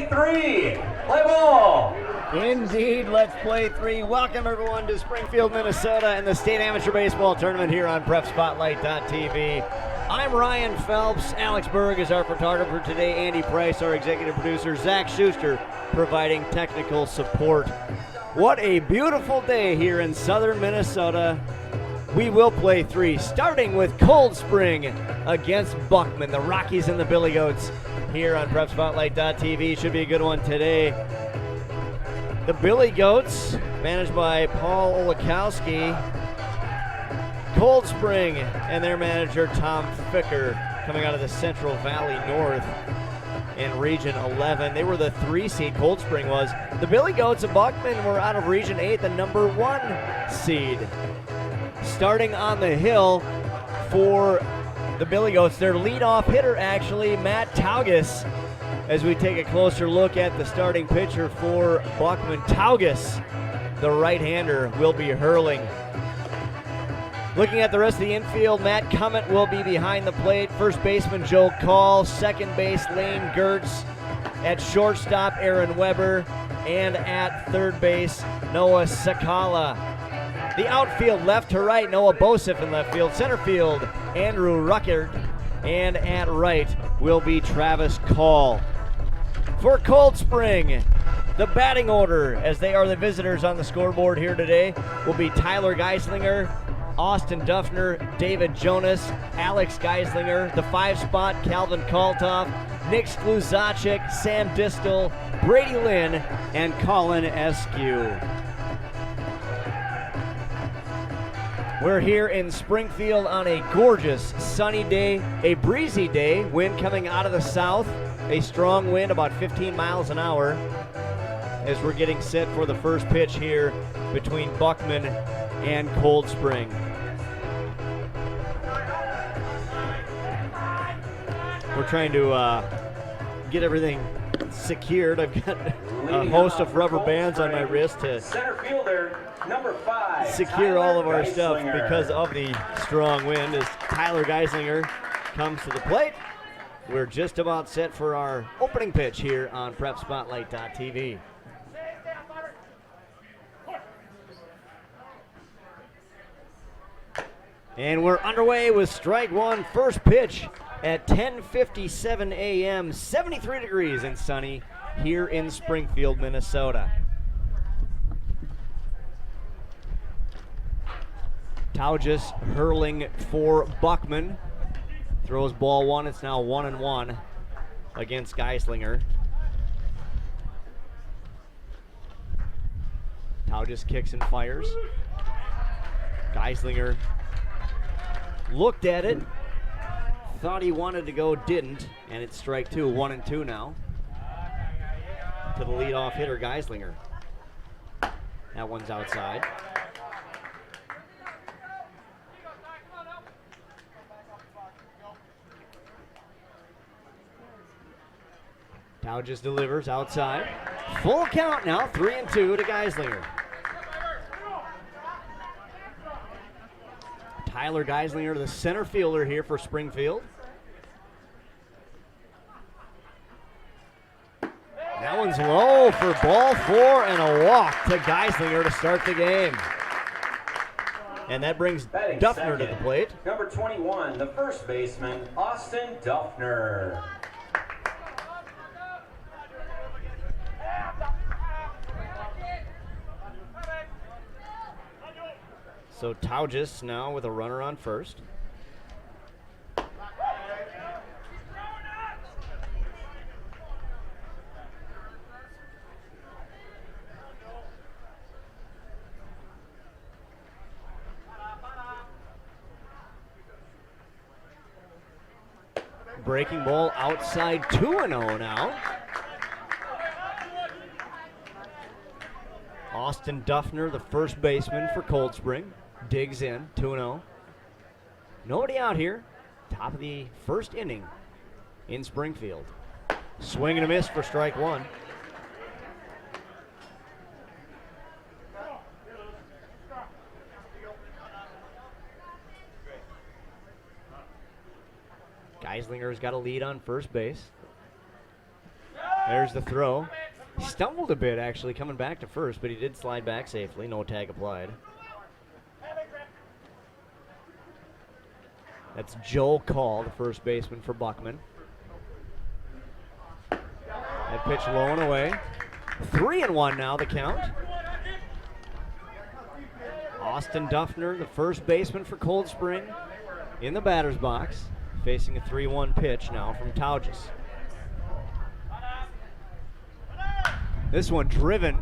three. Play ball. Indeed, let's play three. Welcome everyone to Springfield, Minnesota and the State Amateur Baseball Tournament here on PrepSpotlight.tv. I'm Ryan Phelps. Alex Berg is our photographer today. Andy Price, our executive producer. Zach Schuster providing technical support. What a beautiful day here in southern Minnesota. We will play three, starting with Cold Spring against Buckman, the Rockies and the Billy Goats here on PrepSpotlight.tv. Should be a good one today. The Billy Goats, managed by Paul Olikowski. Cold Spring and their manager, Tom Ficker, coming out of the Central Valley North in Region 11. They were the 3 seed, Cold Spring was. The Billy Goats of Buckman were out of Region 8, the number 1 seed. Starting on the hill for the Billy Goats, their leadoff hitter actually, Matt Taugus. As we take a closer look at the starting pitcher for Buckman, Taugus, the right-hander, will be hurling. Looking at the rest of the infield, Matt Cummett will be behind the plate. First baseman Joe Call, second base Lane Gertz, at shortstop Aaron Weber, and at third base Noah Sakala. The outfield left to right, Noah Bosif in left field. Center field, Andrew Ruckert, and at right will be Travis Call. For Cold Spring, the batting order, as they are the visitors on the scoreboard here today, will be Tyler Geislinger, Austin Duffner, David Jonas, Alex Geislinger, the 5 spot, Calvin Kaltoff, Nick Skluzacek, Sam Distel, Brady Lynn, and Colin Eskew. We're here in Springfield on a gorgeous sunny day, a breezy day, wind coming out of the south, a strong wind about 15 miles an hour as we're getting set for the first pitch here between Buckman and Cold Spring. We're trying to get everything secured. I've got a host of rubber bands on my wrist to Center fielder, number 5. secure all of our stuff because of the strong wind. As Tyler Geislinger comes to the plate, we're just about set for our opening pitch here on PrepSpotlight.tv. And we're underway with strike one, first pitch at 10:57 a.m., 73 degrees and sunny here in Springfield, Minnesota. Taugus hurling for Buckman. Throws ball one. It's now 1-1 against Geislinger. Taugus kicks and fires. Geislinger looked at it, thought he wanted to go, didn't, and it's strike two, 1-2 now to the leadoff hitter, Geislinger. That one's outside. Taugus delivers outside. Full count now, 3-2 to Geislinger. Tyler Geislinger, the center fielder here for Springfield. That one's low for ball 4 and a walk to Geislinger to start the game. And that brings Batting Duffner second, to the plate. Number 21, the first baseman, Austin Duffner. So Taugus now with a runner on first. Breaking ball outside, 2-0 now. Austin Duffner, the first baseman for Cold Spring, digs in, 2-0. Nobody out here. Top of the first inning in Springfield. Swing and a miss for strike one. Geislinger's got a lead on first base. There's the throw. He stumbled a bit, actually, coming back to first, but he did slide back safely. No tag applied. That's Joe Call, the first baseman for Buckman. That pitch low and away. 3-1 now, the count. Austin Duffner, the first baseman for Cold Spring, in the batter's box, facing a 3-1 pitch now from Taugis. This one driven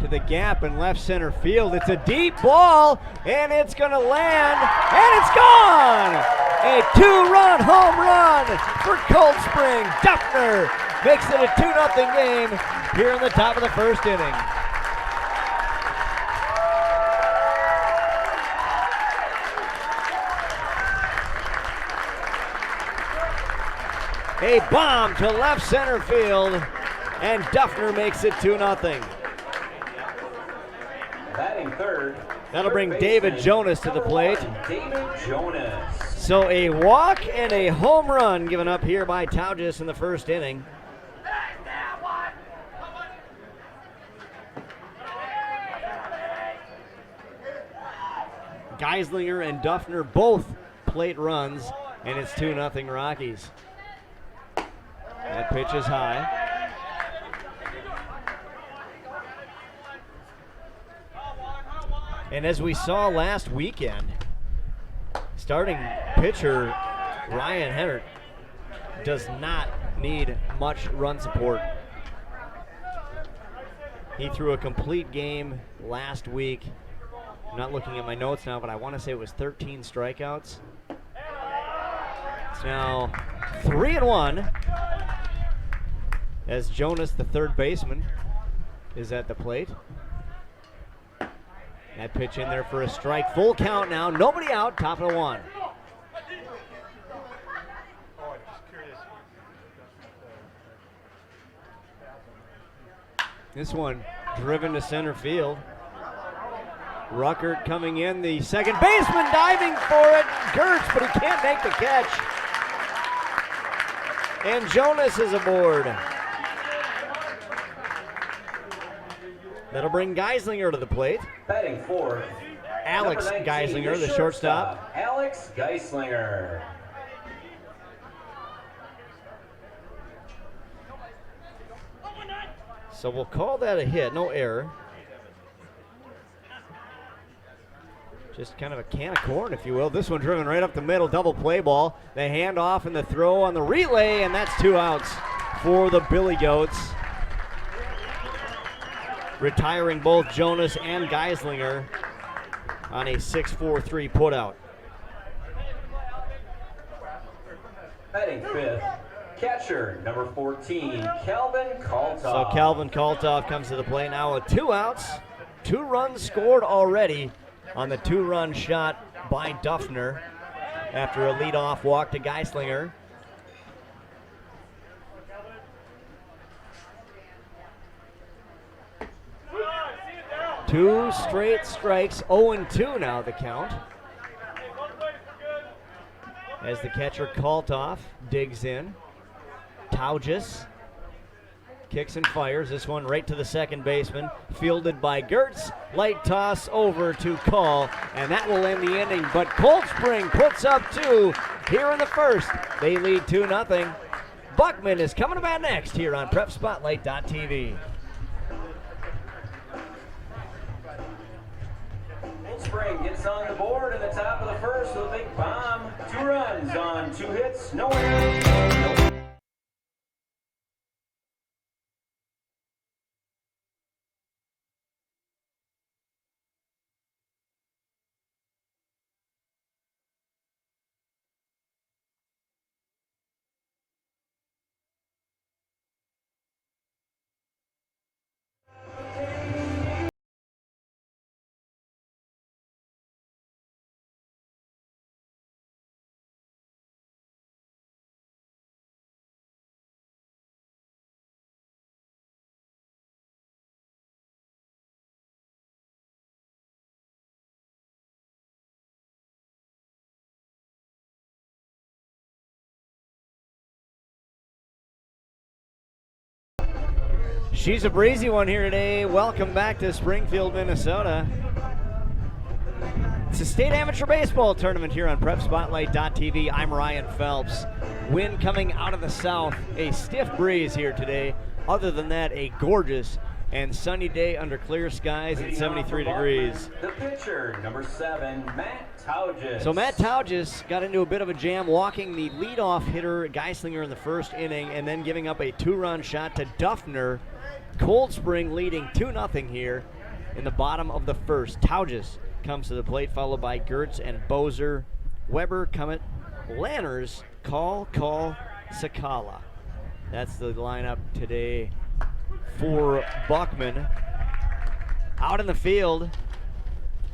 to the gap in left center field. It's a deep ball, and it's going to land, and it's gone! A 2-run home run for Cold Spring. Duffner makes it a 2-0 game here in the top of the first inning. A bomb to left center field, and Duffner makes it 2-0. Batting third. That'll bring David Jonas to the plate. David Jonas. So a walk and a home run given up here by Taugis in the first inning. Geislinger and Duffner both plate runs, and it's 2-0 Rockies. That pitch is high. And as we saw last weekend, starting pitcher Ryan Hennert does not need much run support. He threw a complete game last week. I'm not looking at my notes now, but I want to say it was 13 strikeouts. It's now 3-1 as Jonas, the third baseman, is at the plate. That pitch in there for a strike. Full count now. Nobody out. Top of the one. This one driven to center field. Ruckert coming in. The second baseman diving for it. Gertz, but he can't make the catch. And Jonas is aboard. That'll bring Geislinger to the plate. Batting fourth. Alex Number 19, Geislinger, the shortstop. Alex Geislinger. So we'll call that a hit, no error. Just kind of a can of corn, if you will. This one driven right up the middle, double play ball. The handoff and the throw on the relay, and that's 2 outs for the Billy Goats. Retiring both Jonas and Geislinger on a 6-4-3 putout. Batting fifth. Catcher, number 14, Calvin Kaltoff. So Calvin Kaltoff comes to the plate now with 2 outs. 2 runs scored already on the 2-run shot by Duffner after a leadoff walk to Geislinger. Two straight strikes, 0-2 now the count. As the catcher Kaltoff digs in. Taugis kicks and fires. This one right to the second baseman. Fielded by Gertz. Light toss over to Call, and that will end the inning. But Cold Spring puts up 2 here in the first. They lead 2-0. Buckman is coming about next here on PrepSpotlight.tv. Cold Spring gets on the board in the top of the first with a big bomb. 2 runs on 2 hits, no errors. She's a breezy one here today. Welcome back to Springfield, Minnesota. It's a state amateur baseball tournament here on PrepSpotlight.tv. I'm Ryan Phelps. Wind coming out of the south. A stiff breeze here today. Other than that, a gorgeous and sunny day under clear skies at 73 degrees. The pitcher, number 7, Matt Taugis. So Matt Taugis got into a bit of a jam, walking the leadoff hitter Geislinger in the first inning and then giving up a 2-run shot to Duffner. Cold Spring leading 2-0 here in the bottom of the first. Taugis comes to the plate, followed by Gertz and Bozer, Weber, Cummett, Lanners, Call, Sakala. That's the lineup today for Buckman. Out in the field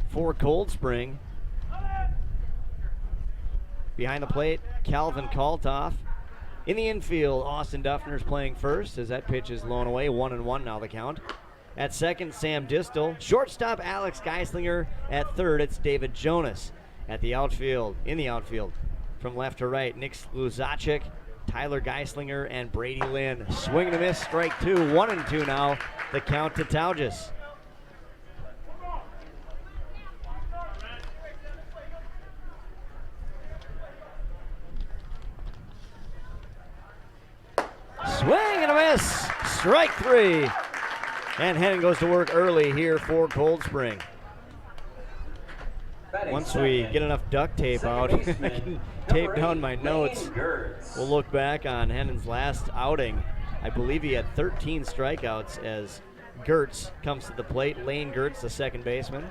for Cold Spring. Behind the plate, Calvin Kaltoff. In the infield, Austin Duffner's playing first as that pitch is lown away. 1-1 now the count. At second, Sam Distel. Shortstop, Alex Geislinger. At third, it's David Jonas. At the outfield, in the outfield, from left to right, Nick Luzacek, Tyler Geislinger, and Brady Lynn. Swing and a miss, strike 2. 1-2 now, the count to Taugis. Swing and a miss, strike 3. And Hennon goes to work early here for Cold Spring. Once we get enough duct tape out, I can tape down my notes. We'll look back on Hennon's last outing. I believe he had 13 strikeouts as Gertz comes to the plate. Lane Gertz, the second baseman,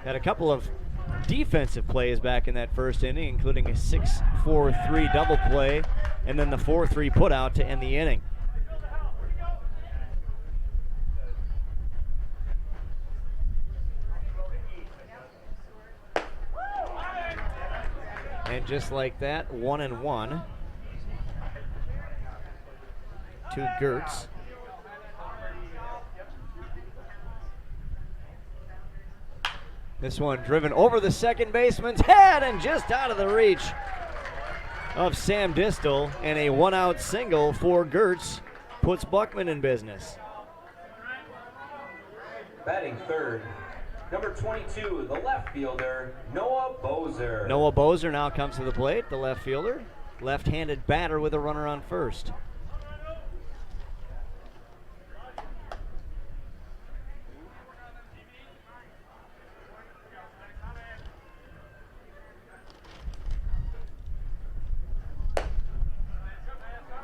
had a couple of defensive plays back in that first inning, including a 6-4-3 double play and then the 4-3 put out to end the inning. And just like that, 1-1 to Gertz. This one driven over the second baseman's head and just out of the reach of Sam Distel, and a 1-out single for Gertz puts Buckman in business. Batting third, number 22, the left fielder, Noah Bozer. Noah Bozer now comes to the plate, the left fielder. Left-handed batter with a runner on first.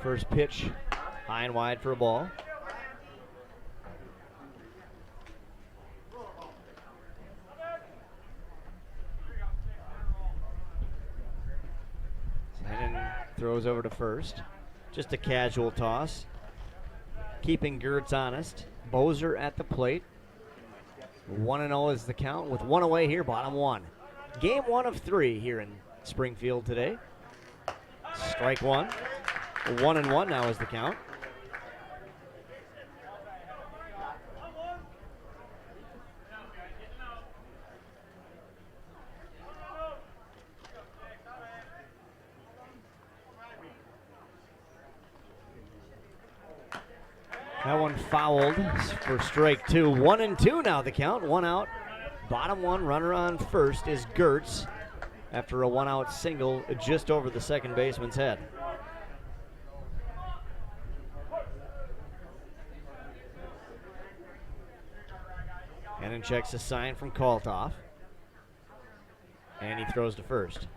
First pitch, high and wide for a ball. Hennon throws over to first. Just a casual toss. Keeping Gertz honest. Bozer at the plate. 1-0 is the count with one away here, bottom one. Game 1 of 3 here in Springfield today. Strike 1. 1-1 now is the count. That one fouled for strike 2. 1-2 now the count. 1 out. Bottom one, runner on first is Gertz after a 1-out single just over the second baseman's head. Hennon checks a sign from Kaltoff, and he throws to first.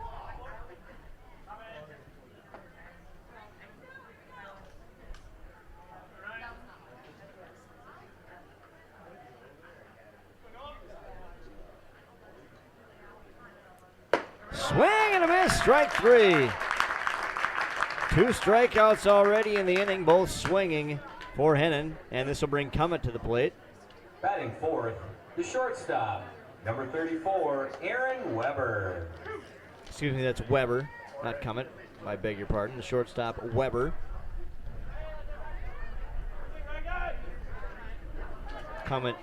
Swing and a miss, strike 3. 2 strikeouts already in the inning, both swinging for Hennon, and this will bring Cummett to the plate. Batting fourth, the shortstop, number 34, Aaron Weber. Excuse me, that's Weber, not Cummett. I beg your pardon. The shortstop, Weber. Cummett,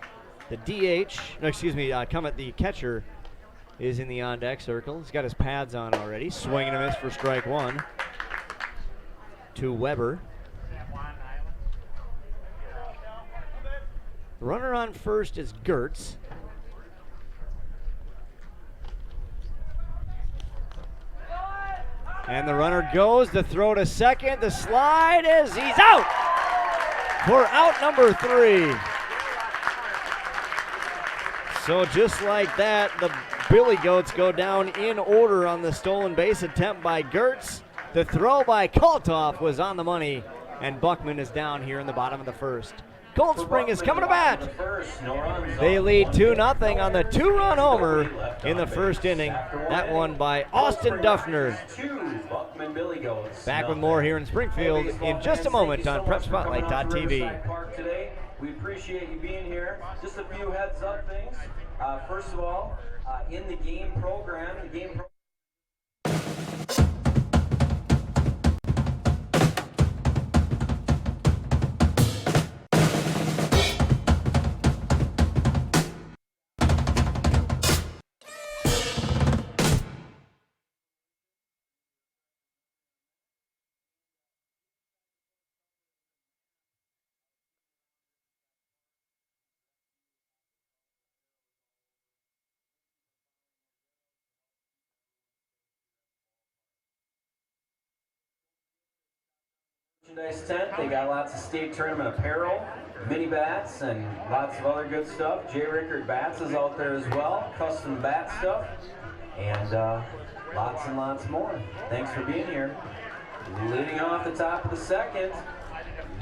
the DH. No, excuse me, Cummett, the catcher, is in the on-deck circle. He's got his pads on already. Swing and a miss for strike 1 to Weber. Runner on first is Gertz. And the runner goes, the throw to second, the slide is, he's out for out number 3. So just like that, the Billy Goats go down in order on the stolen base attempt by Gertz. The throw by Kaltoff was on the money, and Buckman is down here in the bottom of the first. Cold Spring is coming to bat. They lead 2-0 on the 2-run homer in the first inning. That one by Austin Duffner. Back with more here in Springfield in just a moment on PrepSpotlight.tv. We appreciate you being here. Just a few heads up things. First of all, in the game program, merchandise tent. They got lots of state tournament apparel, mini bats, and lots of other good stuff. J. Rickard Bats is out there as well, custom bat stuff, and lots more. Thanks for being here. Leading off the top of the second,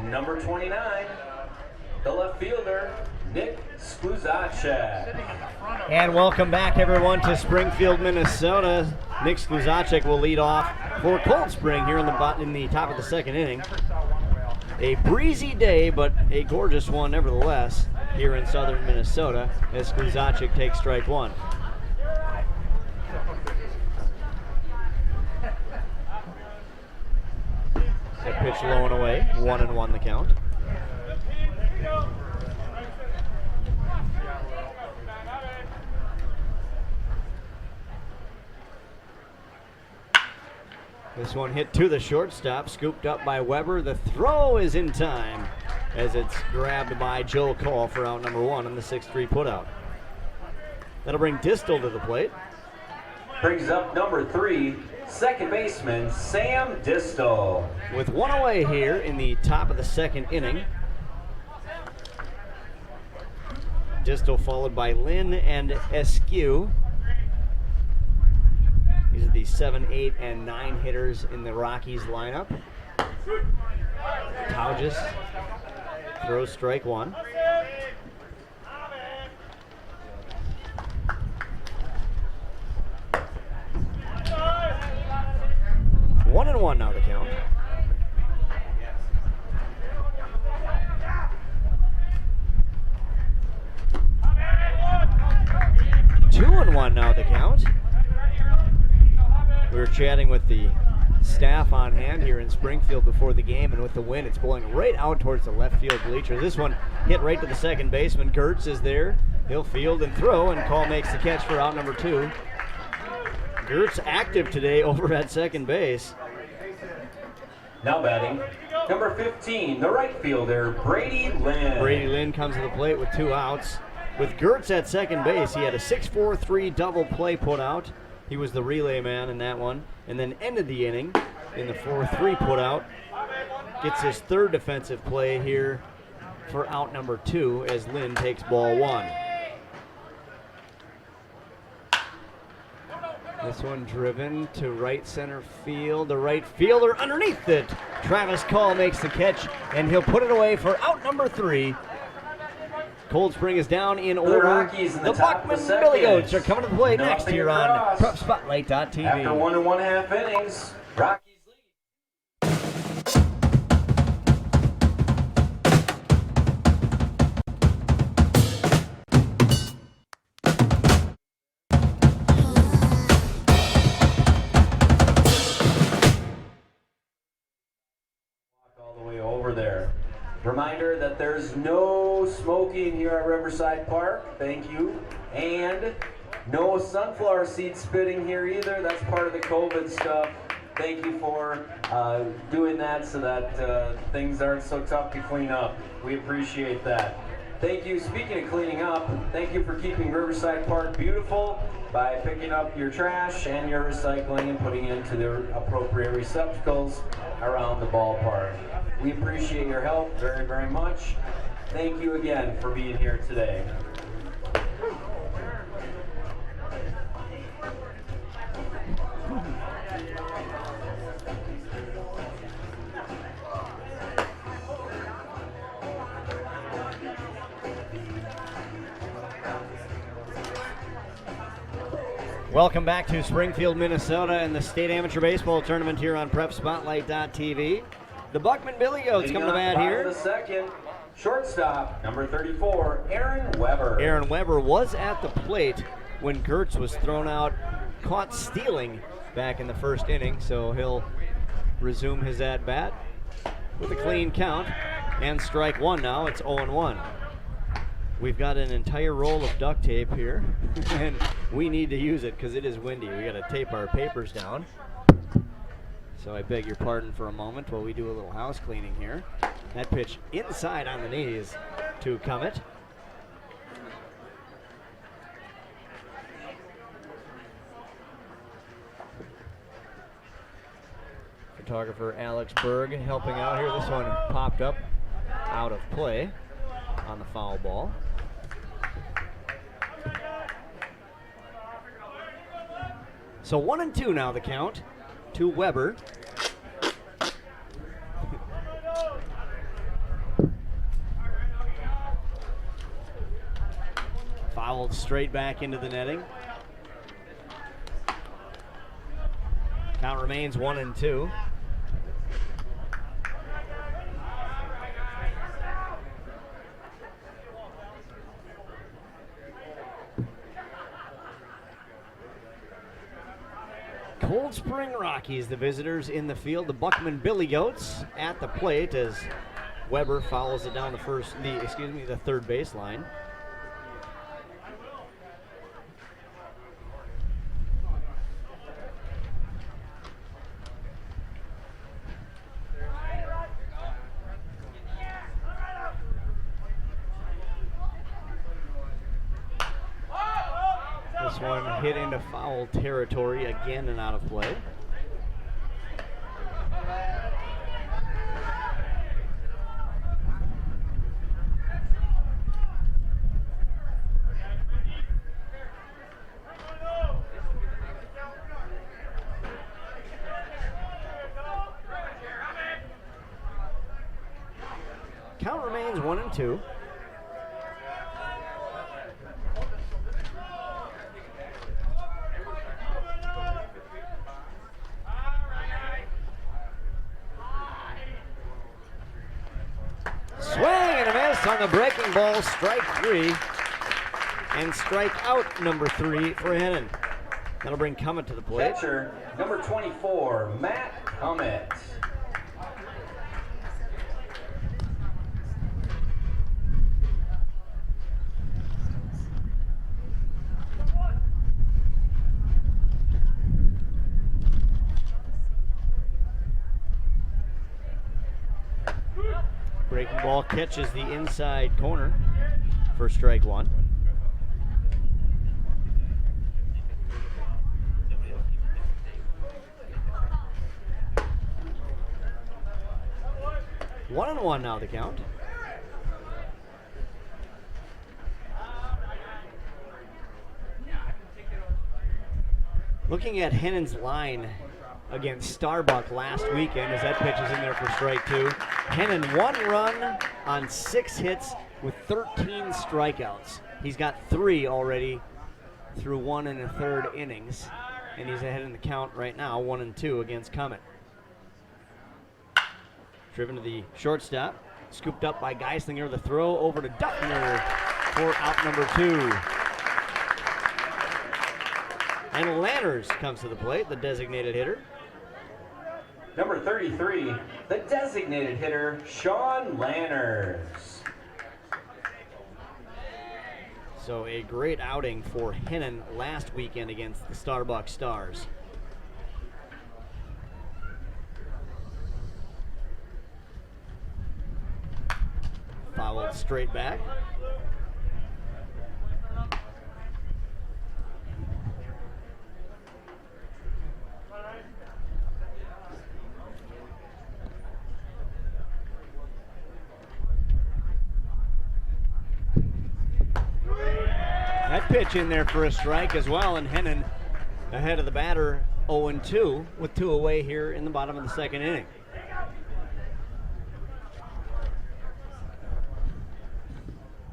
number 29, the left fielder, Nick Skluzacek. And welcome back, everyone, to Springfield, Minnesota. Nick Skluzacek will lead off for Cold Spring here in the top of the second inning. A breezy day, but a gorgeous one nevertheless here in southern Minnesota as Skluzacek takes strike one. That pitch low and away, 1-1 the count. This one hit to the shortstop, scooped up by Weber. The throw is in time as it's grabbed by Joe Cole for out number 1 on the 6-3 putout. That'll bring Distel to the plate. Brings up number 3, second baseman Sam Distel. With one away here in the top of the second inning. Distel followed by Lynn and Eskew. These are the 7, 8, and 9 hitters in the Rockies lineup. Tauges throws strike one. One and one now to count. Two and one now to count. We were chatting with the staff on hand here in Springfield before the game, and with the wind, it's blowing right out towards the left field bleachers. This one hit right to the second baseman. Gertz is there. He'll field and throw, and Cole makes the catch for out number 2. Gertz active today over at second base. Now batting, number 15, the right fielder, Brady Lynn. Brady Lynn comes to the plate with 2 outs. With Gertz at second base, he had a 6-4-3 double play put out. He was the relay man in that one, and then ended the inning in the 4-3 putout. Gets his third defensive play here for out number 2 as Lynn takes ball 1. This one driven to right center field. The right fielder underneath it. Travis Call makes the catch, and he'll put it away for out number 3. Cold Spring is down in order. The Buckman Billy Goats are coming to the plate next here on PrepSpotlight.tv. After 1 1/2 innings, Rockies lead. All the way over there. Reminder that there's no smoking here at Riverside Park. Thank you. And no sunflower seed spitting here either. That's part of the COVID stuff. Thank you for doing that so that things aren't so tough to clean up. We appreciate that. Thank you. Speaking of cleaning up, thank you for keeping Riverside Park beautiful by picking up your trash and your recycling and putting it into the appropriate receptacles around the ballpark. We appreciate your help very, very much. Thank you again for being here today. Welcome back to Springfield, Minnesota and the State Amateur Baseball Tournament here on PrepSpotlight.tv. The Buckman Billy Goats come to bat here. The second, shortstop, number 34, Aaron Weber. Aaron Weber was at the plate when Gertz was thrown out, caught stealing back in the first inning, so he'll resume his at-bat with a clean count and strike one now. It's 0-1. We've got an entire roll of duct tape here, and we need to use it because it is windy. We got to tape our papers down. So I beg your pardon for a moment while we do a little house cleaning here. That pitch inside on the knees to Cummett. Photographer Alex Berg helping out here. This one popped up out of play on the foul ball. So 1-2 now the count to Weber. Fouled straight back into the netting. Count remains 1-2. Cold Spring Rockies, the visitors in the field. The Buckman Billy Goats at the plate as Weber fouls it down the third baseline. This one hit into foul territory again and out of play. Count remains 1-2. Swing and a miss on the breaking ball, strike three, and strike out number 3 for Hennon. That'll bring Cummett to the plate. Catcher, number 24, Matt Cummett. Breaking ball catches the inside corner for strike one. One and one now the count. Looking at Hennon's line against Starbuck last weekend as that pitch is in there for strike two. Hennon 1 run on 6 hits with 13 strikeouts. He's got 3 already through 1 1/3 innings, and he's ahead in the count right now, 1-2 against Cummett. Driven to the shortstop, scooped up by Geislinger. The throw over to Duffner for out number 2. And Lanners comes to the plate, the designated hitter. Number 33, the designated hitter, Sean Lanners. So a great outing for Hennon last weekend against the Starbuck Stars. Fouled straight back. That pitch in there for a strike as well, and Hennon ahead of the batter 0-2 with 2 away here in the bottom of the second inning.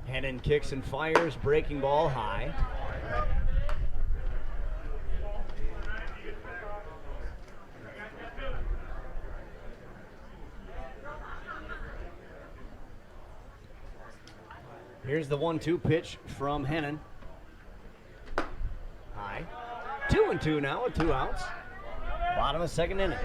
Hennon kicks and fires, breaking ball high. Here's the 1-2 pitch from Hennon. High. 2-2 now with 2 outs. Bottom of second inning.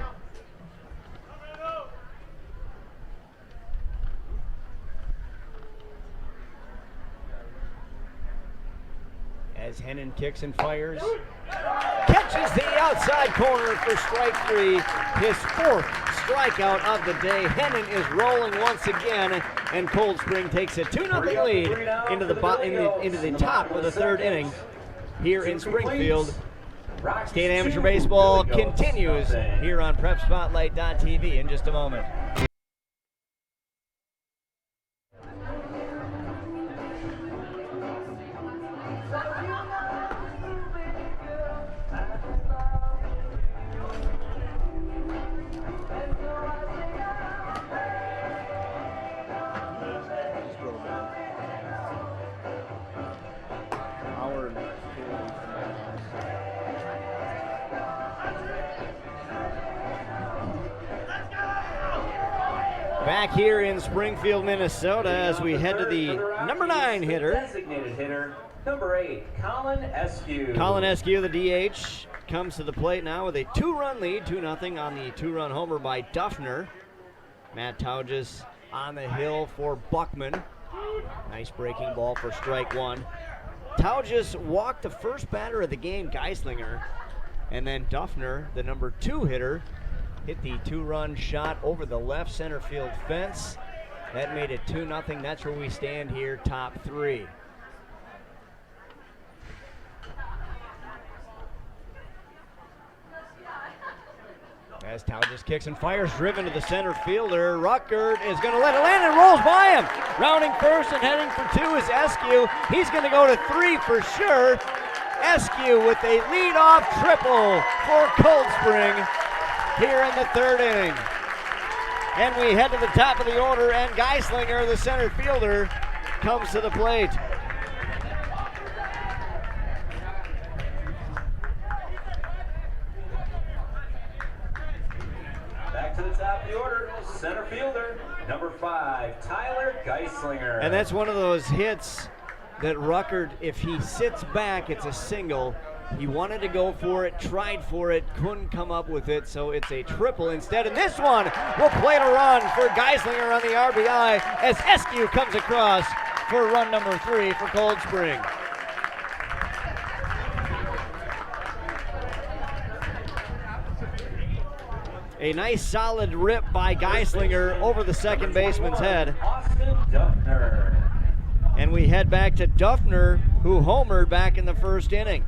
As Hennon kicks and fires. Catches the outside corner for strike 3. His 4th strikeout of the day. Hennon is rolling once again, and Cold Spring takes a 2-0 lead into the top of the third inning here in Springfield. State Amateur Baseball continues here on PrepSpotlight.tv in just a moment. Back here in Springfield, Minnesota, as we head to the number 9 hitter. Designated hitter, number 8, Colin Eskew. Colin Eskew, the DH, comes to the plate now with a 2-run lead, 2-0 on the 2-run homer by Duffner. Matt Taugis on the hill for Buckman. Nice breaking ball for strike 1. Taugis walked the first batter of the game, Geislinger, and then Duffner, the number 2 hitter, hit the 2-run shot over the left center field fence. That made it 2-0. That's where we stand here, top 3. As Taugis kicks and fires, driven to the center fielder. Ruckert is going to let it land and rolls by him. Rounding first and heading for 2 is Eskew. He's going to go to 3 for sure. Eskew with a leadoff triple for Cold Spring here in the third inning. And we head to the top of the order, and Geislinger, the center fielder, comes to the plate. Back to the top of the order, center fielder, number 5, Tyler Geislinger. And that's one of those hits that Ruckert, if he sits back, it's a single. He wanted to go for it, tried for it, couldn't come up with it, so it's a triple instead. And this one will play to run for Geislinger on the RBI as Eskew comes across for run number 3 for Cold Spring. A nice solid rip by Geislinger over the second baseman's head. Austin Duffner. And we head back to Duffner, who homered back in the first inning.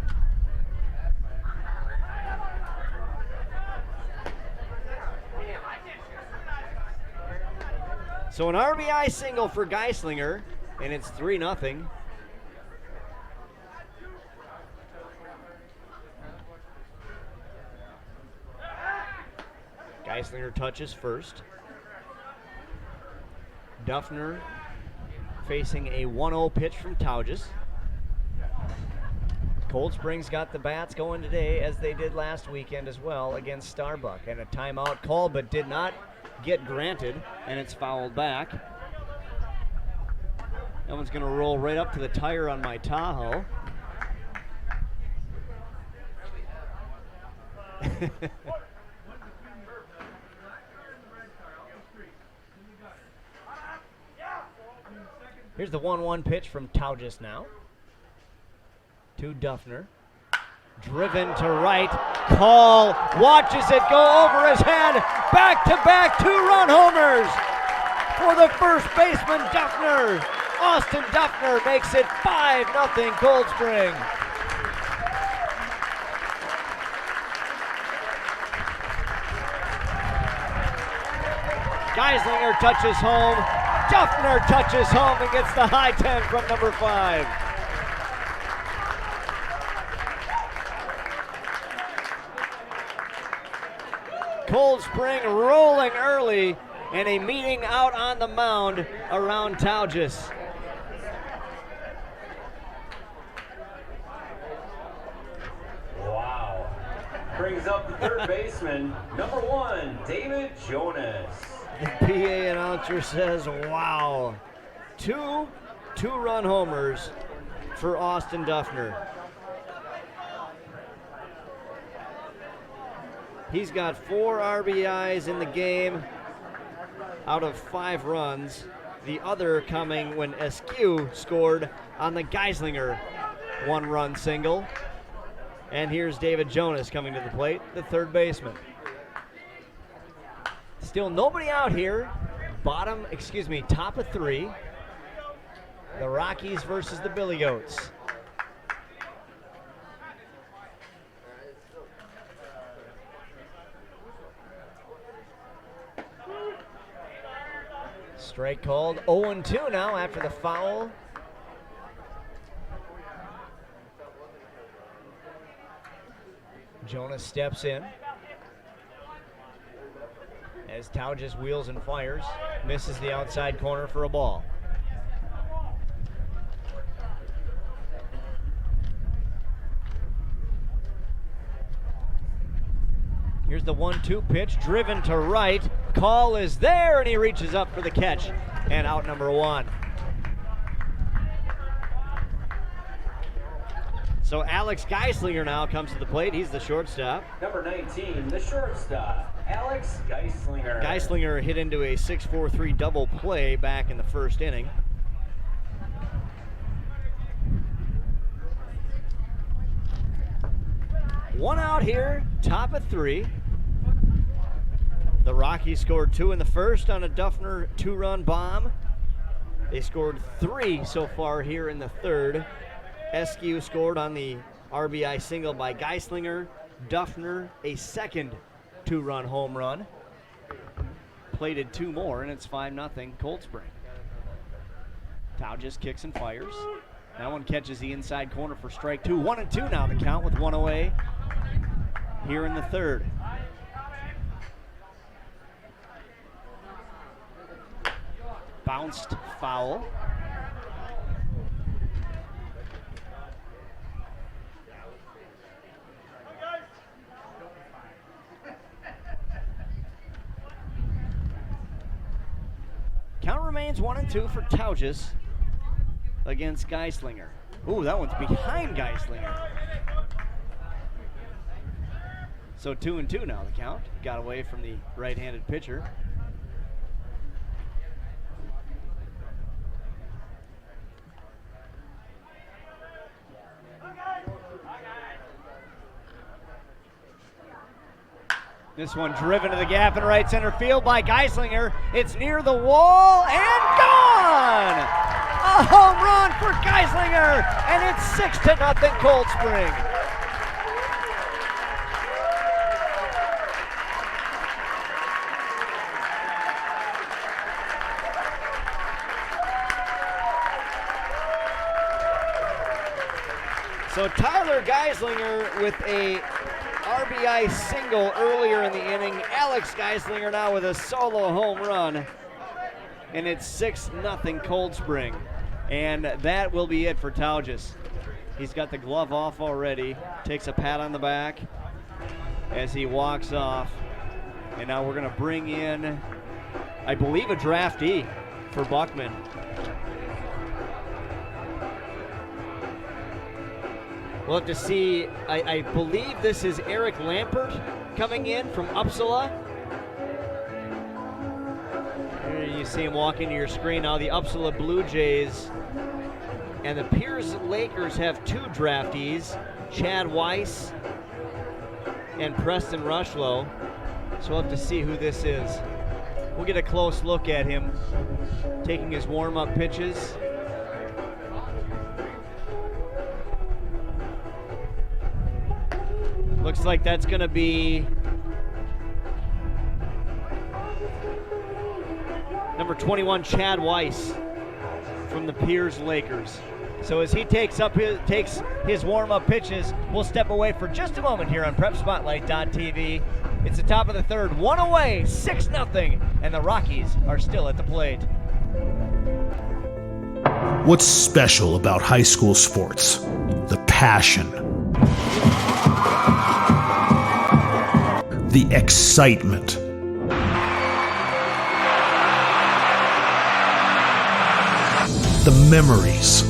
So an RBI single for Geislinger, and it's 3-0. Geislinger touches first. Duffner facing a 1-0 pitch from Taugis. Cold Spring's got the bats going today, as they did last weekend as well against Starbuck. And a timeout called, but did not get granted, and it's fouled back. That one's going to roll right up to the tire on my Tahoe. Here's the 1-1 pitch from Taugis now. To Duffner. Driven to right. Call. Watches it go over his head. Back-to-back 2-run homers for the first baseman, Duffner. Austin Duffner makes it 5-0 Cold Spring. Geislinger touches home. Duffner touches home and gets the high 10 from number 5. Cold Spring rolling early, and a meeting out on the mound around Taugis. Wow. Brings up the third baseman, number 1, David Jonas. The PA announcer says, wow. Two-run homers for Austin Duffner. He's got 4 RBIs in the game out of 5 runs. The other coming when Askew scored on the Geislinger 1-run single. And here's David Jonas coming to the plate, the third baseman. Still nobody out here. Top of 3. The Rockies versus the Billy Goats. Strike called. 0-2 now after the foul. Jonas steps in as Taugis wheels and fires. Misses the outside corner for a ball. Here's the 1-2 pitch, driven to right. Call is there, and he reaches up for the catch, and out number 1. So Alex Geislinger now comes to the plate. He's the shortstop. Number 19, the shortstop, Alex Geislinger. Geislinger hit into a 6-4-3 double play back in the first inning. One out here, top of 3. The Rockies scored 2 in the first on a Duffner 2-run bomb. They scored 3 so far here in the third. Askew scored on the RBI single by Geislinger. Duffner, a second 2-run home run. Plated 2 more, and it's 5-0 Cold Spring. Taugis kicks and fires. That one catches the inside corner for strike 2. 1-2 now the count with 1 away here in the third. Bounced foul. Count remains 1-2 for Taugis against Geislinger. Ooh, that one's behind Geislinger. So 2-2 now the count. Got away from the right-handed pitcher. This one driven to the gap in right center field by Geislinger. It's near the wall and gone! A home run for Geislinger, and it's 6-0 Cold Spring. So Tyler Geislinger with a RBI single earlier in the inning. Alex Geislinger now with a solo home run. And it's 6-0 Cold Spring. And that will be it for Taugis. He's got the glove off already. Takes a pat on the back as he walks off. And now we're going to bring in, I believe, a draftee for Buckman. We'll have to see. I believe this is Eric Lampert coming in from Uppsala. Here you see him walk into your screen now. The Uppsala Blue Jays and the Piers Lakers have 2 draftees, Chad Weiss and Preston Rushlow. So we'll have to see who this is. We'll get a close look at him taking his warm-up pitches. Looks like that's going to be number 21, Chad Weiss from the Piers Lakers. So as he takes his warm-up pitches, we'll step away for just a moment here on PrepSpotlight.tv. It's the top of the third. One away, 6-0, and the Rockies are still at the plate. What's special about high school sports? The passion. The excitement. The memories.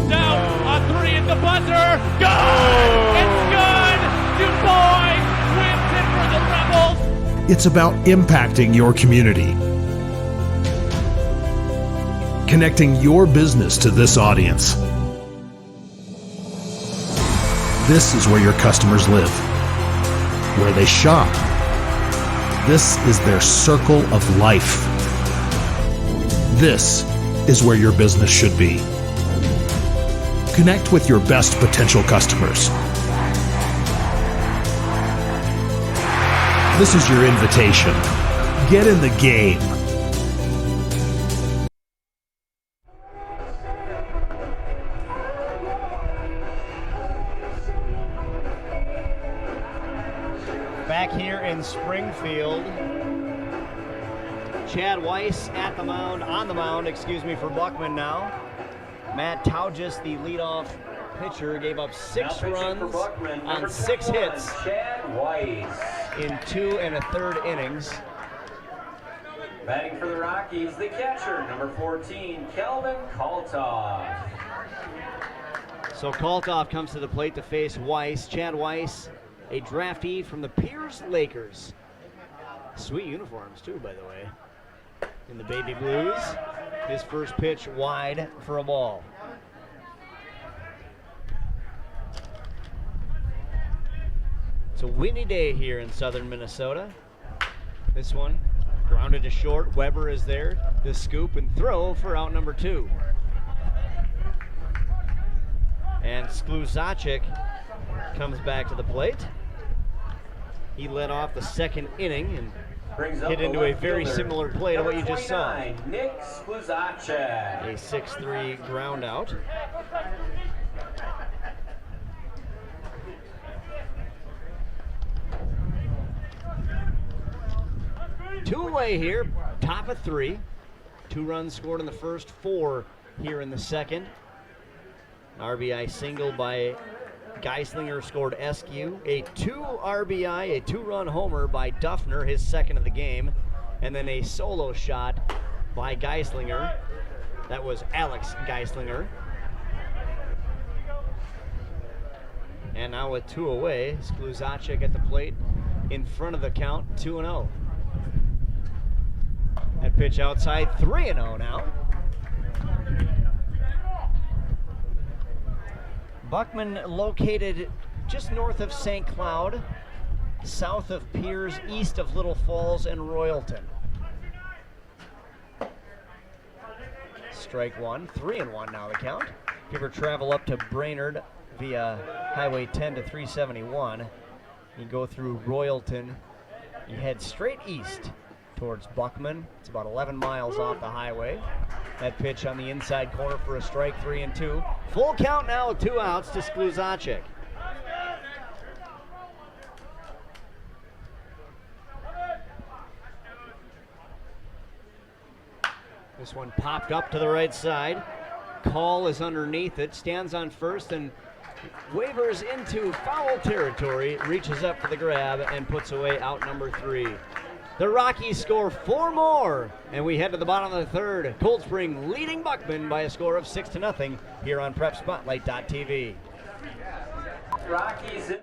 Down on 3 at the buzzer. Good! It's good! Du Bois wins it for the Rebels. It's about impacting your community. Connecting your business to this audience. This is where your customers live, where they shop. This is their circle of life. This is where your business should be. Connect with your best potential customers. This is your invitation. Get in the game. Back here in Springfield, Chad Weiss on the mound, for Buckman now. Matt Taugis, the leadoff pitcher, gave up 6 runs on 6 hits Chad Weiss. in 2 1/3 innings. Batting for the Rockies, the catcher, number 14, Kelvin Kaltoff. So Kaltoff comes to the plate to face Weiss. Chad Weiss, a draftee from the Pierce Lakers. Sweet uniforms too, by the way. In the baby blues. His first pitch wide for a ball. It's a windy day here in southern Minnesota. This one grounded to short. Weber is there. The scoop and throw for out number 2. And Skluzacic comes back to the plate. He led off the second inning and hit into a very similar play to what you just saw. Nick Skluzacic. A 6-3 ground out. Two away here, top of 3. 2 runs scored in the first, 4 here in the second. An RBI single by Geislinger scored Eskew. A 2 RBI, a 2-run homer by Duffner, his second of the game. And then a solo shot by Geislinger. That was Alex Geislinger. And now with 2 away, Skluzacic at the plate in front of the count, 2-0. That pitch outside, 3-0 now. Buckman located just north of St. Cloud, south of Piers, east of Little Falls and Royalton. Strike 1, 3-1 now the count. If you ever travel up to Brainerd via Highway 10 to 371, you go through Royalton, you head straight east towards Buckman. It's about 11 miles off the highway. That pitch on the inside corner for a strike, 3-2. Full count now with 2 outs to Skluzacic. This one popped up to the right side. Call is underneath it, stands on first and wavers into foul territory, reaches up for the grab and puts away out number 3. The Rockies score 4 more, and we head to the bottom of the third. Cold Spring leading Buckman by a score of 6-0 here on PrepSpotlight.tv. Rockies in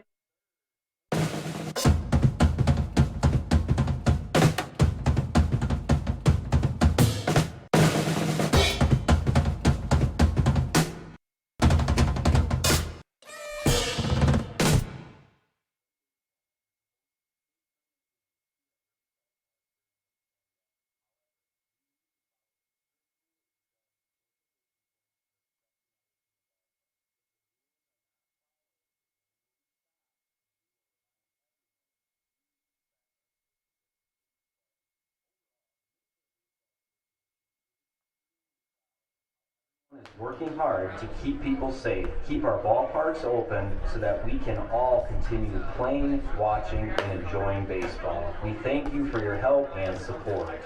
Working hard to keep people safe, keep our ballparks open so that we can all continue playing, watching, and enjoying baseball. We thank you for your help and support.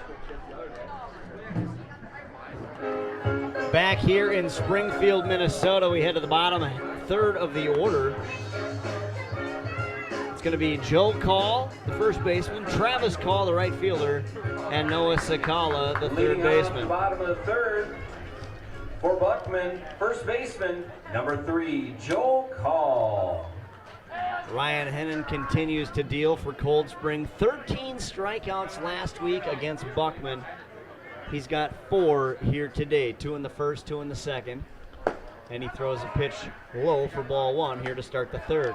Back here in Springfield, Minnesota, we head to the bottom third of the order. It's going to be Joe Call, the first baseman, Travis Call, the right fielder, and Noah Sakala, the third baseman. At the bottom of the third, for Buckman, first baseman, number 3, Joe Call. Ryan Hennon continues to deal for Cold Spring. 13 strikeouts last week against Buckman. He's got 4 here today, 2 in the first, 2 in the second. And he throws a pitch low for ball 1 here to start the third.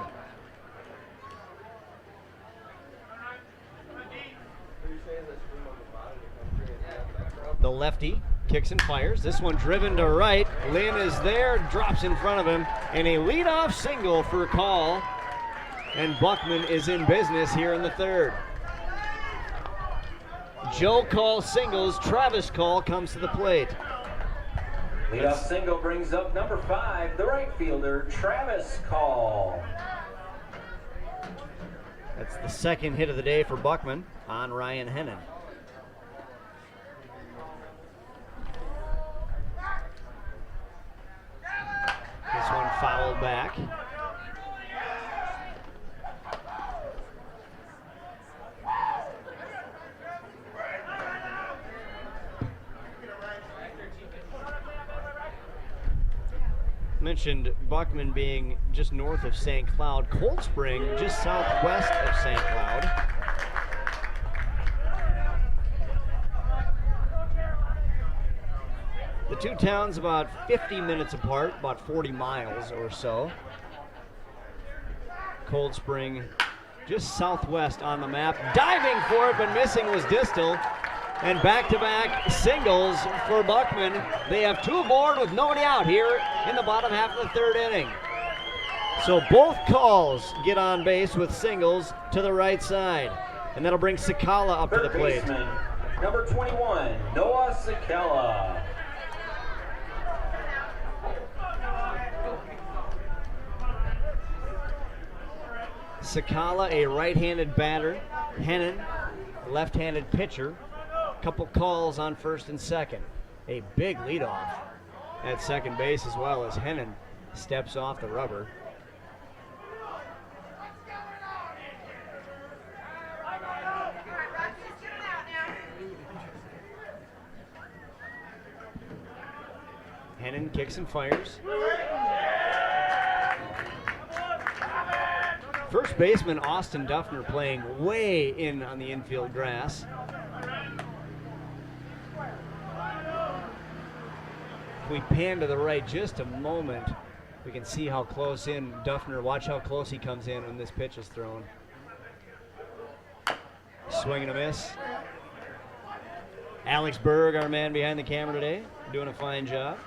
The lefty kicks and fires. This one driven to right. Lynn is there, drops in front of him, and a leadoff single for Call. And Buckman is in business here in the third. Joe Call singles, Travis Call comes to the plate. Leadoff single brings up number 5, the right fielder, Travis Call. That's the second hit of the day for Buckman on Ryan Hennon. This one fouled back. Mentioned Buckman being just north of St. Cloud. Cold Spring just southwest of St. Cloud. The two towns about 50 minutes apart, about 40 miles or so. Cold Spring just southwest on the map. Diving for it, but missing was Distal. And back-to-back singles for Buckman. They have 2 aboard with nobody out here in the bottom half of the third inning. So both Calls get on base with singles to the right side. And that'll bring Sakala up to the plate. Baseman, number 21, Noah Sakala. Sakala, a right-handed batter. Hennon, left-handed pitcher. Couple calls on first and second. A big leadoff at second base as well as Hennon steps off the rubber. Hennon kicks and fires. First baseman Austin Duffner playing way in on the infield grass. If we pan to the right just a moment, we can see how close in Duffner, watch how close he comes in when this pitch is thrown. Swing and a miss. Alex Berg, our man behind the camera today, doing a fine job.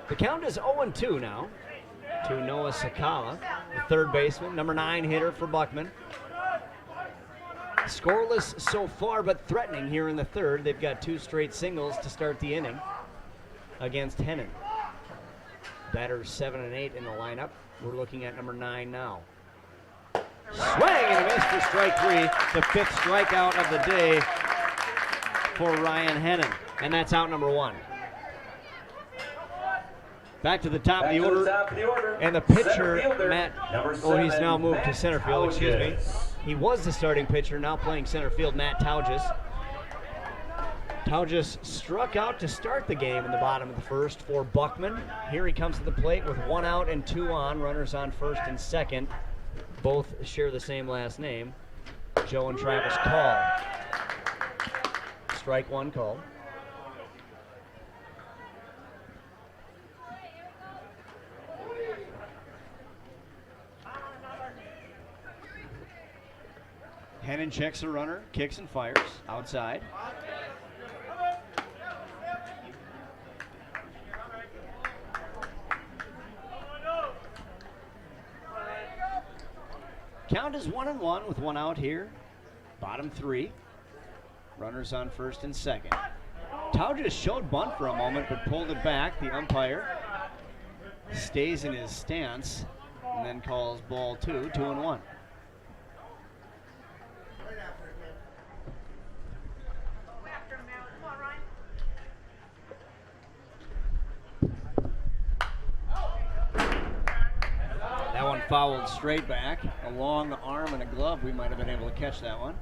The count is 0-2 now to Noah Sakala, the third baseman, number 9 hitter for Buckman. Scoreless so far, but threatening here in the third. They've got 2 straight singles to start the inning against Hennon. Batters 7 and 8 in the lineup. We're looking at number 9 now. Swing and a miss for strike 3, the 5th strikeout of the day for Ryan Hennon, and that's out number 1. Back to the top of the order, and the pitcher, Matt, he's now moved to center field, excuse me. He was the starting pitcher, now playing center field, Matt Tauges. Tauges struck out to start the game in the bottom of the first for Buckman. Here he comes to the plate with 1 out and 2 on, runners on first and second. Both share the same last name, Joe and Travis Call. Strike 1 called. Hennon checks the runner, kicks and fires outside. Count is 1-1 with 1 out here. Bottom 3. Runners on first and second. Tao just showed bunt for a moment, but pulled it back. The umpire stays in his stance and then calls ball 2, 2-1. That one fouled straight back. A long arm and a glove. We might have been able to catch that one.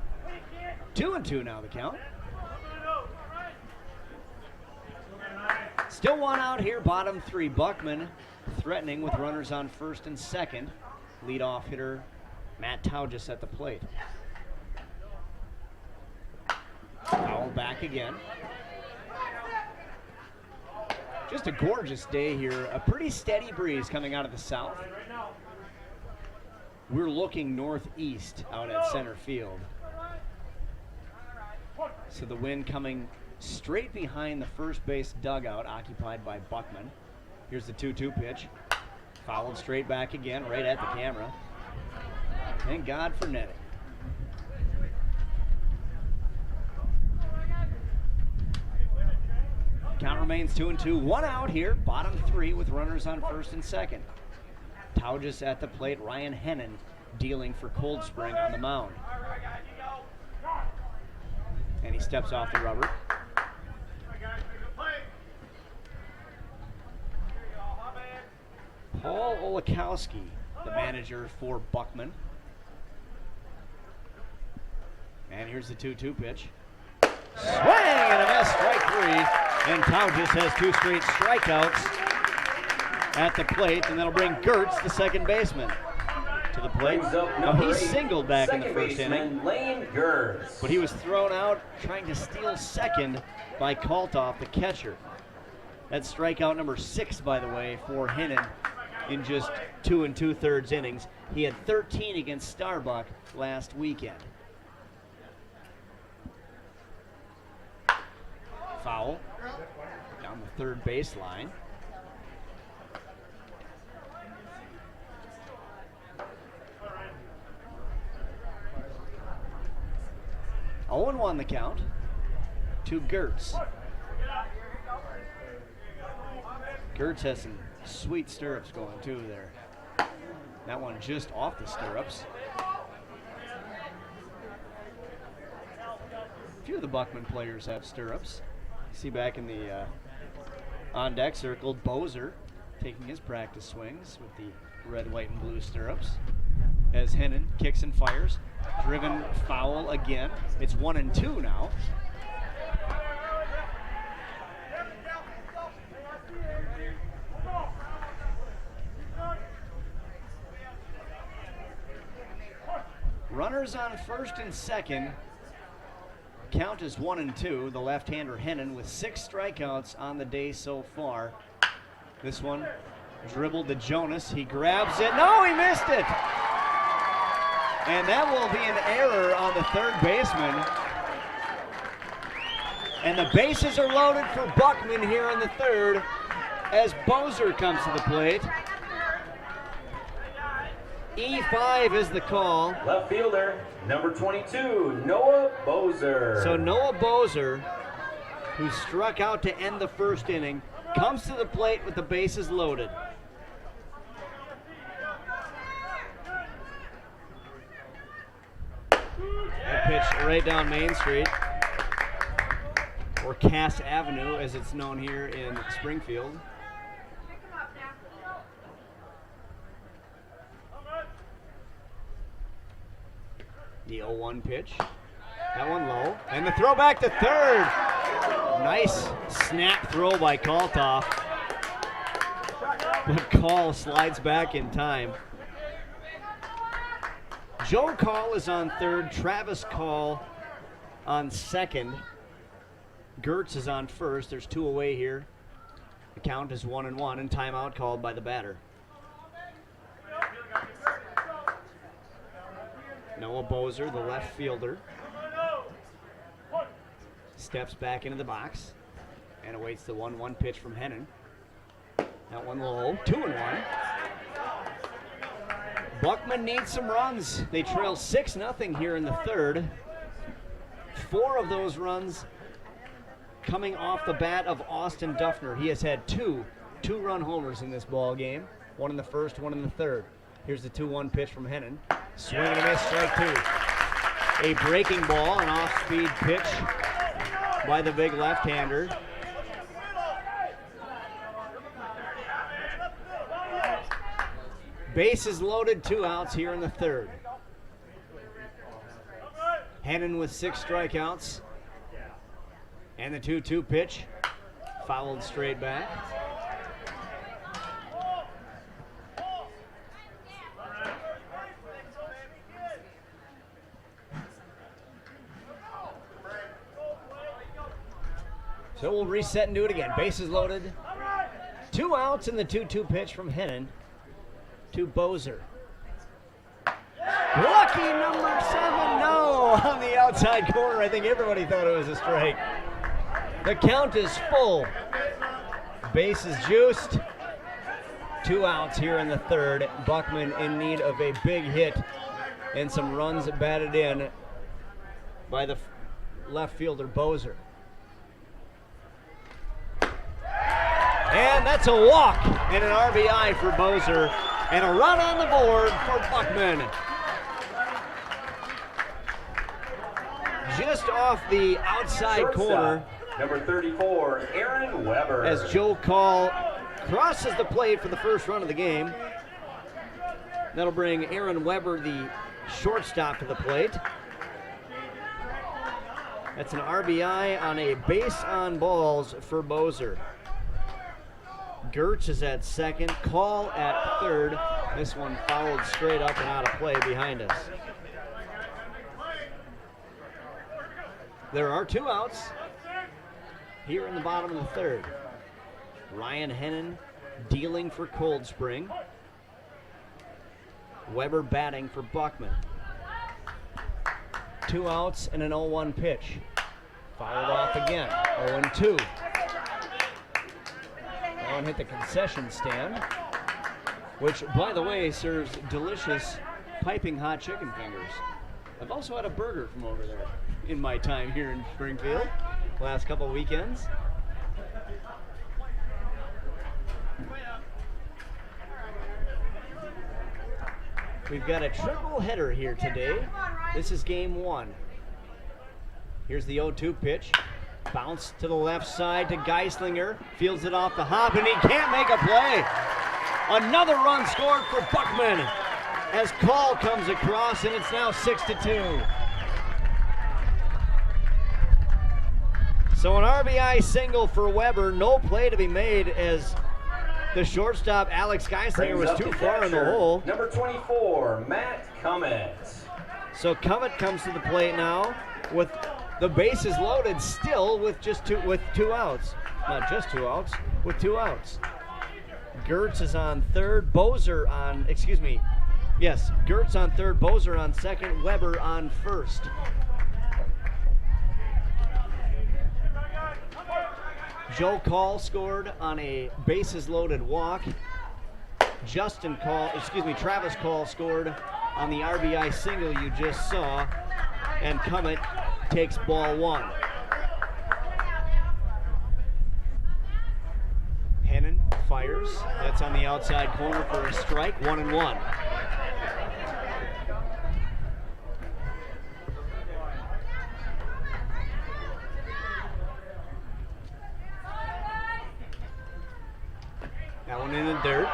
2-2 now the count. Still one out here, bottom 3. Buckman threatening with runners on first and second. Leadoff hitter Matt Tauges at the plate. Foul back again. Just a gorgeous day here. A pretty steady breeze coming out of the south. We're looking northeast out at center field. So the wind coming straight behind the first base dugout occupied by Buckman. Here's the 2-2 pitch. Fouled straight back again, right at the camera. Thank God for netting. Count remains 2-2. One out here, bottom 3 with runners on first and second. Tauges at the plate, Ryan Hennon dealing for Cold Spring on the mound. And he steps off the rubber. Paul Olikowski, the manager for Buckman. And here's the 2-2 pitch. Swing and a miss, strike 3. And Tauges has 2 straight strikeouts at the plate, and that'll bring Gertz, the second baseman, to the plate. Now he singled back in the first inning, Lane Gertz. but he was thrown out trying to steal second by Kaltoff, the catcher. That's strikeout number 6, by the way, for Hennon in just 2 2/3 innings. He had 13 against Starbuck last weekend. Foul down the third baseline. Oh, 0-1 the count to Gertz. Gertz has some sweet stirrups going too there. That one just off the stirrups. A few of the Buckman players have stirrups. You see back in the on deck circle, Bozer taking his practice swings with the red, white, and blue stirrups. As Hennon kicks and fires, driven foul again. It's 1-2 now. Runners on first and second. Count is 1-2. The left-hander Hennon with 6 strikeouts on the day so far. This one dribbled to Jonas. He grabs it. No, he missed it. And that will be an error on the third baseman. And the bases are loaded for Buckman here in the third as Bozer comes to the plate. E5 is the call. Left fielder, number 22, Noah Bozer. So Noah Bozer, who struck out to end the first inning, comes to the plate with the bases loaded. That pitch right down Main Street, or Cass Avenue as it's known here in Springfield. The 0-1 pitch. That one low. And the throw back to third. Nice snap throw by Kaltoff. But Call slides back in time. Joe Call is on third. Travis Call on second. Gertz is on first. There's 2 away here. The count is 1-1 and timeout called by the batter. Noah Bozer, the left fielder, steps back into the box and awaits the 1-1 pitch from Hennon. That one low, 2-1. Buckman needs some runs. They trail 6-0 here in the third. 4 of those runs coming off the bat of Austin Duffner. He has had two two-run homers in this ball game. One in the first, one in the third. Here's the 2-1 pitch from Hennon. Swing and a miss, strike two. A breaking ball, an off-speed pitch by the big left-hander. Bases loaded, 2 outs here in the third. Hennon with 6 strikeouts. And the 2-2 pitch, fouled straight back. So we'll reset and do it again. Bases loaded. 2 outs in the 2-2 pitch from Hennon to Bozer. Lucky number 7, no, on the outside corner. I think everybody thought it was a strike. The count is full. Bases juiced. 2 outs here in the third. Buckman in need of a big hit and some runs batted in by the left fielder Bozer. And that's a walk and an RBI for Bozer and a run on the board for Buckman. Just off the outside corner. Number 34, Aaron Weber. As Joe Call crosses the plate for the first run of the game. That'll bring Aaron Weber, the shortstop, to the plate. That's an RBI on a base on balls for Bozer. Gertz is at second, Call at third. This one fouled straight up and out of play behind us. There are 2 outs here in the bottom of the third. Ryan Hennon dealing for Cold Spring. Weber batting for Buckman. 2 outs and an 0-1 pitch. Fouled off again, 0-2. That one hit the concession stand, which, by the way, serves delicious piping hot chicken fingers. I've also had a burger from over there in my time here in Springfield last couple weekends. We've got a triple header here today. This is game 1. Here's the 0-2 pitch. Bounce to the left side to Geislinger. Fields it off the hop, and he can't make a play. Another run scored for Buckman as Call comes across, and it's now 6-2. So an RBI single for Weber. No play to be made as the shortstop, Alex Geislinger, was too far in the hole. Number 24, Matt Cummett. So Cummett comes to the plate now with the bases loaded still with two outs. Not just 2 outs, with 2 outs. Gertz is on third, Gertz on third, Bozer on second, Weber on first. Joe Call scored on a bases loaded walk. Travis Call scored on the RBI single you just saw, and Cummett takes ball 1. Hennon fires. That's on the outside corner for a strike, 1-1. That one in the dirt.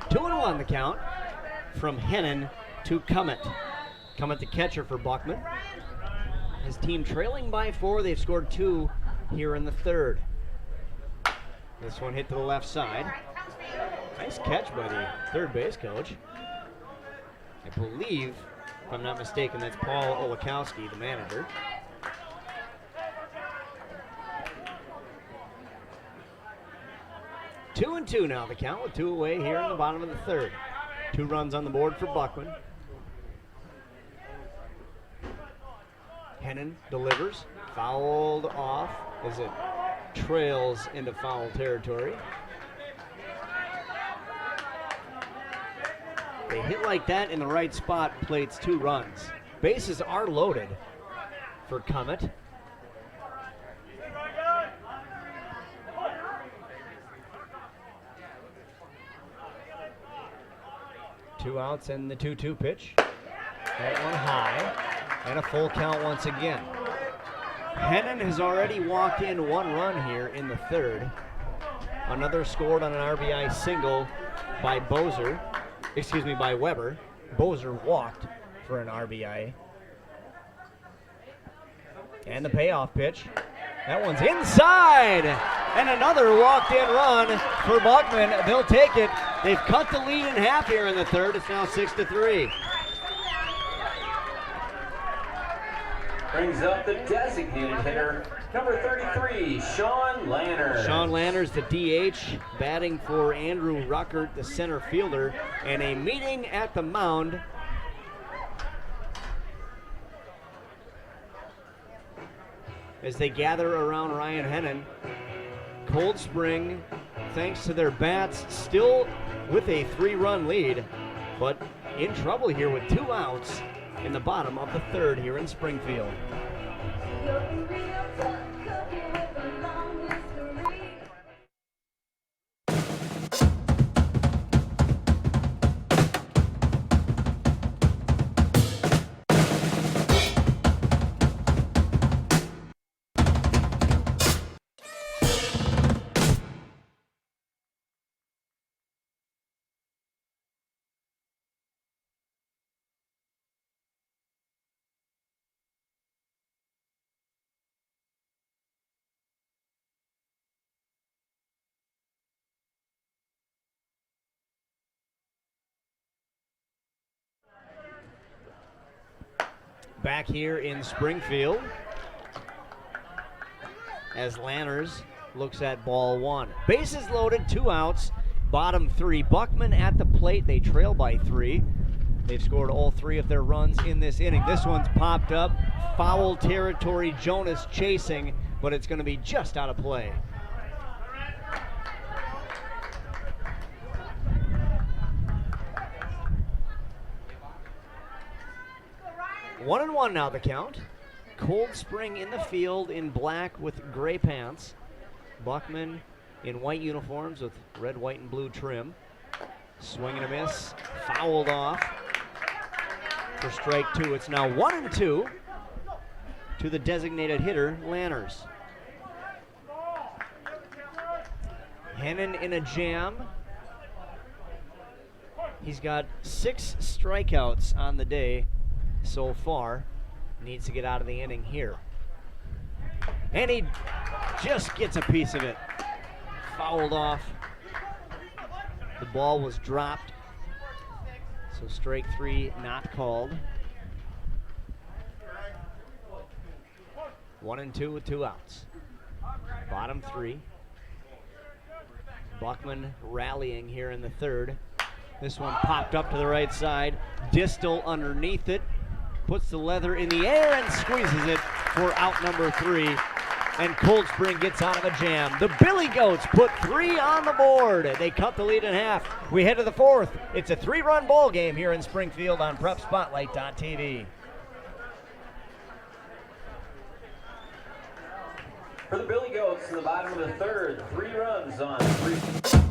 Two and 1 the count from Hennon to Cummett. Cummett the catcher for Buckman. His team trailing by 4. They've scored 2 here in the third. This one hit to the left side. Nice catch by the third base coach. I believe, if I'm not mistaken, that's Paul Olikowski, the manager. Two and 2 now the count, with 2 away here in the bottom of the third. 2 runs on the board for Buckman. Hennon delivers, fouled off as it trails into foul territory. They hit like that in the right spot, plates 2 runs. Bases are loaded for Comet. Two outs and the 2-2 pitch. That one high, and a full count once again. Hennon has already walked in 1 run here in the 3rd. Another scored on an RBI single by by Weber. Bozer walked for an RBI. And the payoff pitch. That one's inside! And another walked-in run for Buckman. They'll take it. They've cut the lead in half here in the 3rd. It's now 6-3. Brings up the designated hitter, number 33, Sean Lanners. Sean Lanners, the DH, batting for Andrew Ruckert, the center fielder, and a meeting at the mound. As they gather around Ryan Hennon. Cold Spring, thanks to their bats, still with a 3-run lead, but in trouble here with 2 outs in the bottom of the 3rd here in Springfield. Back here in Springfield as Lanners looks at ball 1. Bases loaded, 2 outs, bottom 3. Buckman at the plate. They trail by 3. They've scored all 3 of their runs in this inning. This one's popped up. Foul territory. Jonas chasing, but it's going to be just out of play. One and one now the count. Cold Spring in the field in black with gray pants. Buckman in white uniforms with red, white, and blue trim. Swing and a miss. Fouled off for strike 2. It's now 1-2 to the designated hitter, Lanners. Hennon in a jam. He's got 6 strikeouts on the day so far. Needs to get out of the inning here. And he just gets a piece of it. Fouled off. The ball was dropped. So strike 3 not called. 1-2 with 2 outs. Bottom 3. Buckman rallying here in the 3rd. This one popped up to the right side. Distal underneath it. Puts the leather in the air and squeezes it for out number 3. And Cold Spring gets out of a jam. The Billy Goats put 3 on the board. They cut the lead in half. We head to the 4th. It's a 3-run ball game here in Springfield on PrepSpotlight.tv. For the Billy Goats in the bottom of the 3rd, 3 runs on 3.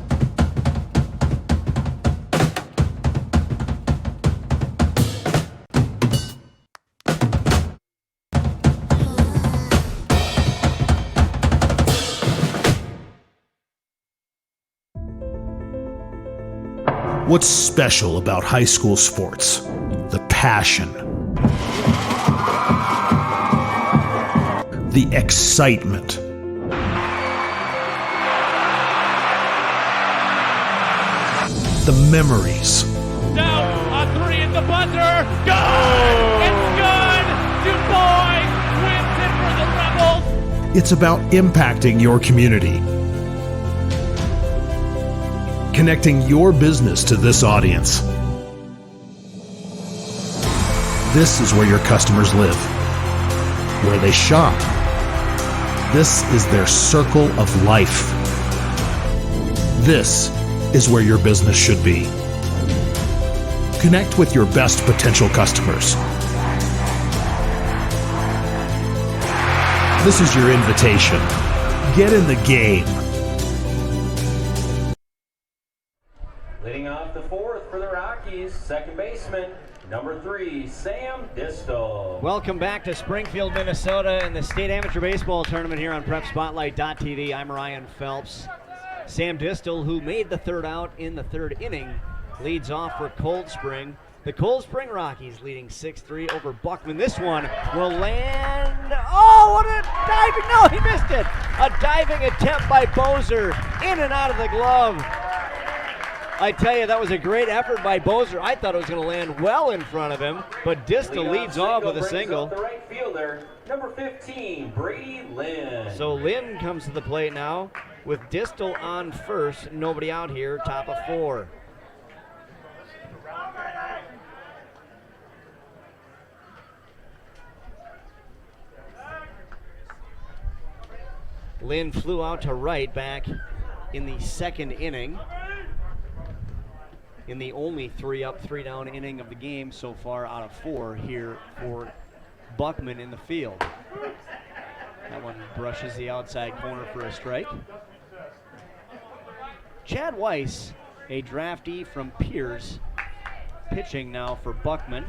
What's special about high school sports? The passion. The excitement. The memories. Down on 3 at the buzzer. Good! It's good! Du Bois wins it for the Rebels. It's about impacting your community. Connecting your business to this audience. This is where your customers live, where they shop. This is their circle of life. This is where your business should be. Connect with your best potential customers. This is your invitation. Get in the game. Leading off the fourth for the Rockies, second baseman, number 3, Sam Distel. Welcome back to Springfield, Minnesota in the State Amateur Baseball Tournament here on PrepSpotlight.tv. I'm Ryan Phelps. Sam Distel, who made the third out in the third inning, leads off for Cold Spring. The Cold Spring Rockies leading 6-3 over Buckman. This one will land. Oh, what a diving. No, he missed it. A diving attempt by Bozer in and out of the glove. I tell you, that was a great effort by Bozer. I thought it was going to land well in front of him, but Distel leads off with a single. The right fielder, number 15, Brady Lynn. So Lynn comes to the plate now with Distel on first. Nobody out here, top of 4. Lynn flew out to right back in the second inning. In the only 3-up, 3-down inning of the game so far out of 4 here for Buckman in the field. That one brushes the outside corner for a strike. Chad Weiss, a draftee from Pierce, pitching now for Buckman.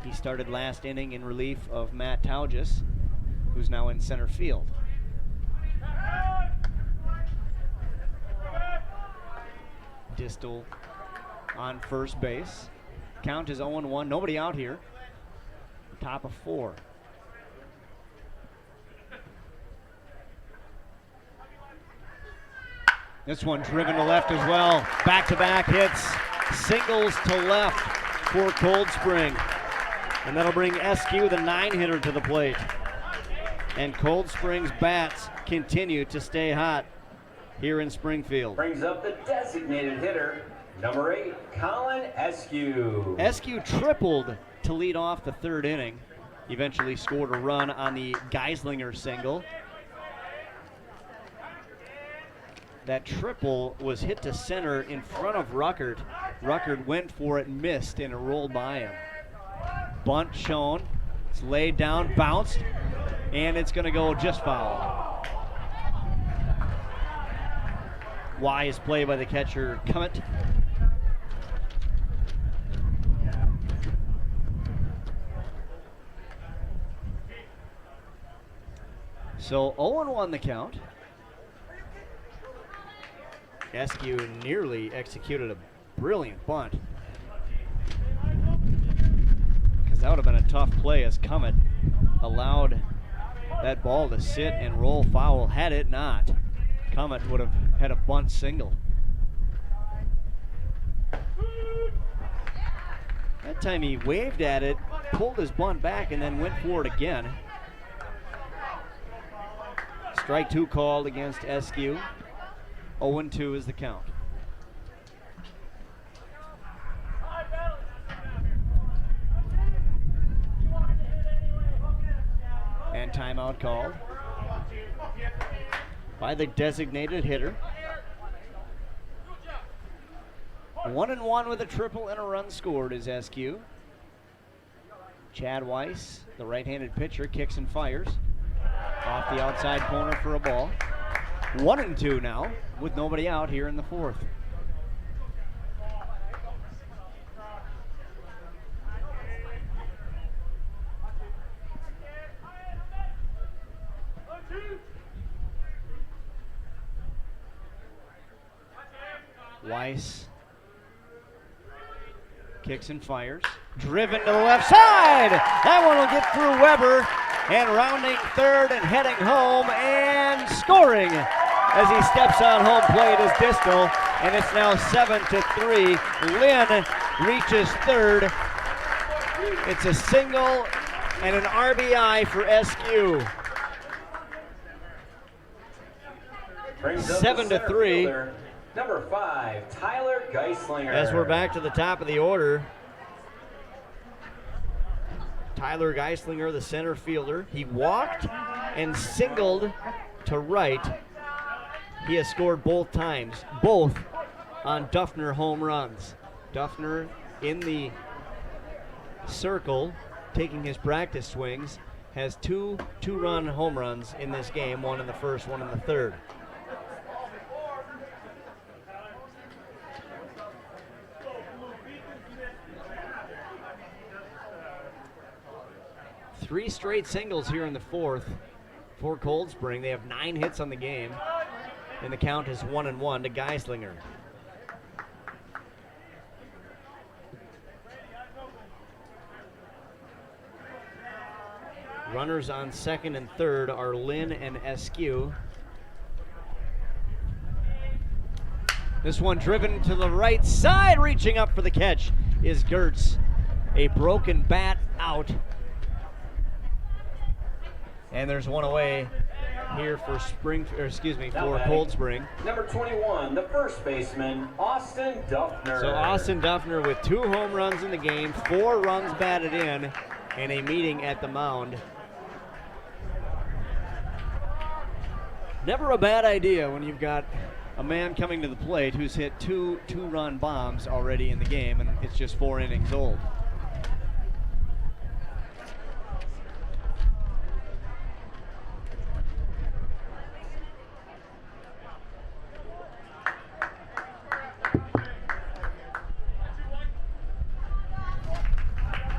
He started last inning in relief of Matt Taugis, who's now in center field. Distel on first base. Count is 0-1. Nobody out here. Top of 4. This one driven to left as well. Back-to-back hits. Singles to left for Cold Spring. And that'll bring SQ, the 9-hitter, to the plate. And Cold Spring's bats continue to stay hot here in Springfield. Brings up the designated hitter, number 8, Colin Eskew. Eskew tripled to lead off the third inning. Eventually scored a run on the Geislinger single. That triple was hit to center in front of Ruckert. Ruckert went for it, missed, and it rolled by him. Bunt shown. It's laid down, bounced, and it's going to go just foul. Wise play by the catcher, Cummett. So 0-1 the count. Eskew nearly executed a brilliant bunt, because that would have been a tough play as Cummett allowed that ball to sit and roll foul. Had it not, Cummett would have had a bunt single. That time he waved at it, pulled his bunt back, and then went for it again. Strike 2 called against Eskew. 0-2 is the count. And timeout called by the designated hitter. 1-1 with a triple and a run scored is Eskew. Chad Weiss, the right-handed pitcher, kicks and fires off the outside corner for a ball. 1-2 now, with nobody out here in the fourth. Weiss kicks and fires. Driven to the left side. That one will get through Weber. And rounding third and heading home and scoring as he steps on home plate is Distel. And it's now 7-3. Lynn reaches third. It's a single and an RBI for SQ. 7-3. Number 5, Tyler Geislinger. As we're back to the top of the order, Tyler Geislinger, the center fielder. He walked and singled to right. He has scored both times, both on Duffner home runs. Duffner in the Circle, taking his practice swings, has two two-run home runs in this game, one in the first, one in the third. Three straight singles here in the fourth for Cold Spring. They have 9 hits on the game, and the count is 1-1 to Geislinger. Runners on second and third are Lynn and Eskew. This one driven to the right side, reaching up for the catch is Gertz. A broken bat out. And there's one away here for Cold Spring. Number 21, the first baseman, Austin Duffner. So Austin Duffner with 2 home runs in the game, 4 runs batted in, and a meeting at the mound. Never a bad idea when you've got a man coming to the plate who's hit two two-run bombs already in the game, and it's just 4 innings old.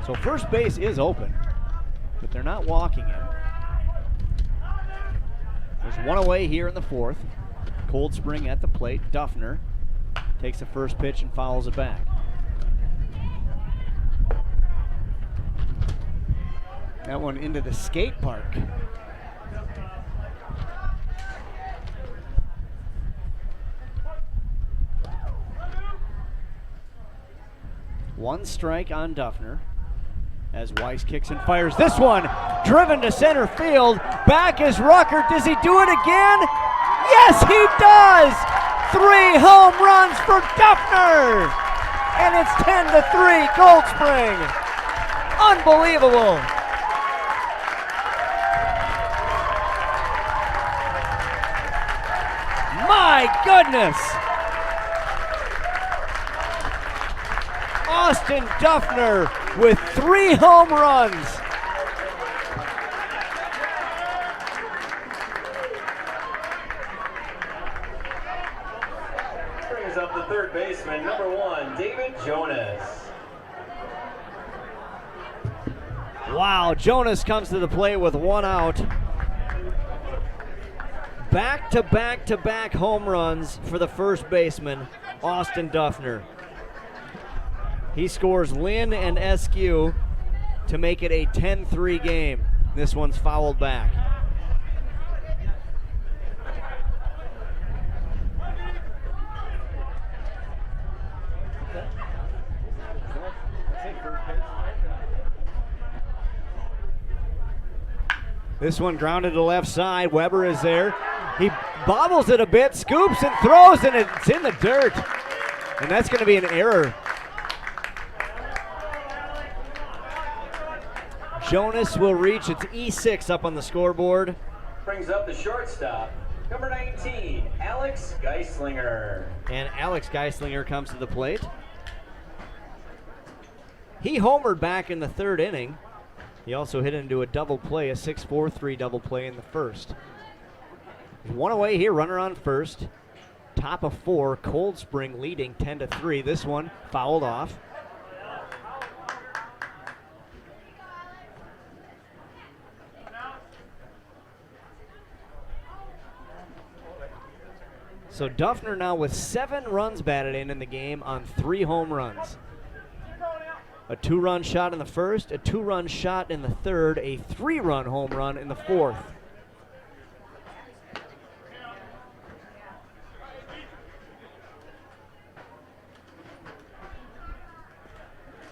So first base is open, but they're not walking him. There's one away here in the fourth. Cold Spring at the plate. Duffner takes the first pitch and fouls it back. That one into the skate park. One strike on Duffner as Weiss kicks and fires this one, driven to center field. Back is Rucker. Does he do it again? Yes, he does! 3 home runs for Duffner! And it's 10-3, Cold Spring. Unbelievable. My goodness! Austin Duffner with 3 home runs. Brings up the third baseman, number 1, David Jonas. Wow, Jonas comes to the plate with 1 out. Back-to-back-to-back home runs for the first baseman, Austin Duffner. He scores Lynn and Eskew to make it a 10-3 game. This one's fouled back. This one grounded to left side. Weber is there. He bobbles it a bit, scoops and throws, and it's in the dirt. And that's going to be an error. Jonas will reach its E6 up on the scoreboard. Brings up the shortstop, number 19, Alex Geislinger. And Alex Geislinger comes to the plate. He homered back in the third inning. He also hit into a double play, a 6-4-3 double play in the first. There's one away here, runner on first. Top of 4, Cold Spring leading 10-3. This one fouled off. So Duffner now with 7 runs batted in the game on 3 home runs. A 2-run shot in the first, a 2-run shot in the third, a 3-run home run in the fourth.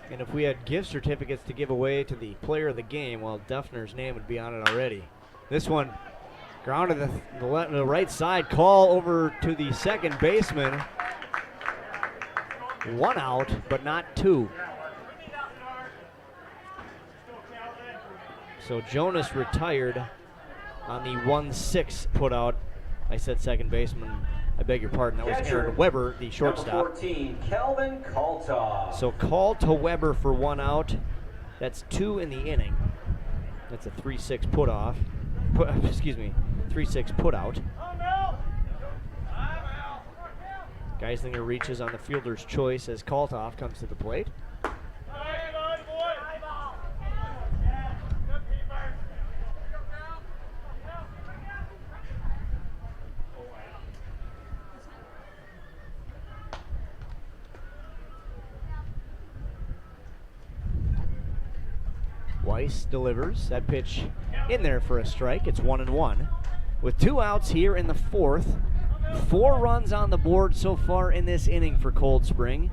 And if we had gift certificates to give away to the player of the game, well, Duffner's name would be on it already. This one grounded the right side, call over to the second baseman. 1 out, but not 2. So Jonas retired on the 1-6 put out. I said second baseman. I beg your pardon. That was Aaron Weber, the shortstop. Number 14, Calvin Kaltoff. So call to Weber for 1 out. That's 2 in the inning. That's a 3-6 put off. 3-6 put out. Geislinger reaches on the fielder's choice as Kaltoff comes to the plate. Weiss delivers. That pitch in there for a strike. It's 1-1. With 2 outs here in the 4th. 4 runs on the board so far in this inning for Cold Spring.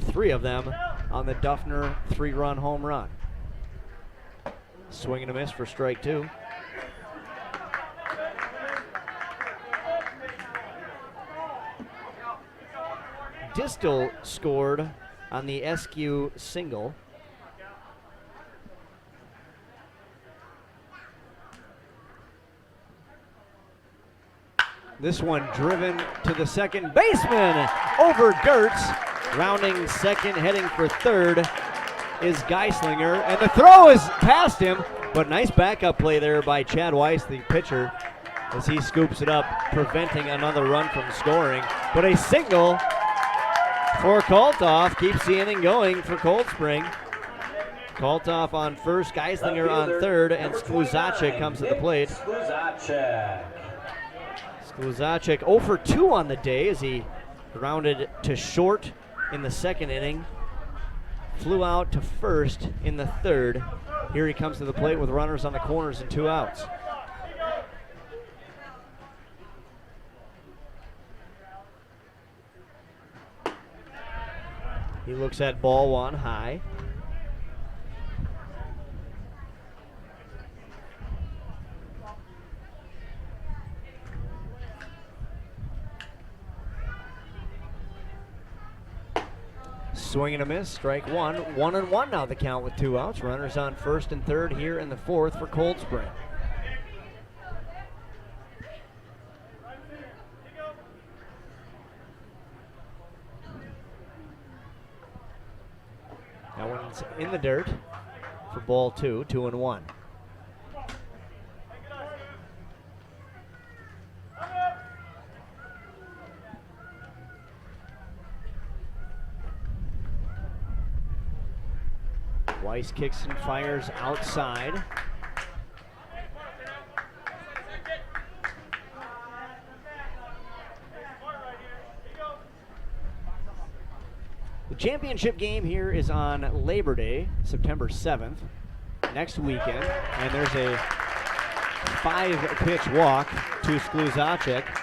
3 of them on the Duffner 3-run home run. Swing and a miss for strike 2. Distel scored on the SQ single. This one driven to the second baseman over Gertz. Rounding second, heading for third is Geislinger. And the throw is past him, but nice backup play there by Chad Weiss, the pitcher, as he scoops it up, preventing another run from scoring. But a single for Kaltoff keeps the inning going for Cold Spring. Kaltoff on first, Geislinger on third, and Skluzacek comes to the plate. Skluzacek 0 for 2 on the day as he grounded to short in the second inning. Flew out to first in the third. Here he comes to the plate with runners on the corners and 2 outs. He looks at ball 1 high. Swing and a miss, strike 1. 1-1 now the count with 2 outs. Runners on first and third here in the 4th for Cold Spring. That one's in the dirt for ball 2, 2-1. Weiss kicks and fires outside. The championship game here is on Labor Day, September 7th, next weekend, and there's a 5-pitch walk to Skluzacek.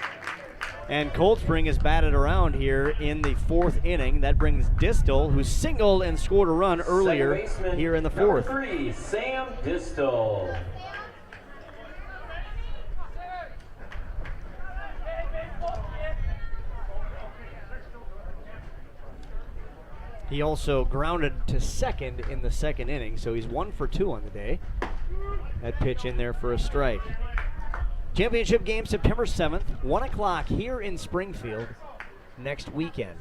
And Cold Spring is batted around here in the 4th inning. That brings Distel, who singled and scored a run earlier here in the 4th. Number 3, Sam Distel. He also grounded to second in the second inning, so he's 1 for 2 on the day. That pitch in there for a strike. Championship game September 7th, 1 o'clock here in Springfield next weekend.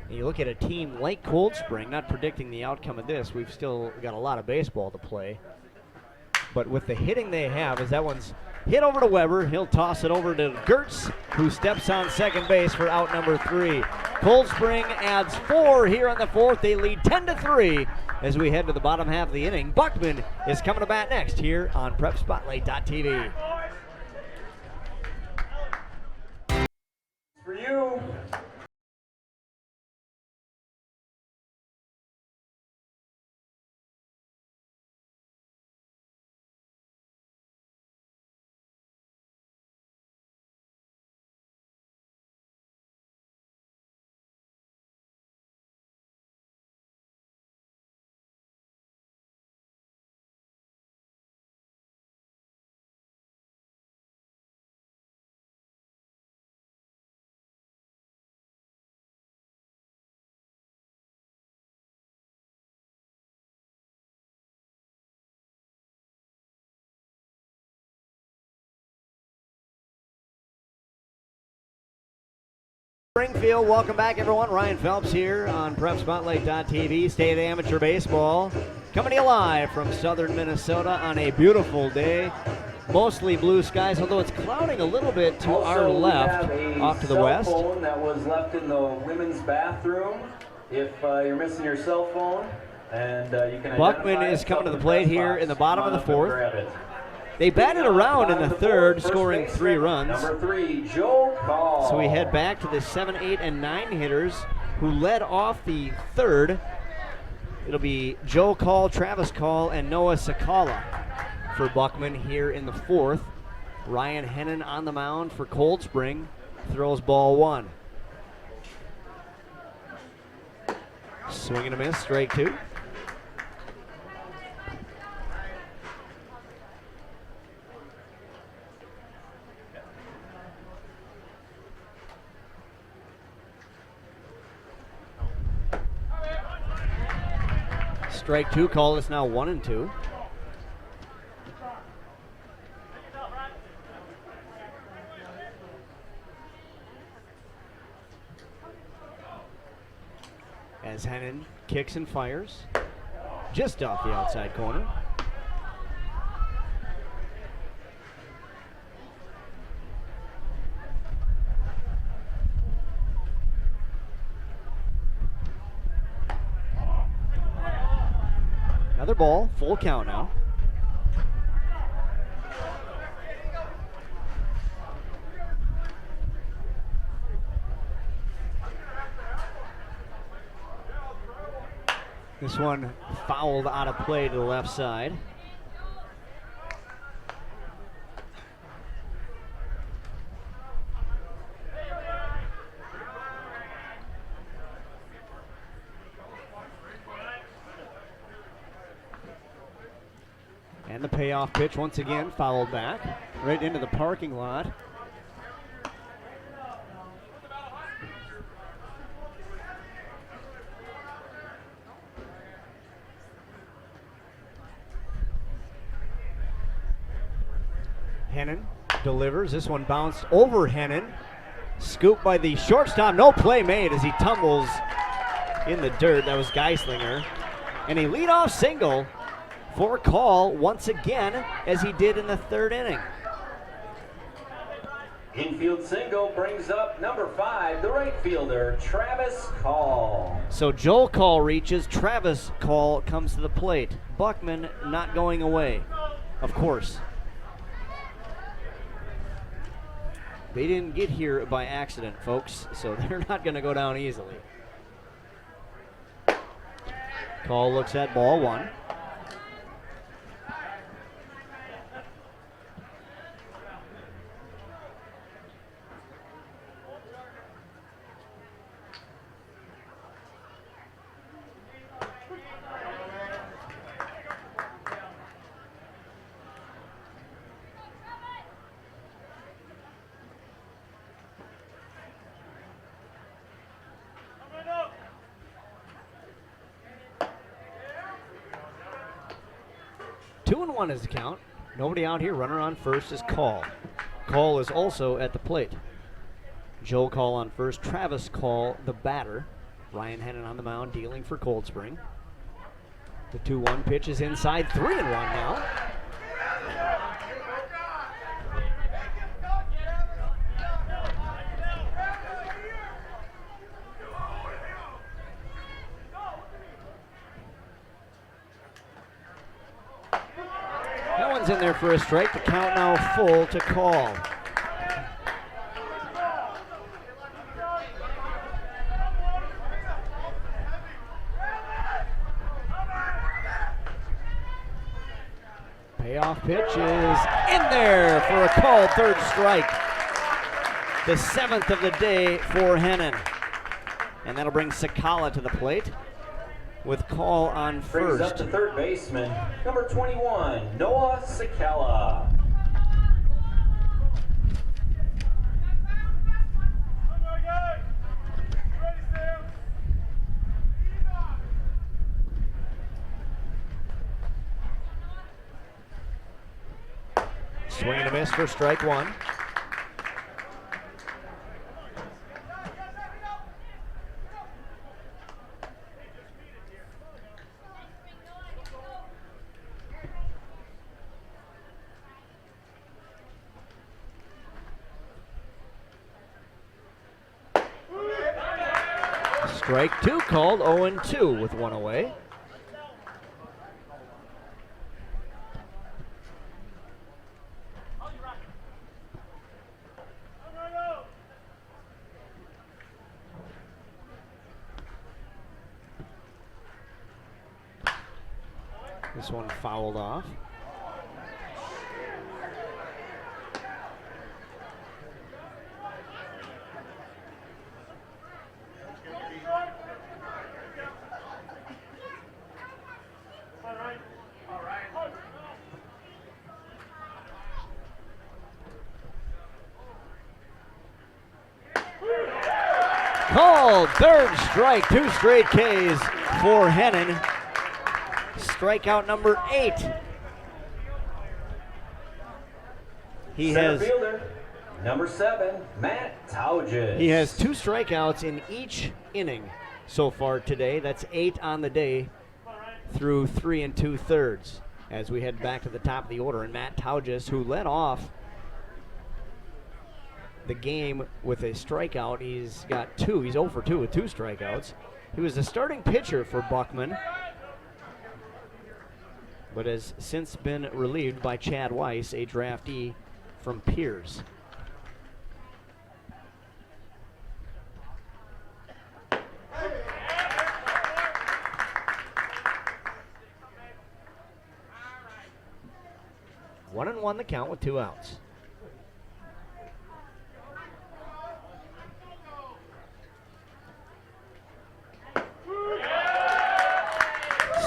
And you look at a team like Cold Spring, not predicting the outcome of this, we've still got a lot of baseball to play. But with the hitting they have, as that one's hit over to Weber, he'll toss it over to Gertz, who steps on second base for out number 3. Cold Spring adds 4 here in the 4th. They lead 10-3 as we head to the bottom half of the inning. Buckman is coming to bat next here on PrepSpotlight.tv. For you. Springfield, welcome back everyone. Ryan Phelps here on PrepSpotlight.tv, State Amateur Baseball. Coming to you live from southern Minnesota on a beautiful day. Mostly blue skies, although it's clouding a little bit to our left, off to the west. Cell phone that was left in the women's bathroom. If you're missing your cell phone, and you can Buckman is coming to the plate here in the bottom of the fourth. They batted around in the third, scoring 3 runs. Number 3, Joe Call. So we head back to the 7, 8, and 9 hitters who led off the third. It'll be Joe Call, Travis Call, and Noah Sakala for Buckman here in the fourth. Ryan Hennon on the mound for Cold Spring, throws ball 1. Swing and a miss, strike 2. Strike 2, call is now 1-2. As Hennon kicks and fires, just off the outside corner. Another ball, full count now. This one fouled out of play to the left side. And the payoff pitch once again fouled back right into the parking lot. Hennon delivers. This one bounced over Hennon. Scooped by the shortstop. No play made as he tumbles in the dirt. That was Geislinger. And a leadoff single for Call once again, as he did in the third inning. Infield single brings up number 5, the right fielder, Travis Call. So Joel Call reaches, Travis Call comes to the plate. Buckman not going away, of course. They didn't get here by accident, folks, so they're not going to go down easily. Call looks at ball 1. Two and 1 is the count. Nobody out here. Runner on first is Call. Call is also at the plate. Joe Call on first. Travis Call, the batter. Ryan Hennon on the mound, dealing for Cold Spring. The 2-1 pitch is inside. 3-1 now. In there for a strike. The count now full to Call. Payoff pitch is in there for a called third strike. The 7th of the day for Hennon. And that'll bring Sakala to the plate with Call on first. Brings up the third baseman, number 21, Noah Sakala. Swing and a miss for strike 1. Strike two called, 0-2 with one away. This one fouled off. Called, third strike, 2 straight Ks for Hennon. Strikeout number 8. He Center has fielder, number 7, Matt Tauges. He has 2 strikeouts in each inning so far today. That's 8 on the day through 3 2/3 as we head back to the top of the order. And Matt Tauges, who led off the game with a strikeout, he's got 2. He's 0 for 2 with 2 strikeouts. He was the starting pitcher for Buckman, but has since been relieved by Chad Weiss, a draftee from Piers. One and one the count with 2 outs.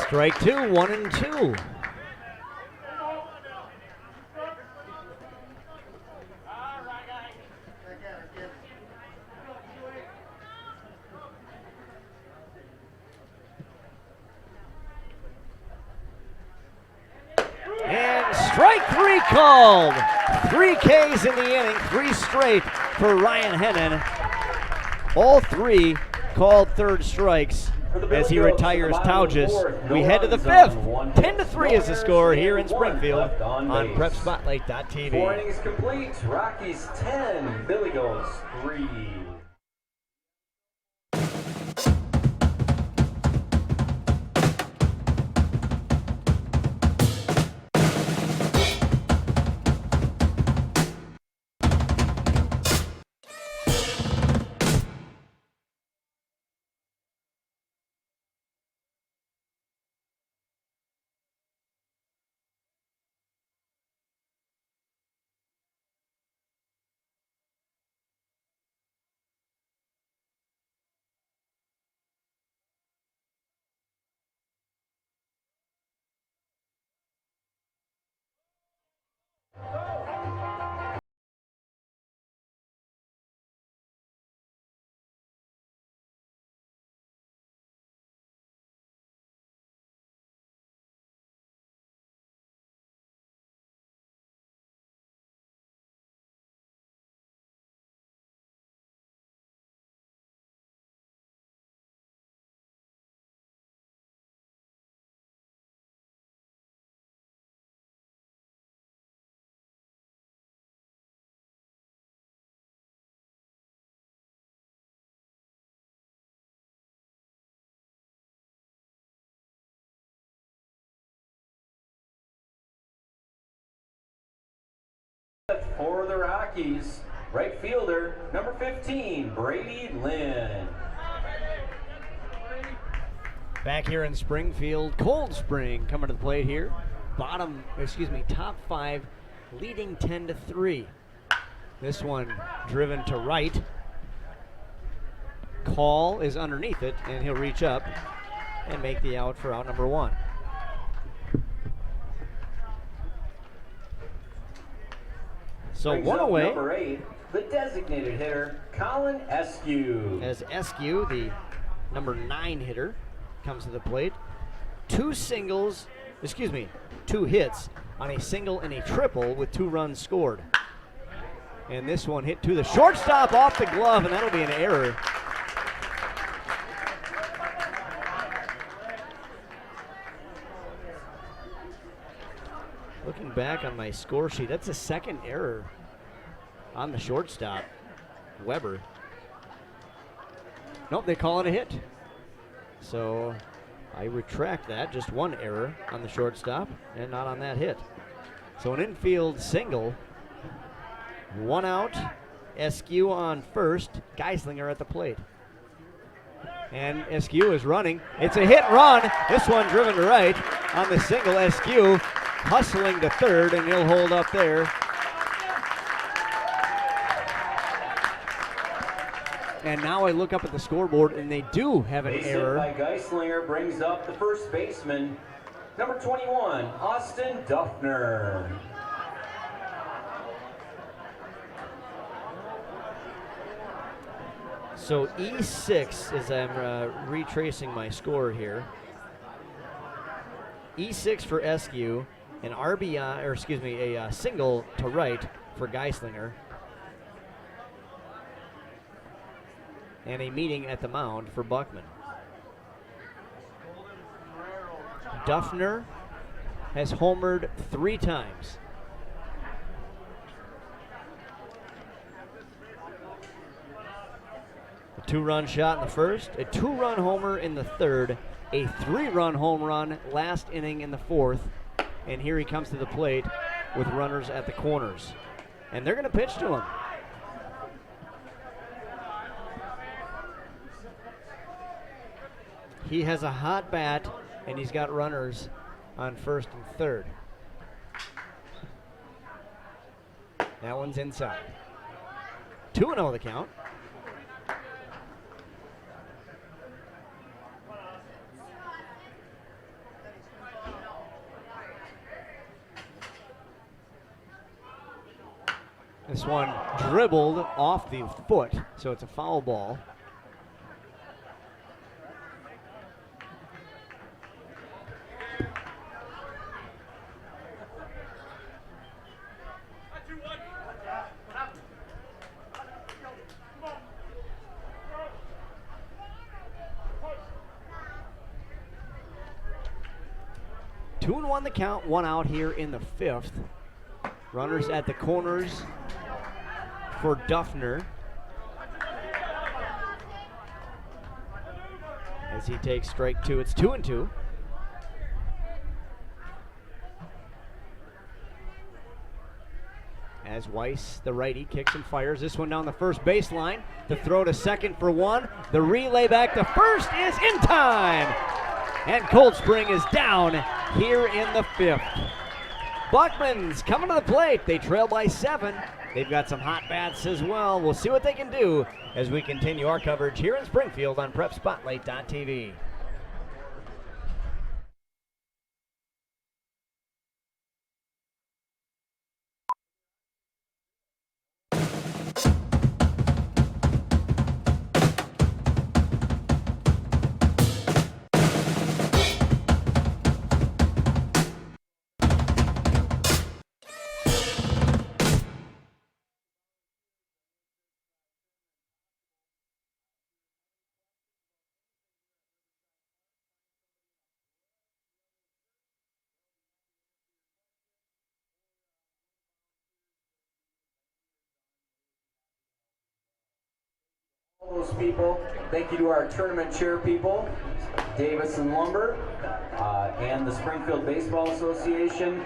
Strike 2, 1-2. And strike 3 called. 3 Ks in the inning, 3 straight for Ryan Hennon. All 3 called third strikes as he retires Tauges. We head to the 5th. 10-3 is the score here in Springfield on PrepSpotlight.tv. 4 innings complete. Rockies 10, Billy Goes 3. For the Rockies, right fielder, number 15, Brady Lynn. Back here in Springfield, Cold Spring coming to the plate here. Top 5, leading 10-3. This one driven to right. Call is underneath it, and he'll reach up and make the out for out number 1. So Brings 1 up away. Number 8, the designated hitter, Colin Eskew. As Eskew, the number 9 hitter, comes to the plate. 2 hits on a single and a triple with 2 runs scored. And this one hit to the shortstop off the glove, and that'll be an error. Looking back on my score sheet, that's a second error on the shortstop, Weber. Nope, they call it a hit. So I retract that. Just one error on the shortstop and not on that hit. So an infield single. 1 out. Eskew on first. Geislinger at the plate. And Eskew is running. It's a hit run. This one driven to right on the single. Eskew hustling to third, and he'll hold up there. And now I look up at the scoreboard, and they do have an error. Base hit by Geislinger brings up the first baseman, number 21, Austin Duffner. So E6, as I'm retracing my score here. E6 for Eskew, an RBI, or excuse me, a single to right for Geislinger. And a meeting at the mound for Buckman. Duffner has homered 3 times. A 2-run shot in the first, a 2-run homer in the third, a 3-run home run last inning in the fourth, and here he comes to the plate with runners at the corners. And they're going to pitch to him. He has a hot bat, and he's got runners on first and third. That one's inside. 2-0 the count. This one dribbled off the foot, so it's a foul ball. Two and one the count, 1 out here in the fifth. Runners at the corners for Duffner as he takes strike 2. It's 2-2. As Weiss, the righty, kicks and fires. This one down the first baseline. The throw to second for 1. The relay back to first is in time. And Cold Spring is down here in the fifth. Buckman's coming to the plate. They trail by 7. They've got some hot bats as well. We'll see what they can do as we continue our coverage here in Springfield on PrepSpotlight.tv. All those people, thank you to our tournament chair people, Davis and Lumber, and the Springfield Baseball Association,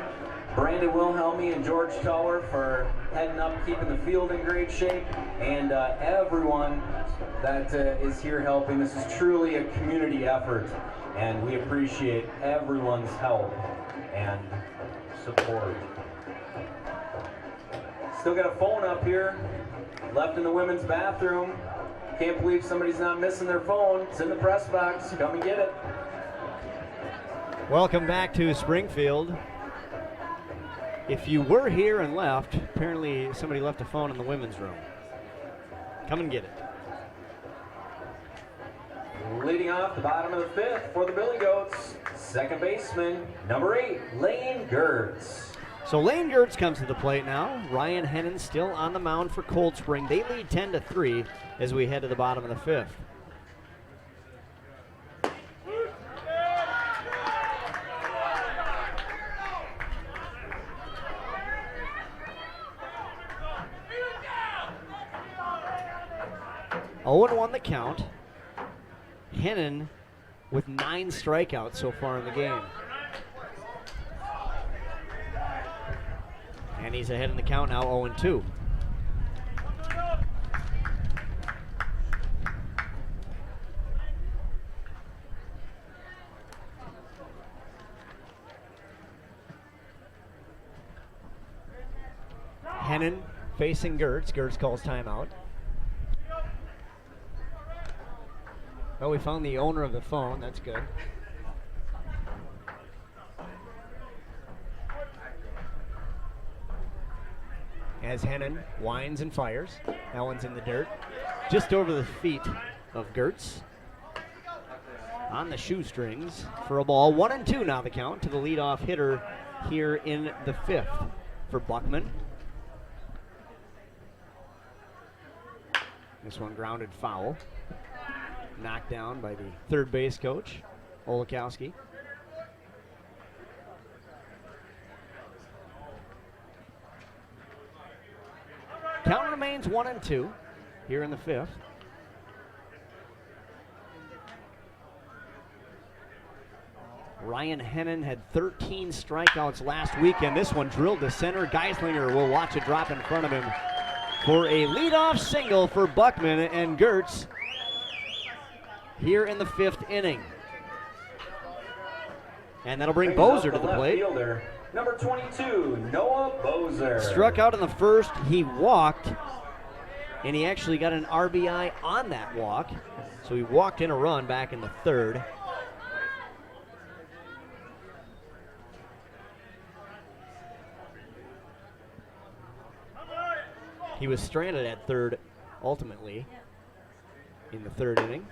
Brandon Wilhelmy and George Tower for heading up, keeping the field in great shape, and everyone that is here helping. This is truly a community effort, and we appreciate everyone's help and support. Still got a phone up here, left in the women's bathroom. Can't believe somebody's not missing their phone. It's in the press box. Come and get it. Welcome back to Springfield. If you were here and left, apparently somebody left a phone in the women's room. Come and get it. Leading off the bottom of the fifth for the Billy Goats, second baseman, number 8, Lane Gertz. So Lane Gertz comes to the plate now. Ryan Hennon still on the mound for Cold Spring. They lead 10-3 as we head to the bottom of the fifth. Oh, 0-1 the count. Hennon with 9 strikeouts so far in the game. And he's ahead in the count now, 0-2. Hennon facing Gertz. Gertz calls timeout. Oh, we found the owner of the phone. That's good. As Hennon winds and fires. That one's in the dirt. Just over the feet of Gertz. On the shoestrings for a ball. 1-2 now the count to the leadoff hitter here in the 5th for Buckman. This one grounded foul. Knocked down by the third base coach, Olikowski. Count remains 1-2 here in the 5th. Ryan Hennon had 13 strikeouts last weekend. This one drilled to center. Geislinger will watch it drop in front of him for a leadoff single for Buckman, and Gertz here in the 5th inning. And that'll bring Bozer to the plate. Fielder, number 22, Noah Bozer. Struck out in the 1st, he walked, and he actually got an RBI on that walk. So he walked in a run back in the 3rd. He was stranded at 3rd ultimately in the 3rd inning.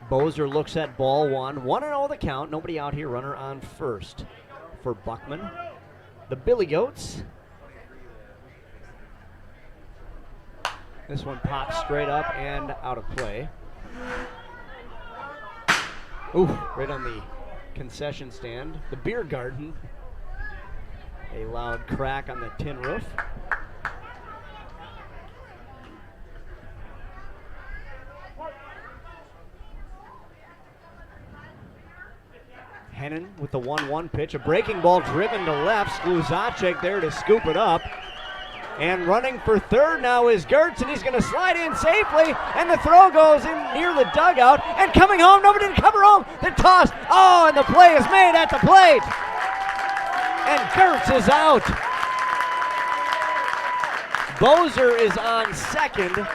Bozer looks at ball 1. 1-0 the count. Nobody out here. Runner on 1st for Buckman. The Billy Goats. This one pops straight up and out of play. Ooh, right on the concession stand. The beer garden. A loud crack on the tin roof. Hennon with the 1-1 pitch. A breaking ball driven to left. Skluzacek there to scoop it up. And running for 3rd now is Gertz, and he's going to slide in safely. And the throw goes in near the dugout. And coming home, nobody didn't cover home. The toss. Oh, and the play is made at the plate. And Gertz is out. Bozer is on 2nd.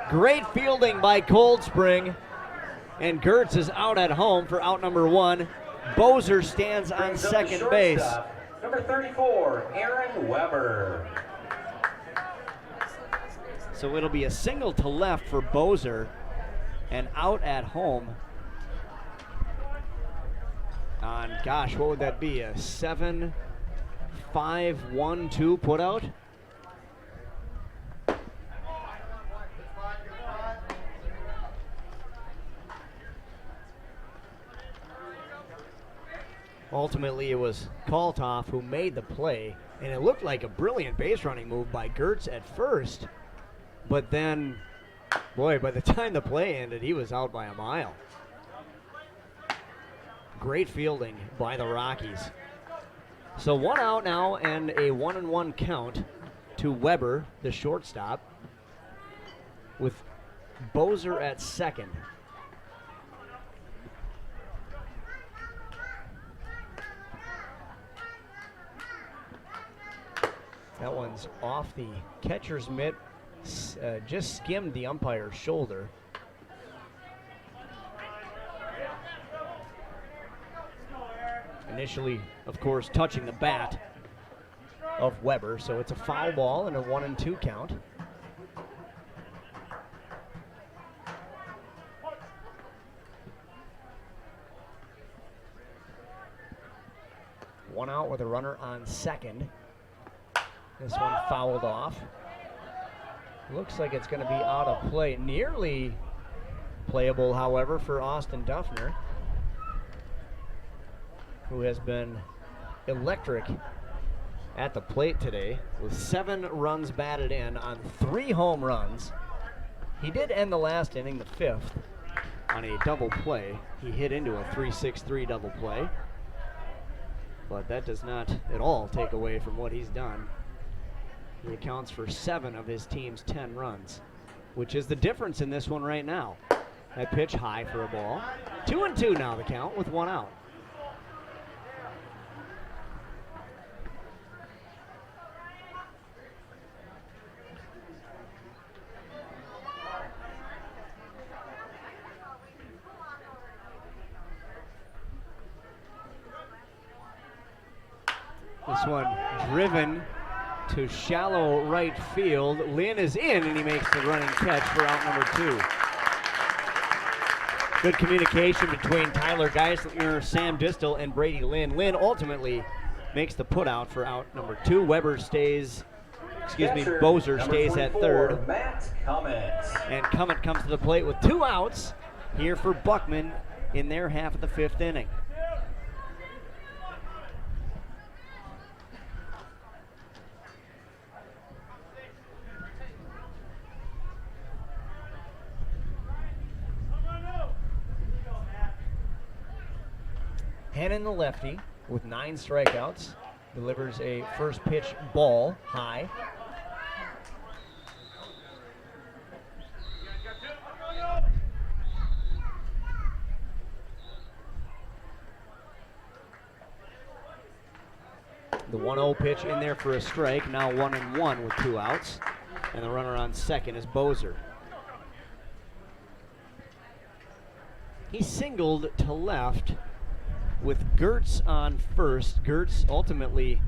Great fielding by Cold Spring. And Gertz is out at home for out number 1. Bozer stands on 2nd base. Number 34, Aaron Weber. So it'll be a single to left for Bozer and out at home. On, gosh, what would that be? A 7-5-1-2 putout? Ultimately, it was Kaltoff who made the play, and it looked like a brilliant base running move by Gertz at first. But then, boy, by the time the play ended, he was out by a mile. Great fielding by the Rockies. So 1 out now and a 1-1 count to Weber, the shortstop, with Bozer at 2nd. That one's off the catcher's mitt, just skimmed the umpire's shoulder. Initially, of course, touching the bat of Weber, so it's a foul ball and a 1-2 count. One out with a runner on 2nd. This one fouled off. Looks like it's going to be out of play. Nearly playable, however, for Austin Duffner, who has been electric at the plate today with 7 runs batted in on 3 home runs. He did end the last inning, the 5th, on a double play. He hit into a 3-6-3 double play. But that does not at all take away from what he's done. He accounts for 7 of his team's 10 runs, which is the difference in this one right now. That pitch high for a ball. 2-2 now the count with 1 out. This one driven to shallow right field. Lynn is in, and he makes the running catch for out number 2. Good communication between Tyler Geisler, Sam Distel, and Brady Lynn. Lynn ultimately makes the put out for out number 2. Bozer stays at third. Matt Cummett. And Cummett comes to the plate with 2 outs here for Buckman in their half of the 5th inning. Hannon, the lefty, with 9 strikeouts, delivers a first pitch ball high. The 1-0 pitch in there for a strike, now 1-1 with 2 outs. And the runner on second is Bozer. He singled to left with Gertz on first. Gertz ultimately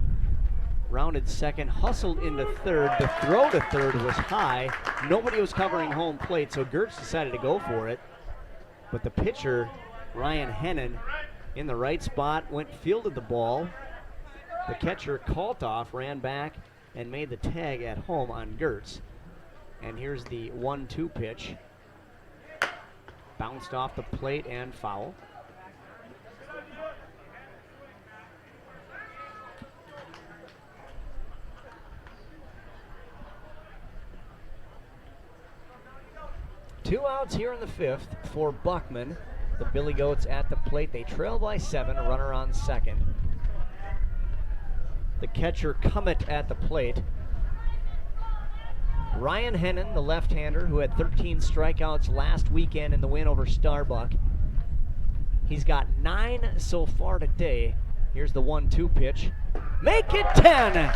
rounded second, hustled into third. The throw to third was high. Nobody was covering home plate, so Gertz decided to go for it. But the pitcher, Ryan Hennon, in the right spot, fielded the ball. The catcher, Kaltoff, ran back and made the tag at home on Gertz. And here's the 1-2 pitch. Bounced off the plate and foul. Two outs here in the 5th for Buckman. The Billy Goats at the plate. They trail by 7, a runner on second. The catcher, Cummett, at the plate. Ryan Hennon, the left-hander, who had 13 strikeouts last weekend in the win over Starbuck. He's got 9 so far today. Here's the 1-2 pitch. Make it 10! 10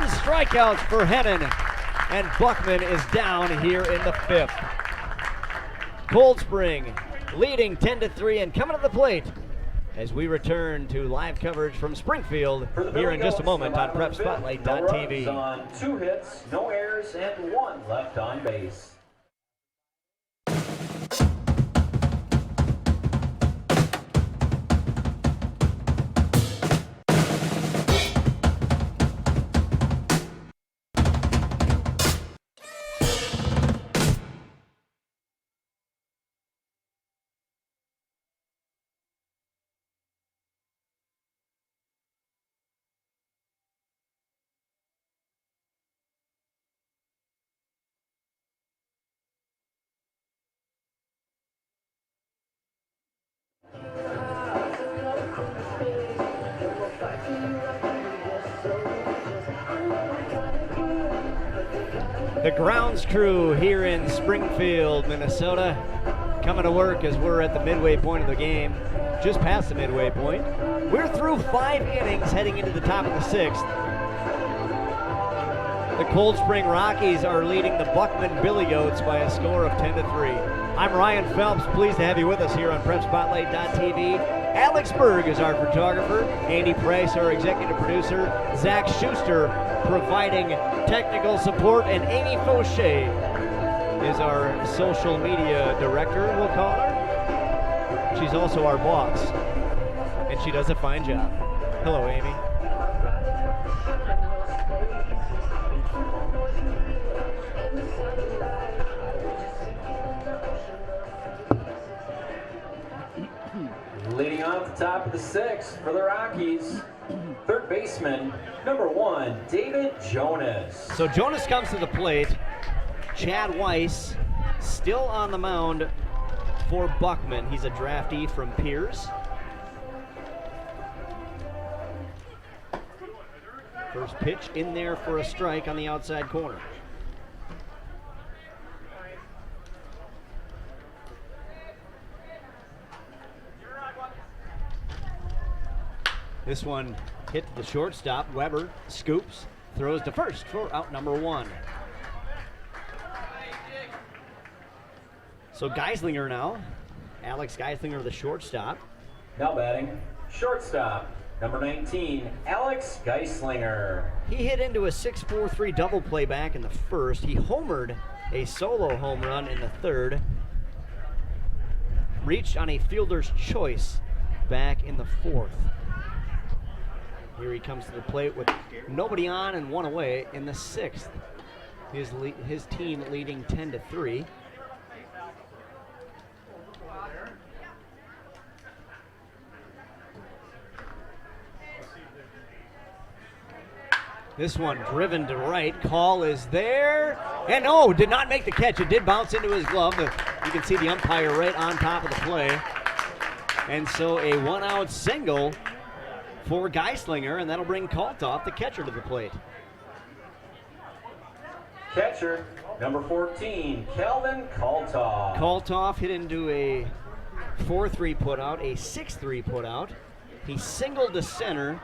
strikeouts for Hennon, and Buckman is down here in the 5th. Cold Spring leading 10-3 and coming to the plate as we return to live coverage from Springfield here in just a moment on PrepSpotlight.tv. No runs on 2 hits, no errors, and 1 left on base. The grounds crew here in Springfield, Minnesota, coming to work as we're at the midway point of the game, just past the midway point. We're through 5 innings heading into the top of the 6th. The Cold Spring Rockies are leading the Buckman Billy Goats by a score of 10-3. I'm Ryan Phelps, pleased to have you with us here on PrepSpotlight.tv. Alex Berg is our photographer, Andy Price our executive producer, Zach Schuster providing technical support, and Amy Fauché is our social media director, we'll call her. She's also our boss, and she does a fine job. Hello, Amy. Leading off the top of the 6th for the Rockies, 13 third baseman, number 1, David Jonas. So Jonas comes to the plate. Chad Weiss still on the mound for Buckman. He's a draftee from Piers. First pitch in there for a strike on the outside corner. This one hit the shortstop. Weber scoops, throws to first for out number 1. So Geislinger now. Alex Geislinger, the shortstop. Now batting, shortstop, number 19, Alex Geislinger. He hit into a 6-4-3 double play back in the first. He homered a solo home run in the third. Reached on a fielder's choice back in the fourth. Here he comes to the plate with nobody on and 1 away in the sixth. His team leading 10-3. This one driven to right. Call is there. And no, did not make the catch. It did bounce into his glove. You can see the umpire right on top of the play. And so a 1-out single for Geislinger, and that'll bring Kaltoff, the catcher, to the plate. Catcher, number 14, Calvin Kaltoff. Kaltoff hit into a 4-3 putout, a 6-3 putout. He singled to center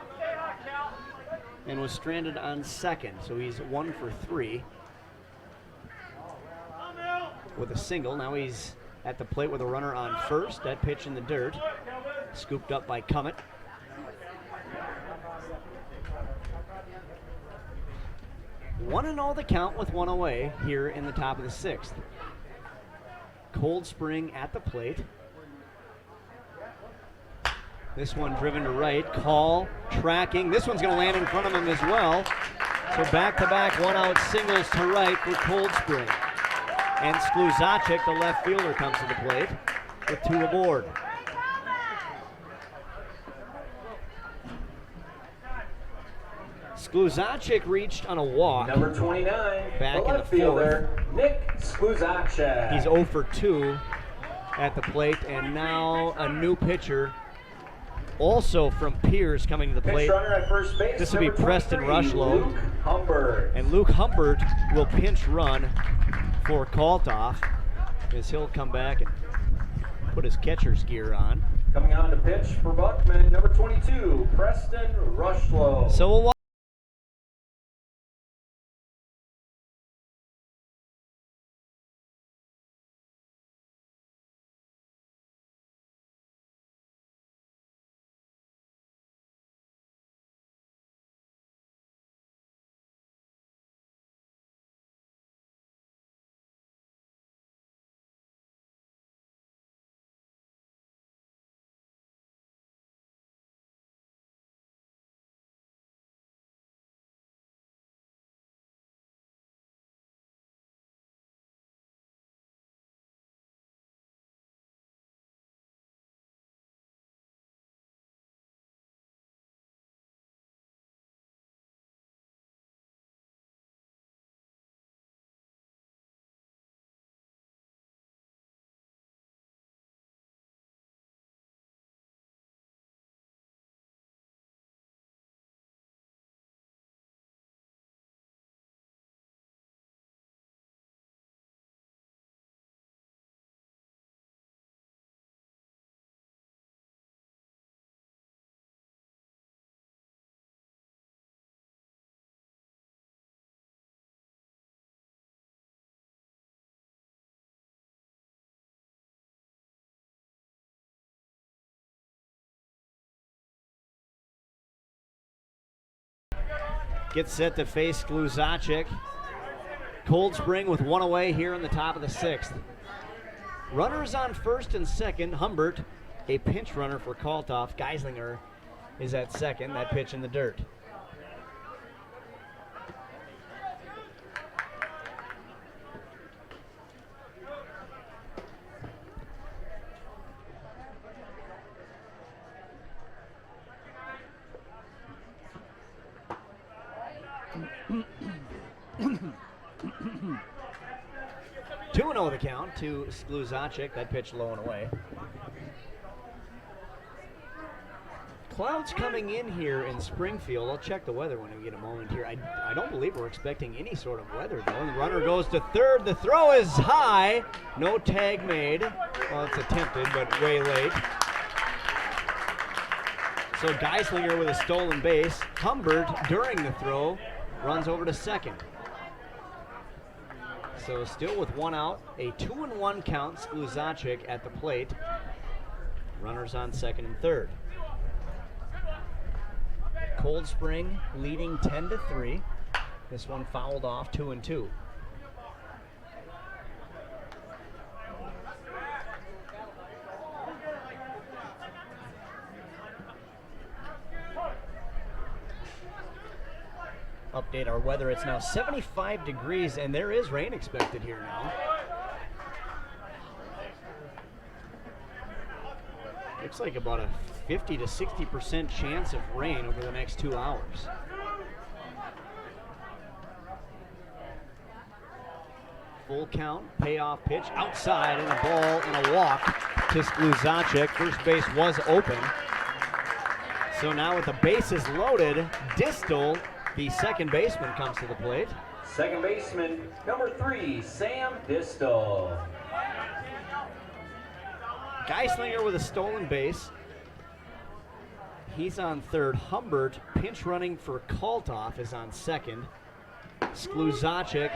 and was stranded on second, so he's 1 for 3 with a single. Now he's at the plate with a runner on first. That pitch in the dirt, scooped up by Cummett. 1-0 the count with 1 away here in the top of the sixth. Cold Spring at the plate. This one driven to right. Call, tracking. This one's going to land in front of him as well. So back-to-back 1-out singles to right for Cold Spring. And Skluzacek, the left fielder, comes to the plate with 2 aboard. Skluzacek reached on a walk. Number 29, back the in left the fielder, Nick Skluzacek. He's 0 for 2 at the plate, and now a new pitcher, also from Piers, coming to the plate. Pitch runner at first base, this will be Preston Rushlow. Luke Humbert. And Luke Humbert will pinch run for Kaltoff as he'll come back and put his catcher's gear on. Coming on to pitch for Buckman, number 22, Preston Rushlow. So we'll watch. Gets set to face Skluzacek. Cold Spring with 1 away here in the top of the sixth. Runners on first and second. Humbert, a pinch runner for Kaltoff. Geislinger is at second. That pitch in the dirt. 2-0 the count to Skluzacic. That pitch low and away. Clouds coming in here in Springfield. I'll check the weather when we get a moment here. I don't believe we're expecting any sort of weather, though. The runner goes to third. The throw is high. No tag made. Well, it's attempted, but way late. So Geislinger with a stolen base. Humbert, during the throw, runs over to second. So still with one out, a 2-1 count. Skluzacic at the plate. Runners on second and third. Cold Spring leading 10-3. This one fouled off 2-2. Update our weather. It's now 75 degrees and there is rain expected here now. Looks like about a 50 to 60% chance of rain over the next 2 hours. Full count, payoff pitch, outside, and a ball and a walk to Skluzacic. First base was open. So now with the bases loaded, Distel, the second baseman, comes to the plate. Second baseman, number 3, Sam Distel. Geislinger with a stolen base. He's on third. Humbert, pinch running for Kaltoff, is on second. Skluzacic,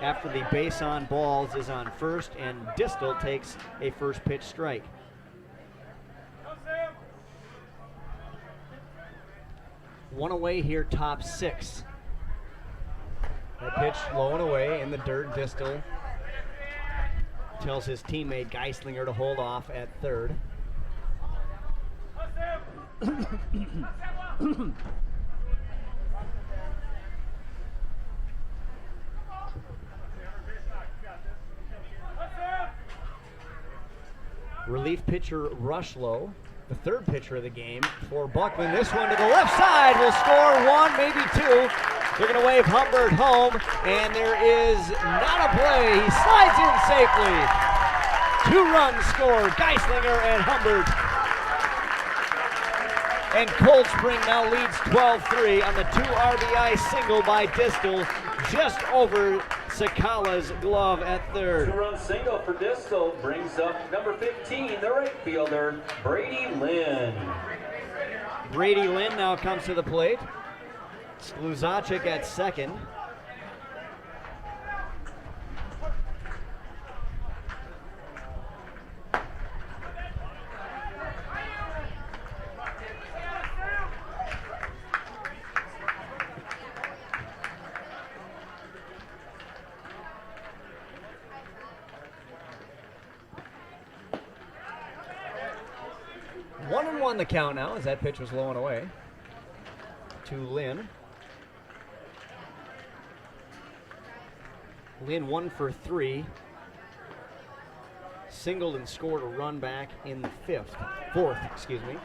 after the base on balls, is on first, and Distel takes a first pitch strike. One away here, top 6. That pitch low and away in the dirt. Distel tells his teammate Geislinger to hold off at third. Relief pitcher Rushlow, the third pitcher of the game for Buckman. This one to the left side will score 1, maybe 2. They're going to wave Humbert home, and there is not a play. He slides in safely. 2 runs scored, Geislinger and Humbert. And Cold Spring now leads 12-3 on the 2 RBI single by Distel, just over Sakala's glove at third. 2-run single for Distel brings up number 15, the right fielder, Brady Lynn. Brady Lynn now comes to the plate. Skluzacic at second. One and one the count now as that pitch was low and away to Lynn. Lynn 1 for 3. Singled and scored a run back in the fourth, excuse me.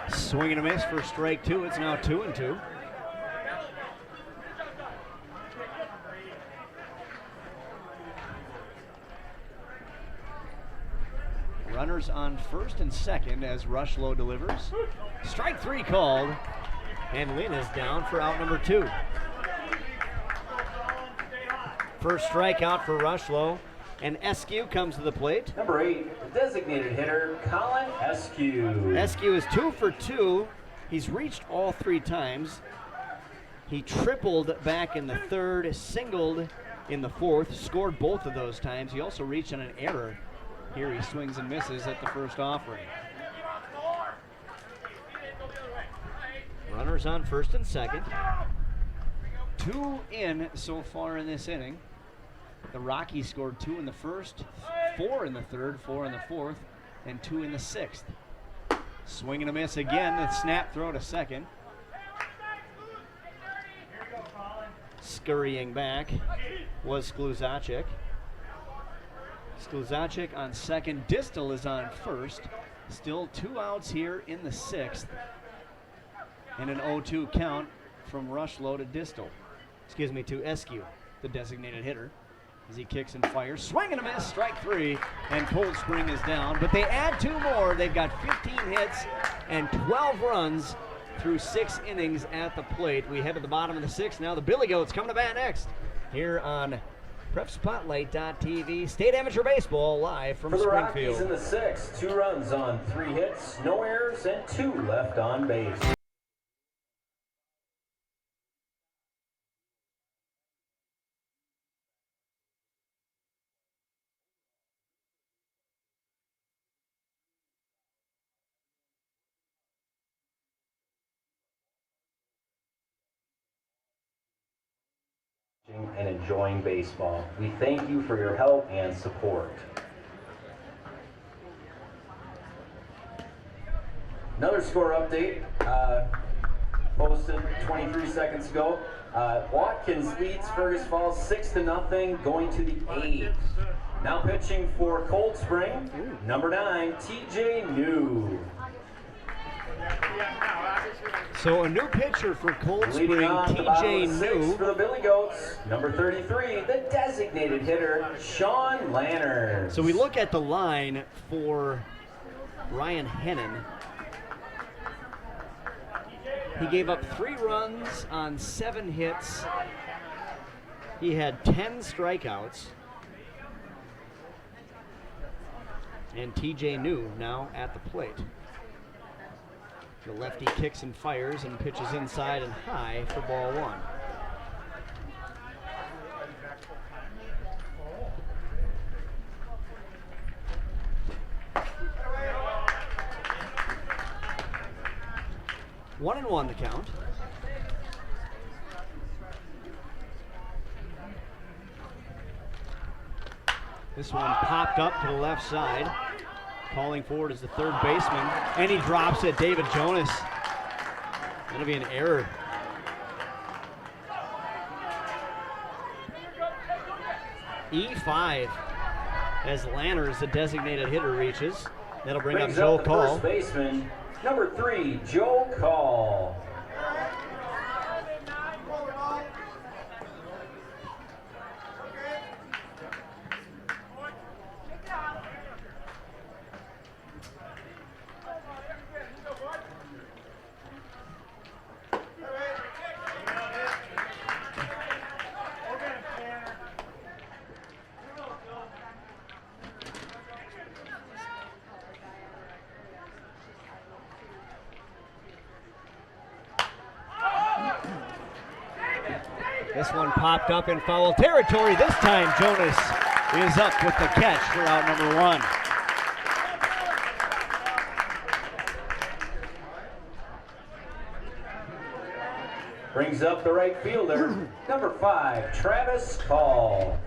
Swing and a miss for strike 2. It's now 2-2. Runners on first and second as Rushlow delivers. Strike 3 called, and Lynn is down for out number 2. First strikeout for Rushlow, and Eskew comes to the plate. Number 8, the designated hitter, Colin Eskew. Eskew is 2 for 2. He's reached all 3 times. He tripled back in the third, singled in the fourth, scored both of those times. He also reached on an error. Here he swings and misses at the first offering. Runners on first and second. 2 in so far in this inning. The Rockies scored 2 in the first, 4 in the third, 4 in the fourth, and 2 in the sixth. Swing and a miss again. The snap throw to second. Scurrying back was Skluzacek. Skluzacek on second. Distel is on first. Still 2 outs here in the 6th. And an 0-2 count from Rushlow to Distel. Excuse me, to Eskew, the designated hitter. As he kicks and fires. Swing and a miss, strike 3. And Cold Spring is down. But they add 2 more. They've got 15 hits and 12 runs through 6 innings at the plate. We head to the bottom of the 6th. Now the Billy Goats come to bat next here on PrepSpotlight.tv. State Amateur Baseball live from Springfield. For the Rockies in the 6th, 2 runs on 3 hits, no errors, and 2 left on base. And enjoying baseball. We thank you for your help and support. Another score update posted 23 seconds ago. Watkins leads Fergus Falls 6-0 going to the 8th. Now pitching for Cold Spring, number 9, TJ New. So a new pitcher for Cold Spring, TJ New. For the Billy Goats, number 33, the designated hitter, Sean Lanners. So we look at the line for Ryan Hennon. He gave up 3 runs on 7 hits. He had 10 strikeouts. And TJ New now at the plate. The lefty kicks and fires and pitches inside and high for ball 1. One and 1 the count. This one popped up to the left side. Calling forward is the third baseman, and he drops it. David Jonas. That'll be an error. E5 as Lanners, the designated hitter, reaches. That'll bring up Joe Call. First baseman, number 3, Joe Call. This one popped up in foul territory. This time Jonas is up with the catch for out number 1. Brings up the right fielder, number 5, Travis Call.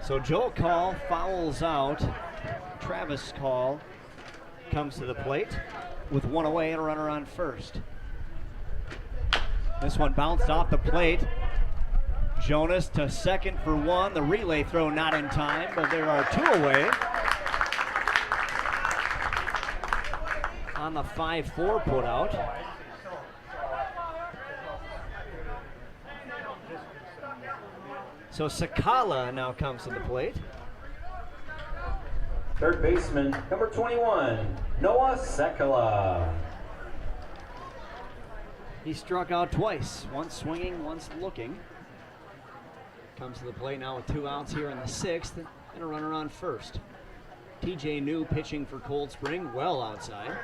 So Joe Call fouls out. Travis Call comes to the plate with 1 away and a runner on first. This one bounced off the plate. Jonas to second for 1. The relay throw not in time, but there are 2 away. On the 5-4 put out. So Sakala now comes to the plate. Third baseman, number 21, Noah Sekala. He struck out twice, once swinging, once looking. Comes to the plate now with 2 outs here in the 6th and a runner on first. TJ New pitching for Cold Spring, well outside.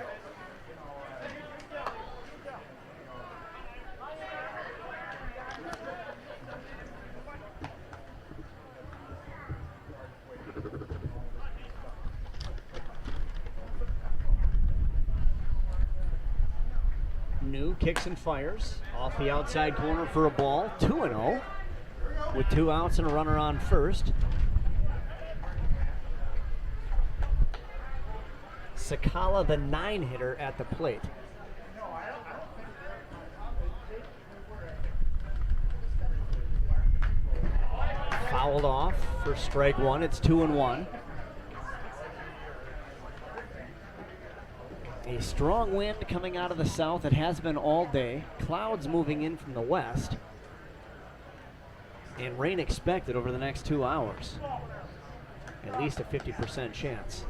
New kicks and fires off the outside corner for a ball, 2-0 with 2 outs and a runner on first. Sakala, the 9 hitter at the plate. Fouled off for strike one. It's 2-1. A strong wind coming out of the south. It has been all day. Clouds moving in from the west. And rain expected over the next 2 hours. At least a 50% chance.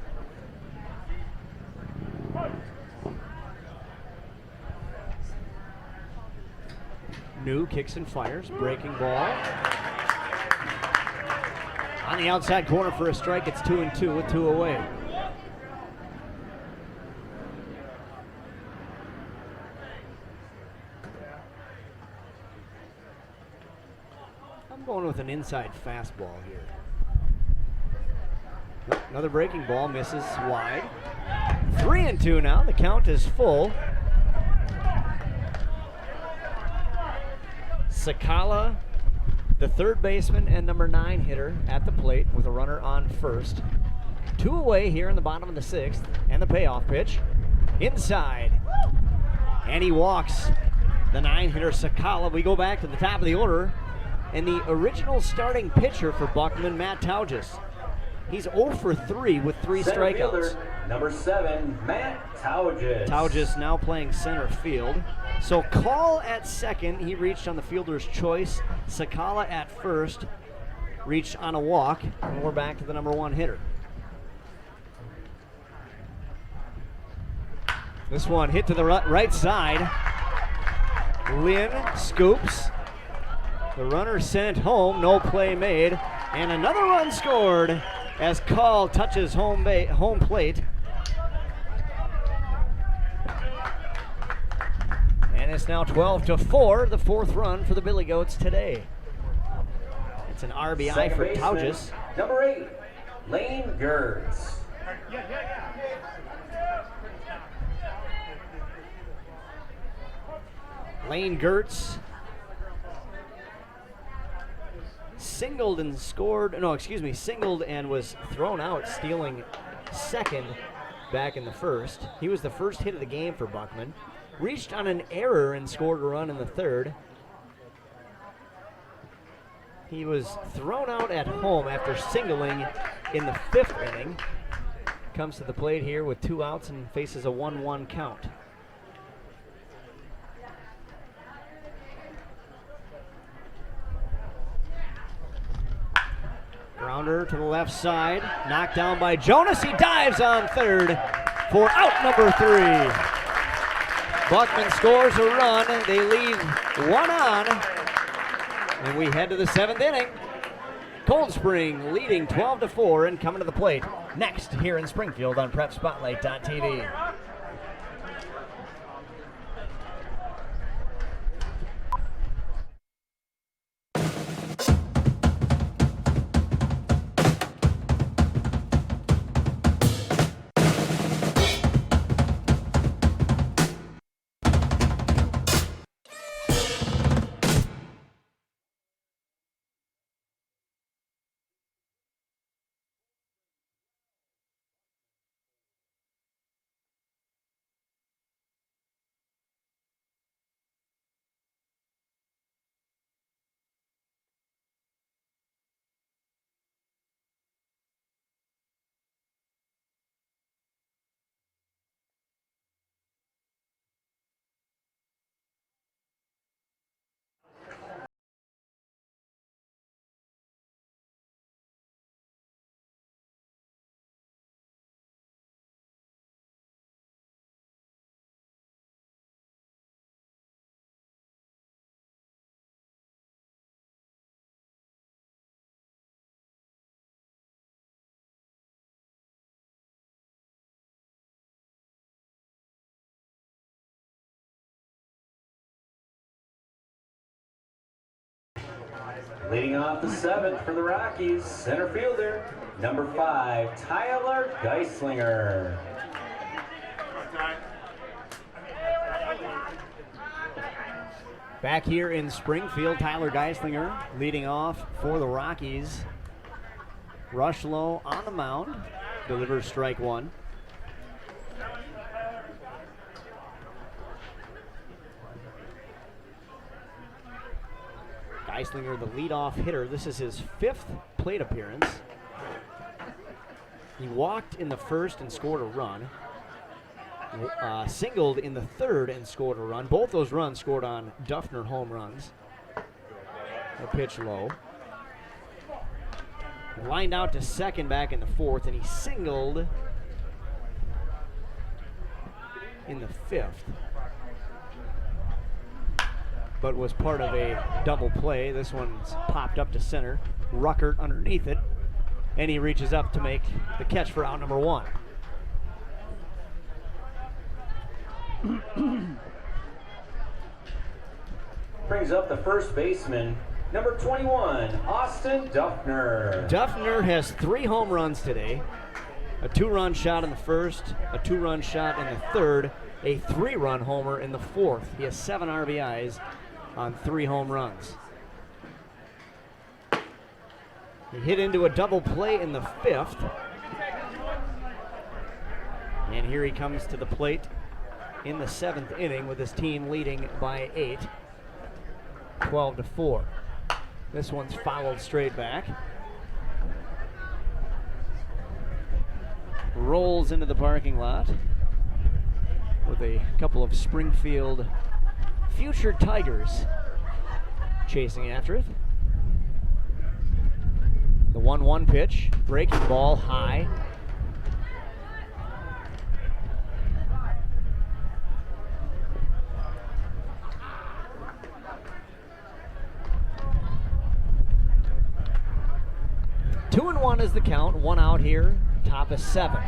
New kicks and fires. Breaking ball. On the outside corner for a strike. It's 2-2 with 2 away. Going with an inside fastball here. Another breaking ball, misses wide. 3-2 now. The count is full. Sakala, the third baseman and number 9 hitter, at the plate with a runner on first. 2 away here in the bottom of the 6th, and the payoff pitch. Inside. And he walks the 9 hitter Sakala. We go back to the top of the order. And the original starting pitcher for Buckman, Matt Taugis. He's 0 for 3 with 3 center strikeouts. Fielder, number 7, Matt Taugis. Taugis now playing center field. So Call at second. He reached on the fielder's choice. Sakala at first. Reached on a walk. And we're back to the number 1 hitter. This one hit to the right side. Lynn scoops. The runner sent home, no play made, and another run scored as Call touches home plate. And it's now 12-4, the 4th run for the Billy Goats today. It's an RBI Second for baseman, Taugis. number 8, Lane Gertz. Lane Gertz singled and was thrown out, stealing second back in the first. He was the first hit of the game for Buckman. Reached on an error and scored a run in the 3rd. He was thrown out at home after singling in the 5th inning. Comes to the plate here with 2 outs and faces a 1-1 count. Grounder to the left side, knocked down by Jonas. He dives on third for out number 3. Buckman scores a run. They leave 1 on, and we head to the 7th inning. Cold Spring leading 12-4 and coming to the plate next here in Springfield on PrepSpotlight.tv. Leading off the 7th for the Rockies, center fielder, number 5, Tyler Geislinger. Back here in Springfield, Tyler Geislinger leading off for the Rockies. Rushlow on the mound, delivers strike 1. Eislinger, the leadoff hitter. This is his 5th plate appearance. He walked in the 1st and scored a run. Singled in the 3rd and scored a run. Both those runs scored on Duffner home runs. A pitch low. Lined out to second back in the 4th, and he singled in the 5th. But was part of a double play. This one's popped up to center. Ruckert underneath it, and he reaches up to make the catch for out number 1. Brings up the first baseman, number 21, Austin Duffner. Duffner has 3 home runs today. A 2-run shot in the 1st, a 2-run shot in the 3rd, a 3-run homer in the 4th. He has 7 RBIs on 3 home runs. He hit into a double play in the 5th. And here he comes to the plate in the 7th inning with his team leading by 8, 12-4. This one's fouled straight back. Rolls into the parking lot with a couple of Springfield future Tigers chasing after it. The 1-1 pitch, breaking ball high. Two and 1 is the count, 1 out here, top of 7.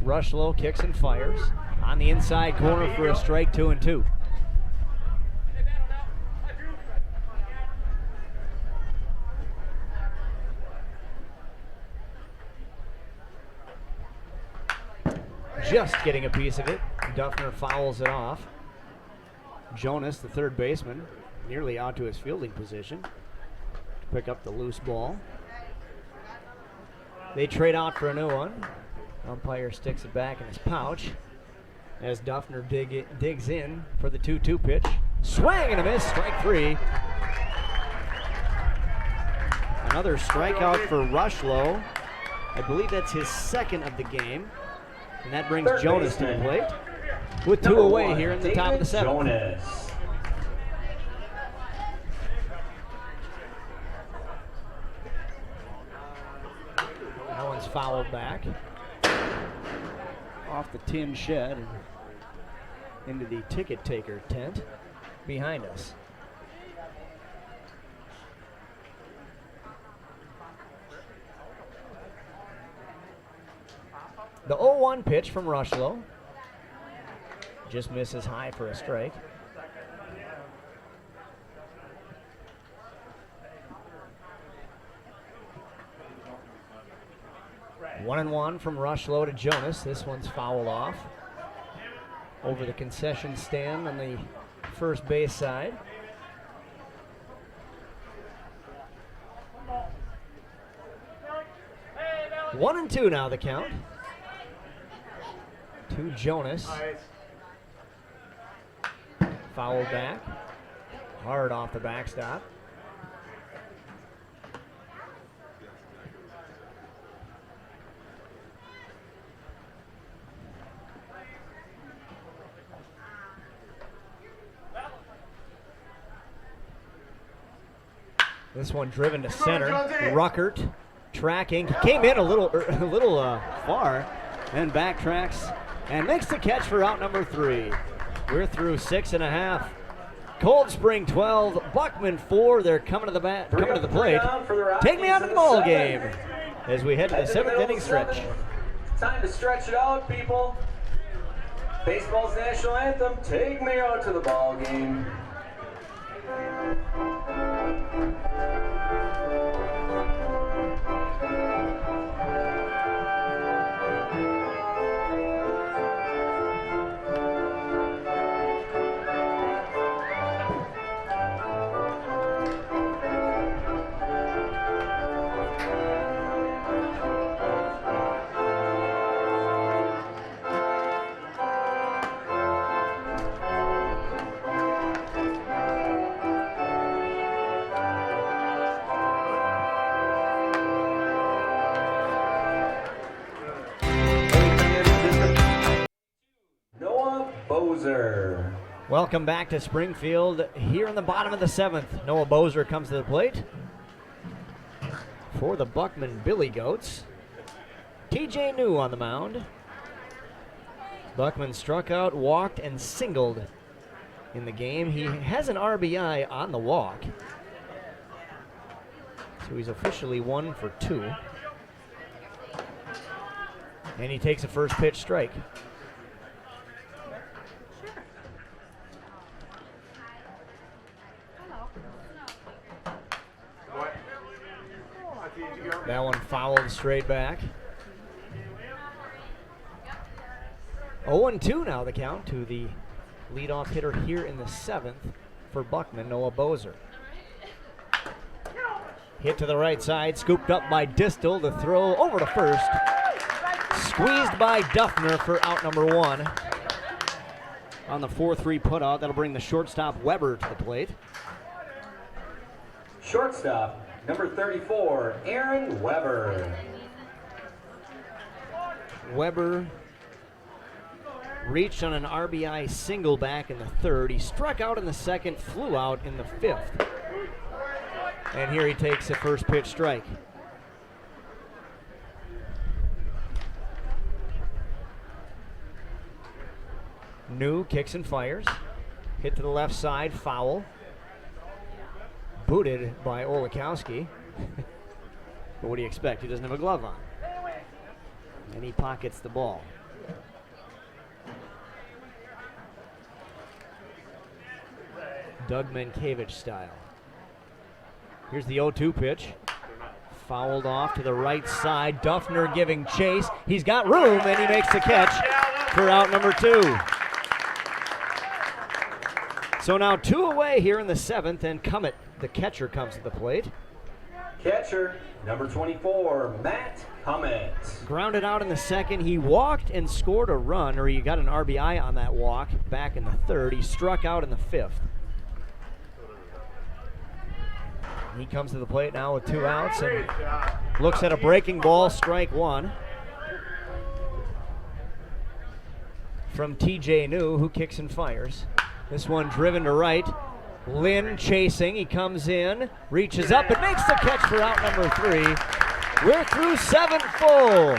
Rushlow kicks and fires on the inside corner for a strike, 2-2. Just getting a piece of it. Duffner fouls it off. Jonas, the 3rd baseman, nearly out to his fielding position to pick up the loose ball. They trade out for a new one. Umpire sticks it back in his pouch as Duffner digs in for the 2-2 pitch. Swing and a miss, strike 3. Another strikeout for Rushlow. I believe that's his 2nd of the game. And that brings Jonas to the plate with 2 away here in the top of the 7th. Jonas. That one's fouled back off the tin shed and into the ticket taker tent behind us. The 0-1 pitch from Rushlow just misses high for a strike. One and 1 from Rushlow to Jonas. This one's fouled off over the concession stand on the first base side. One and 2 now the count. To Jonas. Fouled back. Hard off the backstop. This one driven to center. Ruckert tracking. He came in a little far and backtracks and makes the catch for out number 3. We're through 6.5. Cold Spring 12, Buckman 4. They're coming to the plate. Take me out of the ball game as we head to the 7th inning stretch. Time to stretch it out, people. Baseball's national anthem. Take me out to the ball game. Bozer. Welcome back to Springfield here in the bottom of the 7th. Noah Bozer comes to the plate for the Buckman Billy Goats. TJ New on the mound. Buckman struck out, walked, and singled in the game. He has an RBI on the walk. So he's officially 1 for 2. And he takes a first pitch strike. That one fouled straight back. 0-2 now the count to the leadoff hitter here in the 7th for Buckman, Noah Bozer. Hit to the right side, scooped up by Distel. The throw over to first. Squeezed by Duffner for out number 1. On the 4-3 putout, that'll bring the shortstop Weber to the plate. Shortstop, number 34, Aaron Weber. Weber reached on an RBI single back in the 3rd. He struck out in the 2nd, flew out in the 5th. And here he takes a first pitch strike. New kicks and fires. Hit to the left side, foul. Booted by Olikowski. But what do you expect? He doesn't have a glove on. And he pockets the ball. Doug Mankiewicz style. Here's the 0-2 pitch. Fouled off to the right side. Duffner giving chase. He's got room, and he makes the catch for out number 2. So now 2 away here in the 7th, and Cummett, the catcher, comes to the plate. Catcher, number 24, Matt Cummett. Grounded out in the 2nd. He walked and scored a run, or he got an RBI on that walk back in the 3rd. He struck out in the 5th. He comes to the plate now with 2 outs and looks at a breaking ball, strike 1. From TJ New, who kicks and fires. This one driven to right. Lynn chasing, he comes in, reaches up and makes the catch for out number 3. We're through 7 full.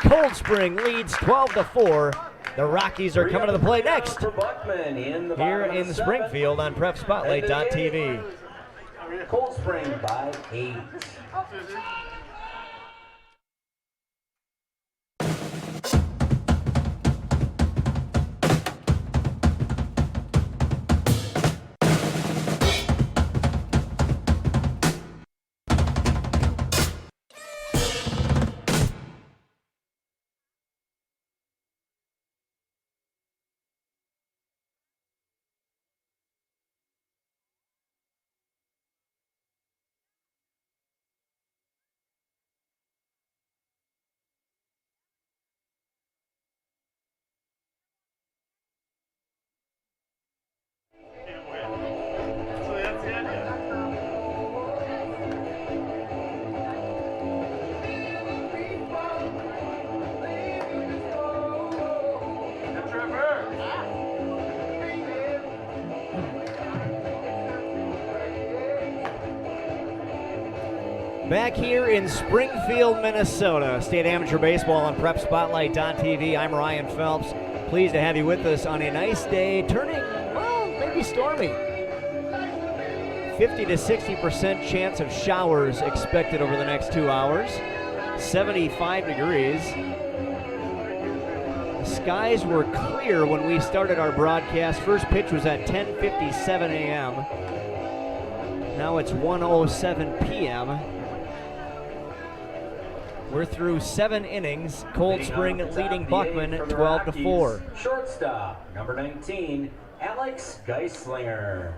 Cold Spring leads 12-4. The Rockies are coming to the plate next. Here in Springfield on PrepSpotlight.tv. Cold Spring by 8. Back here in Springfield, Minnesota, State Amateur Baseball on PrepSpotlight.tv. I'm Ryan Phelps. Pleased to have you with us on a nice day, turning, well, maybe stormy. 50 to 60% chance of showers expected over the next 2 hours. 75 degrees. The skies were clear when we started our broadcast. First pitch was at 10:57 a.m. Now it's 1:07 p.m. We're through 7 innings. Cold Spring leading Buckman 12-4. Shortstop, number 19, Alex Geislinger.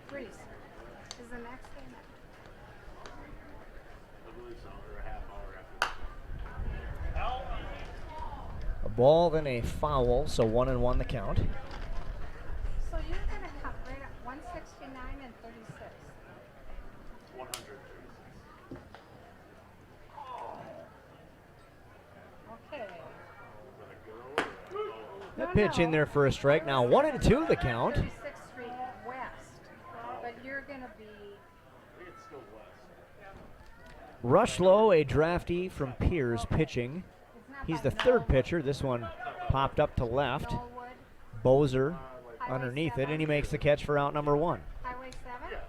Freeze. Is the next game? A ball, then a foul, so 1-1 the count. So you're going to come right at 169 and 36. 136. Okay. The pitch in there for a strike. Now 1-2 the count. 36th Street West, but you're going to be. It's still west. Rushlow, a draftee from Piers, pitching. It's not He's by the third Knollwood. pitcher. This one popped up to left. Knollwood, Bozer Highway underneath it, 7. and he makes the catch for out number 1. Highway 7?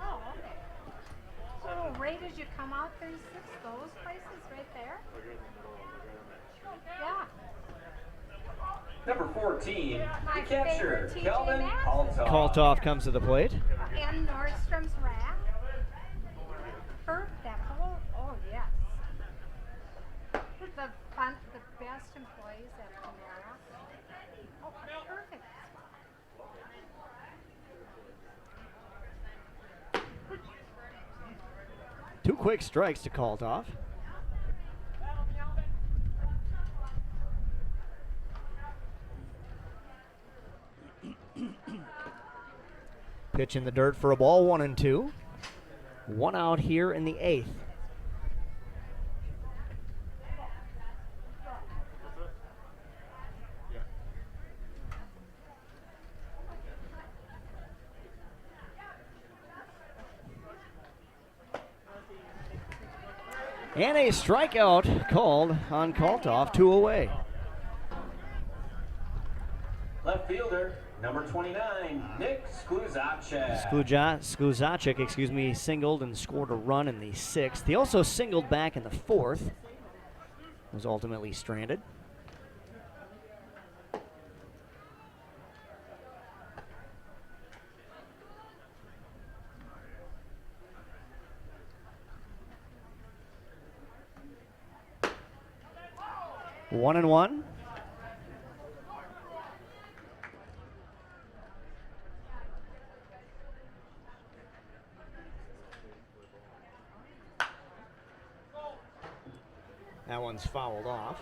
Oh, okay. So right as you come out 36, those places right there? Yeah. Number 14, My the catcher, favorite TJ Kelvin Maxx. Kaltoff. Kaltoff comes to the plate. And Nordstrom's Rack. That whole, oh yes. The best employees at Panera. Oh, perfect. Two quick strikes to Kaltoff. Pitch in the dirt for a ball, 1-2. One out here in the 8th. And a strikeout called on Kaltoff, 2 away. Left fielder, number 29, Nick Skluzacek. Skluzacek, singled and scored a run in the 6th. He also singled back in the 4th. Was ultimately stranded. One and one. That one's fouled off.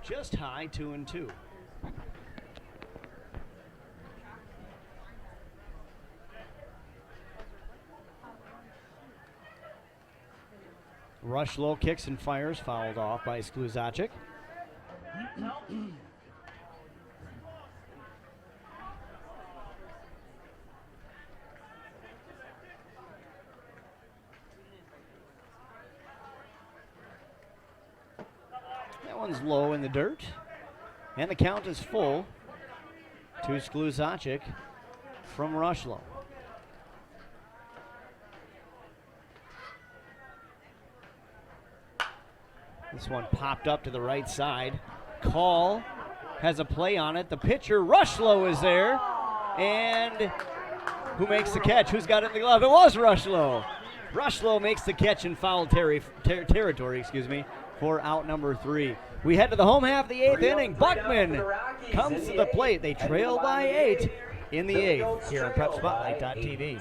Just high, 2-2. Rush low, kicks and fires, fouled off by Skluzacek. That one's low in the dirt. And the count is full to Skluzacek from Rushlow. This one popped up to the right side. Call has a play on it. The pitcher, Rushlow, is there. And who makes the catch? Who's got it in the glove? It was Rushlow. Rushlow makes the catch in foul territory, for out number 3. We head to the home half of the 8th inning. Buckman comes to the plate. They trail by 8 in the 8th here on PrepSpotlight.tv.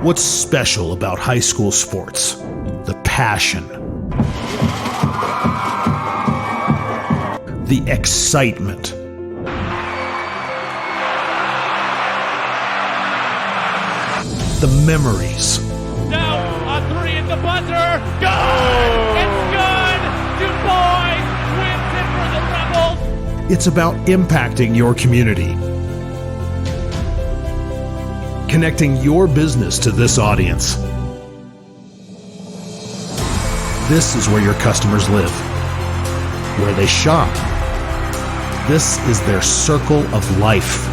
What's special about high school sports? The passion. The excitement. The memories. Now a 3 at the buzzer. Good! It's good! Du Bois wins it for the Rebels. It's about impacting your community. Connecting your business to this audience. This is where your customers live, where they shop. This is their circle of life.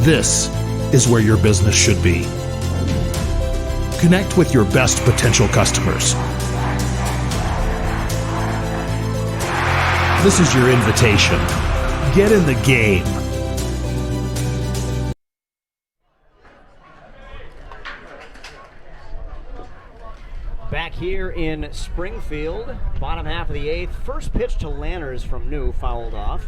This is where your business should be. Connect with your best potential customers. This is your invitation. Get in the game. Back here in Springfield, bottom half of the 8th. First pitch to Lanners from New, fouled off.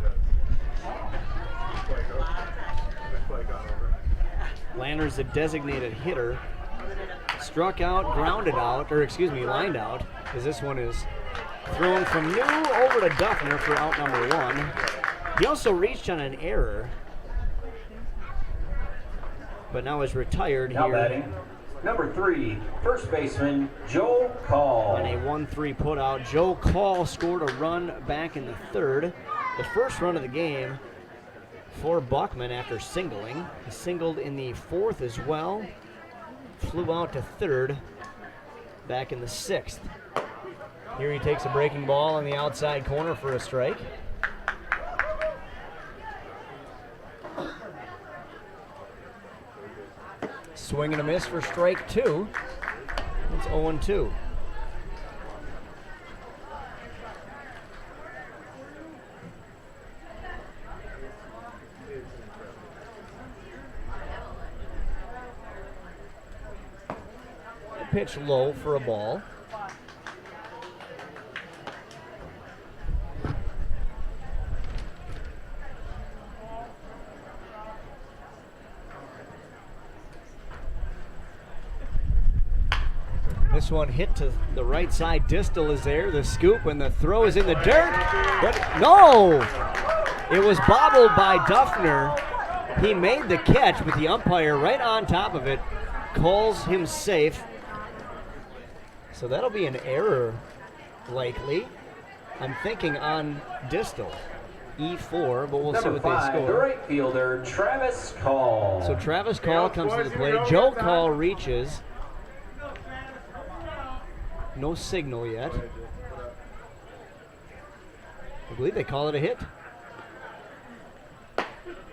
Lanners, the designated hitter, struck out, grounded out, lined out, as this one is thrown from New over to Duffner for out number 1. He also reached on an error, but now is retired Now here. batting, number 3, first baseman Joe Call. On a 1-3 putout, Joe Call scored a run back in the 3rd. The first run of the game for Buckman after singling. He singled in the 4th as well. Flew out to 3rd back in the 6th. Here he takes a breaking ball on the outside corner for a strike. Swing and a miss for strike 2. It's 0-2. Pitch low for a ball. This one hit to the right side. Distal is there. The scoop and the throw is in the dirt. But no! It was bobbled by Duffner. He made the catch, but the umpire right on top of it calls him safe. So that'll be an error, likely. I'm thinking on Distal. E4, but we'll see what they score. The right fielder, Travis Call. So Travis Call comes to the plate. Joe Call reaches. No signal yet. I believe they call it a hit.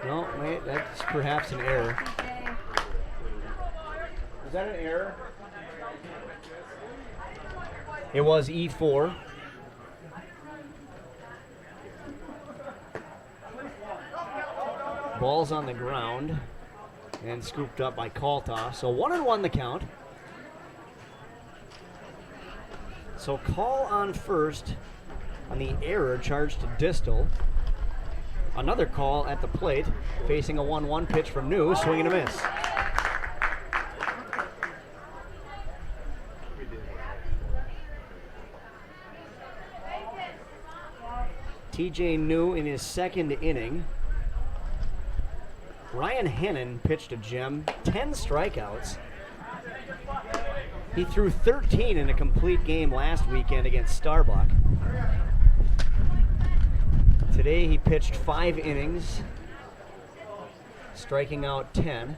No, wait, that's perhaps an error. Is that an error? It was E4. Ball's on the ground and scooped up by Kaltoff. So 1-1 the count. So Call on first on the error charged to Distal. Another call at the plate, facing a 1-1 pitch from New, swing and a miss. TJ New in his 2nd inning. Ryan Hennon pitched a gem, 10 strikeouts. He threw 13 in a complete game last weekend against Starbuck. Today he pitched 5 innings, striking out 10.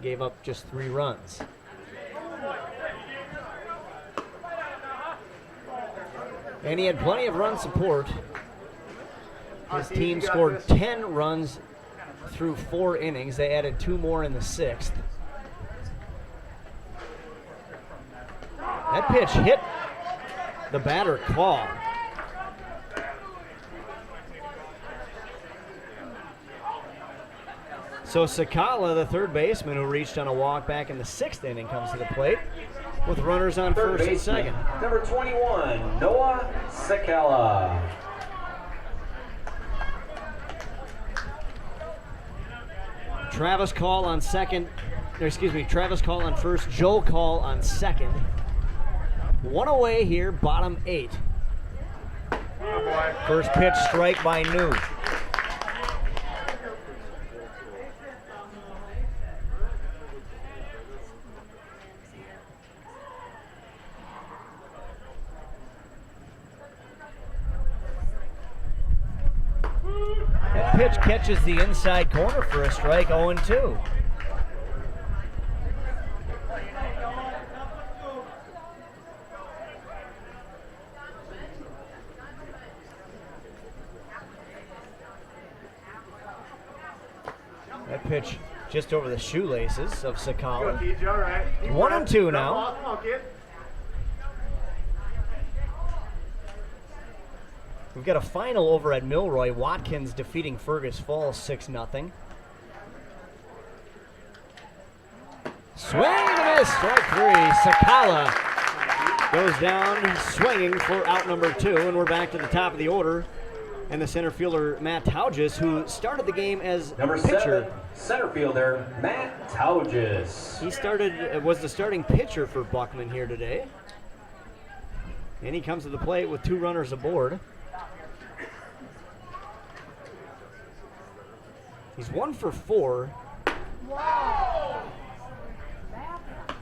Gave up just 3 runs. And he had plenty of run support. His team scored 10 runs through 4 innings. They added 2 more in the 6th. That pitch hit the batter Call. So Sakala, the third baseman who reached on a walk back in the 6th inning, comes to the plate with runners on Third first and baseman, second. number 21, Noah Sakala. Travis Call on first, Joe Call on second. 1 away here, bottom 8. First pitch strike by New. That pitch catches the inside corner for a strike, 0-2. That pitch just over the shoelaces of Sakala. TJ, all right. 1-2 now. Come on, kid. We've got a final over at Milroy. Watkins defeating Fergus Falls 6-0. Swing and a miss, strike 3. Sakala goes down swinging for out number 2, and we're back to the top of the order. And the center fielder, Matt Taugis, who started the game as Number pitcher. 7, center fielder, Matt Taugis. He was the starting pitcher for Buckman here today. And he comes to the plate with 2 runners aboard. He's 1 for 4.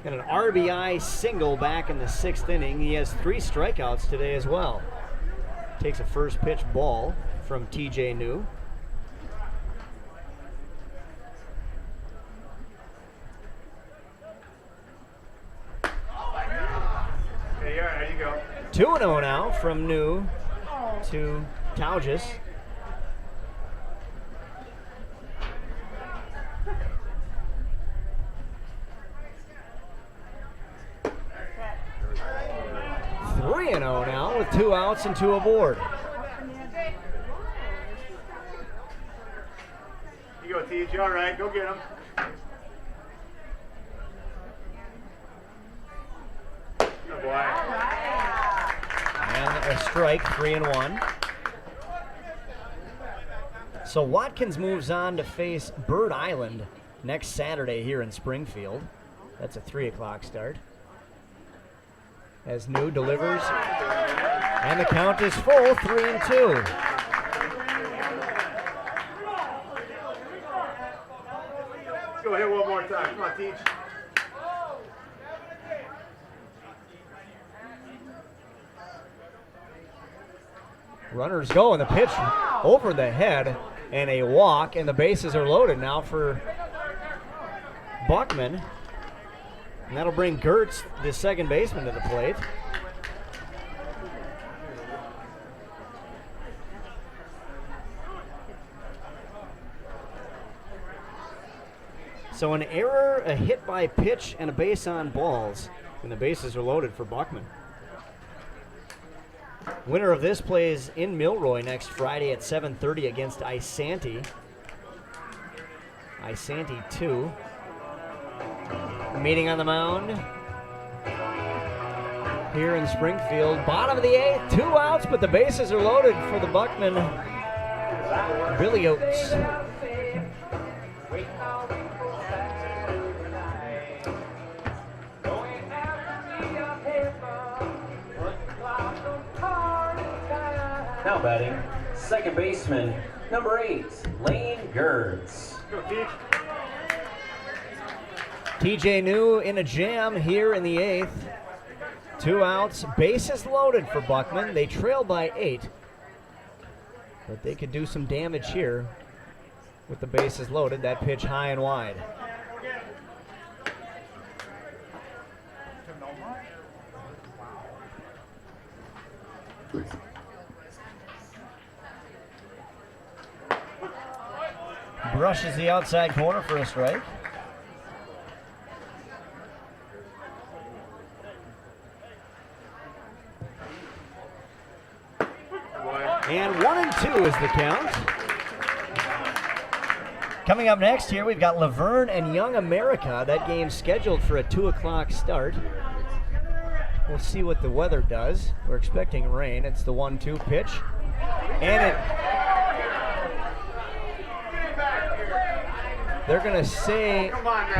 And an RBI single back in the 6th inning. He has 3 strikeouts today as well. Takes a first pitch ball from TJ New. There you go. 2-0 now from New to Taugis. Three and 0 now with 2 outs and 2 aboard. You go, TJ, all right. Go get him. Good boy. And a strike, 3-1. So Watkins moves on to face Bird Island next Saturday here in Springfield. That's a 3 o'clock start. As New delivers, and the count is full, 3-2. Let's go hit one more time. Come on, Teach. Runners go, and the pitch over the head, and a walk, and the bases are loaded now for Buckman. And that'll bring Gertz, the second baseman, to the plate. So an error, a hit by pitch, and a base on balls. And the bases are loaded for Buckman. Winner of this plays in Milroy next Friday at 7:30 against Isanti. Isanti 2. Meeting on the mound here in Springfield. Bottom of the 8th, 2 outs, but the bases are loaded for the Buckman Billy Oates. Now batting, second baseman, number 8, Lane Gertz. Go, Teach. TJ New in a jam here in the 8th. 2 outs, bases loaded for Buckman. They trail by 8. But they could do some damage here with the bases loaded. That pitch high and wide. Brushes the outside corner for a strike. And 1-2 is the count. Coming up next here, we've got Laverne and Young America. That game's scheduled for a 2 o'clock start. We'll see what the weather does. We're expecting rain. It's the 1-2 pitch. And they're going to say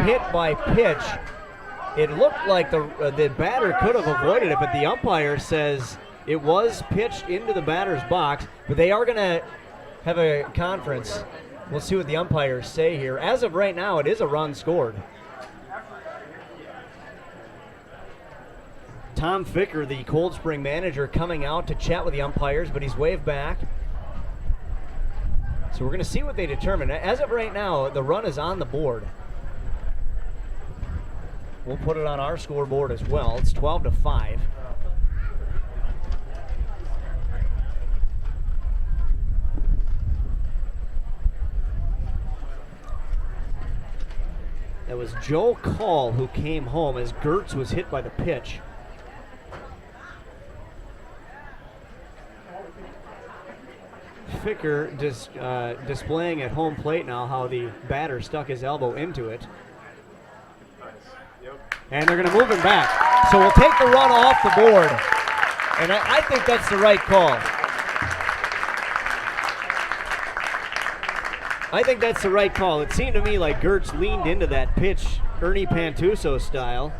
hit by pitch. It looked like the batter could have avoided it, but the umpire says it was pitched into the batter's box, but they are going to have a conference. We'll see what the umpires say here. As of right now, it is a run scored. Tom Ficker, the Cold Spring manager, coming out to chat with the umpires, but he's waved back. So we're going to see what they determine. As of right now, the run is on the board. We'll put it on our scoreboard as well. It's 12-5. That was Joe Call who came home as Gertz was hit by the pitch. Ficker just displaying at home plate now how the batter stuck his elbow into it. And they're going to move him back. So we'll take the run off the board. And I think that's the right call. I think that's the right call. It seemed to me like Gertz leaned into that pitch, Ernie Pantuso style.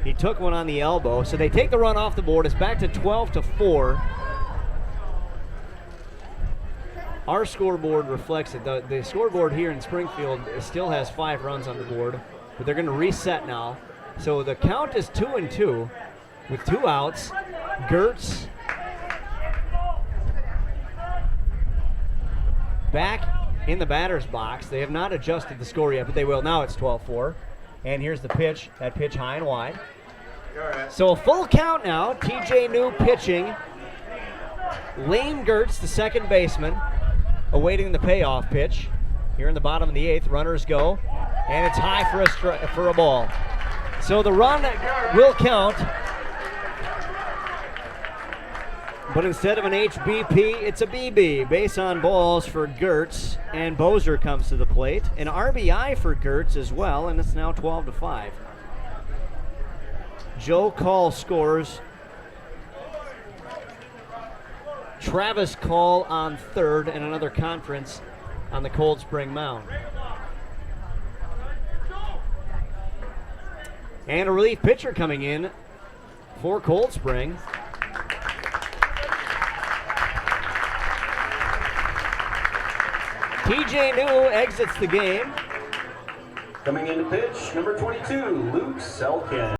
He took one on the elbow. So they take the run off the board. It's back to 12-4. Our scoreboard reflects it. The scoreboard here in Springfield still has 5 runs on the board, but they're going to reset now. So the count is 2-2 with 2 outs. Gertz back in the batter's box. They have not adjusted the score yet, but they will. Now it's 12-4. And here's the pitch. That pitch high and wide. So a full count now. TJ New pitching. Lane Gertz, the second baseman, awaiting the payoff pitch. Here in the bottom of the 8th, runners go, and it's high for a ball. So the run will count, but instead of an HBP, it's a BB. Base on balls for Gertz, and Bozer comes to the plate. An RBI for Gertz as well, and it's now 12-5. Joe Call scores. Travis Call on third, and another conference on the Cold Spring mound. And a relief pitcher coming in for Cold Spring. TJ New exits the game. Coming in to pitch, number 22, Luke Selkin.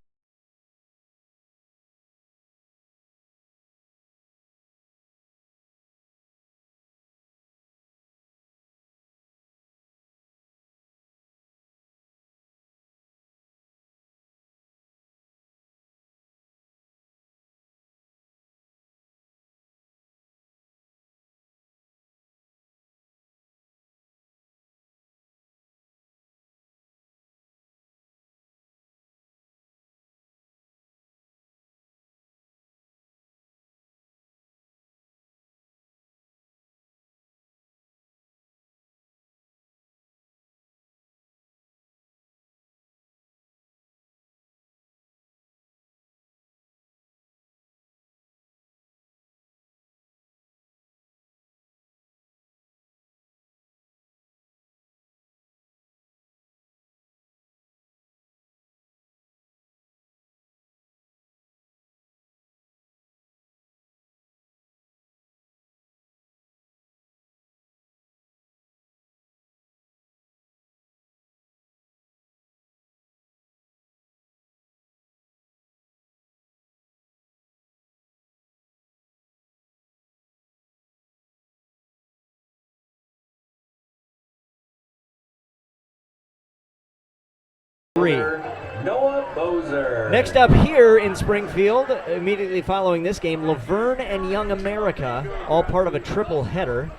Noah Bozer. Next up here in Springfield, immediately following this game, Laverne and Young America, all part of a triple header.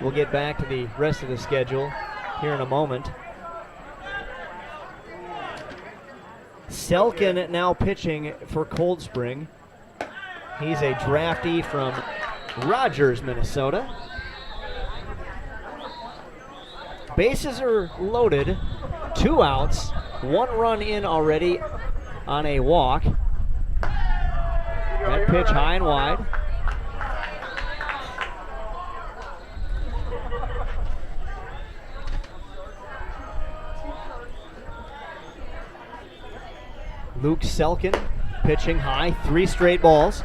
We'll get back to the rest of the schedule here in a moment. Selkin now pitching for Cold Spring. He's a draftee from Rogers, Minnesota. Bases are loaded. 2 outs, 1 run in already on a walk. That pitch high and wide. Luke Selkin pitching high, 3 straight balls.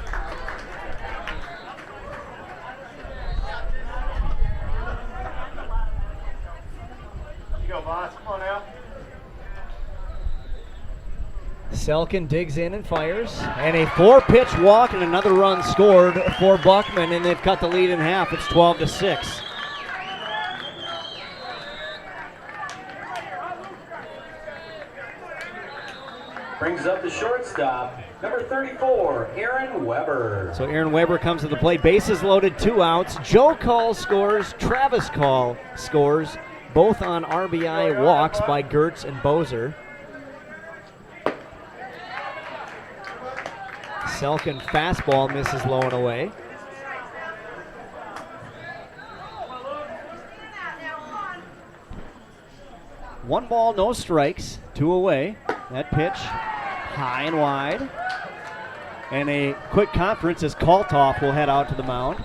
Selkin digs in and fires, and a 4-pitch walk and another run scored for Buckman, and they've cut the lead in half. It's 12-6. Brings up the shortstop, number 34, Aaron Weber. So Aaron Weber comes to the plate. Bases loaded, 2 outs. Joe Call scores. Travis Call scores. both on RBI walks by Gertz and Bozer. Selkin fastball misses low and away. One ball, no strikes, 2 away. That pitch high and wide. And a quick conference as Kaltoff will head out to the mound.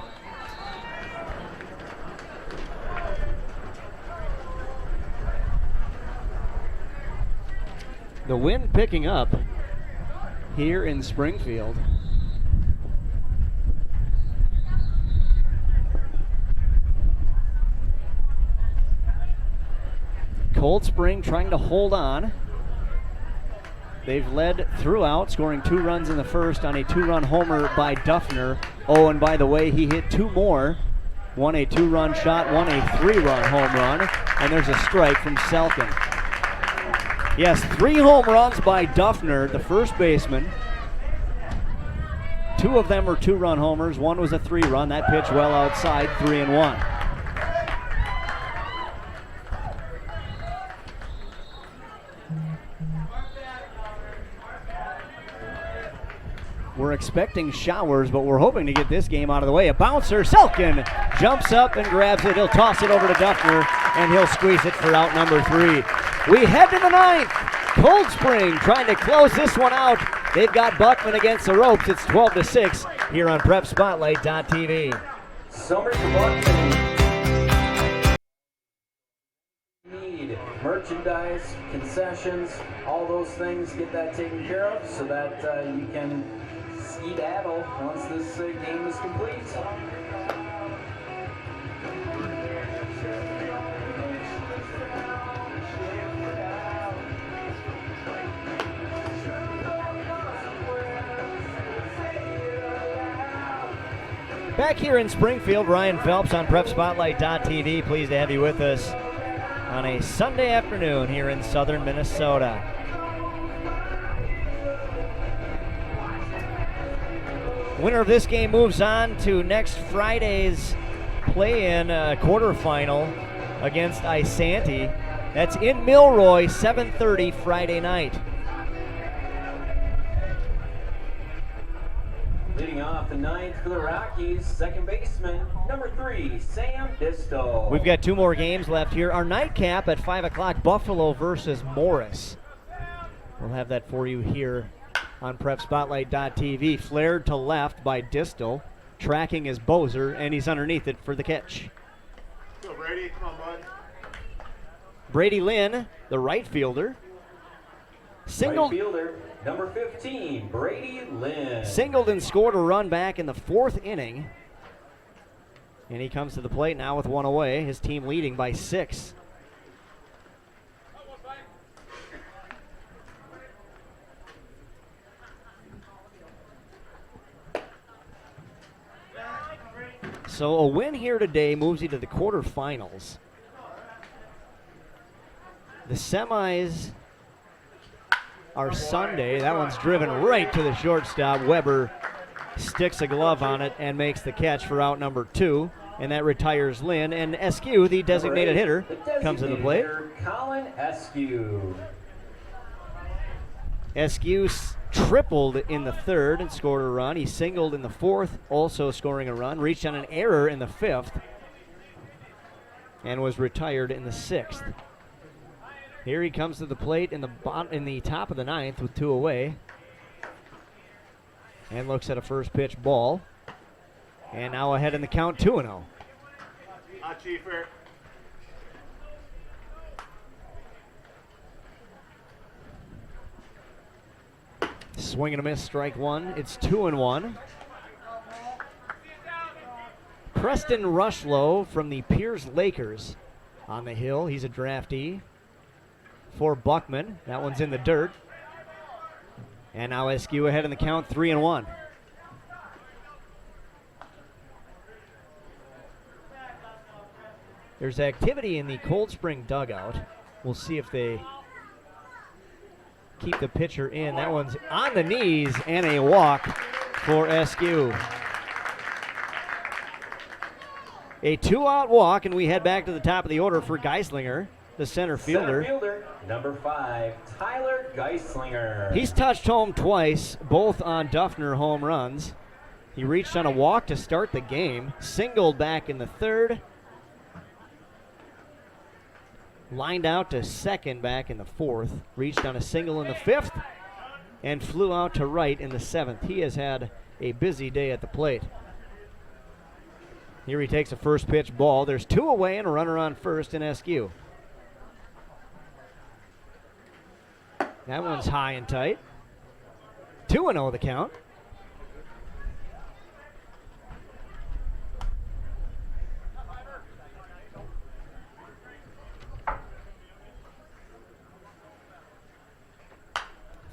The wind picking up here in Springfield. Cold Spring trying to hold on. They've led throughout, scoring 2 runs in the first on a 2-run homer by Duffner. Oh, and by the way, he hit 2 more. One a 2-run shot, one a 3-run home run, and there's a strike from Selkin. Yes, 3 home runs by Duffner, the first baseman. 2 of them were 2-run homers. One was a 3-run. That pitch well outside, 3-1. We're expecting showers, but we're hoping to get this game out of the way. A bouncer, Selkin jumps up and grabs it. He'll toss it over to Duffner, and he'll squeeze it for out number 3. We head to the 9th. Cold Spring trying to close this one out. They've got Buckman against the ropes. It's 12-6 here on PrepSpotlight.tv. Summers for Buckman. Need merchandise, concessions, all those things. Get that taken care of so that you can skedaddle once this game is complete. Back here in Springfield, Ryan Phelps on PrepSpotlight.tv. Pleased to have you with us on a Sunday afternoon here in southern Minnesota. Winner of this game moves on to next Friday's play-in quarterfinal against Isanti. That's in Milroy, 7:30 Friday night. Leading off the 9th for the Rockies, second baseman, number 3, Sam Distel. We've got 2 more games left here. Our nightcap at 5 o'clock, Buffalo versus Morris. We'll have that for you here on PrepSpotlight.tv. Flared to left by Distel. Tracking is Bozer, and he's underneath it for the catch. Go, Brady. Come on, bud. Brady Lynn, the right fielder. Right fielder, number 15, Brady Lynn. Singled and scored a run back in the 4th inning. And he comes to the plate now with 1 away. His team leading by 6. So a win here today moves you to the quarterfinals. The semis are Sunday. That one's driven right to the shortstop. Weber sticks a glove on it and makes the catch for out number 2. And that retires Lynn. And Eskew, the designated hitter, comes to the plate. Colin Eskew. Eskew tripled in the 3rd and scored a run. He singled in the 4th, also scoring a run. Reached on an error in the 5th and was retired in the 6th. Here he comes to the plate in the top of the 9th with 2 away. And looks at a first pitch ball. And now ahead in the count, 2-0. Chiefer. Swing and a miss, strike 1. It's 2-1. Preston Rushlow from the Piers Lakers on the hill. He's a draftee for Buckman. That one's in the dirt. And now Eskew ahead in the count, 3-1. There's activity in the Cold Spring dugout. We'll see if they keep the pitcher in. That one's on the knees and a walk for Eskew. A 2-out walk, and we head back to the top of the order for Geislinger, the center fielder. Center fielder, number 5, Tyler Geislinger. He's touched home twice, both on Duffner home runs. He reached on a walk to start the game, singled back in the 3rd, lined out to second back in the 4th, reached on a single in the 5th, and flew out to right in the 7th. He has had a busy day at the plate. Here he takes a first pitch ball. There's 2 away and a runner on first in SQ. That one's high and tight. 2-0 the count.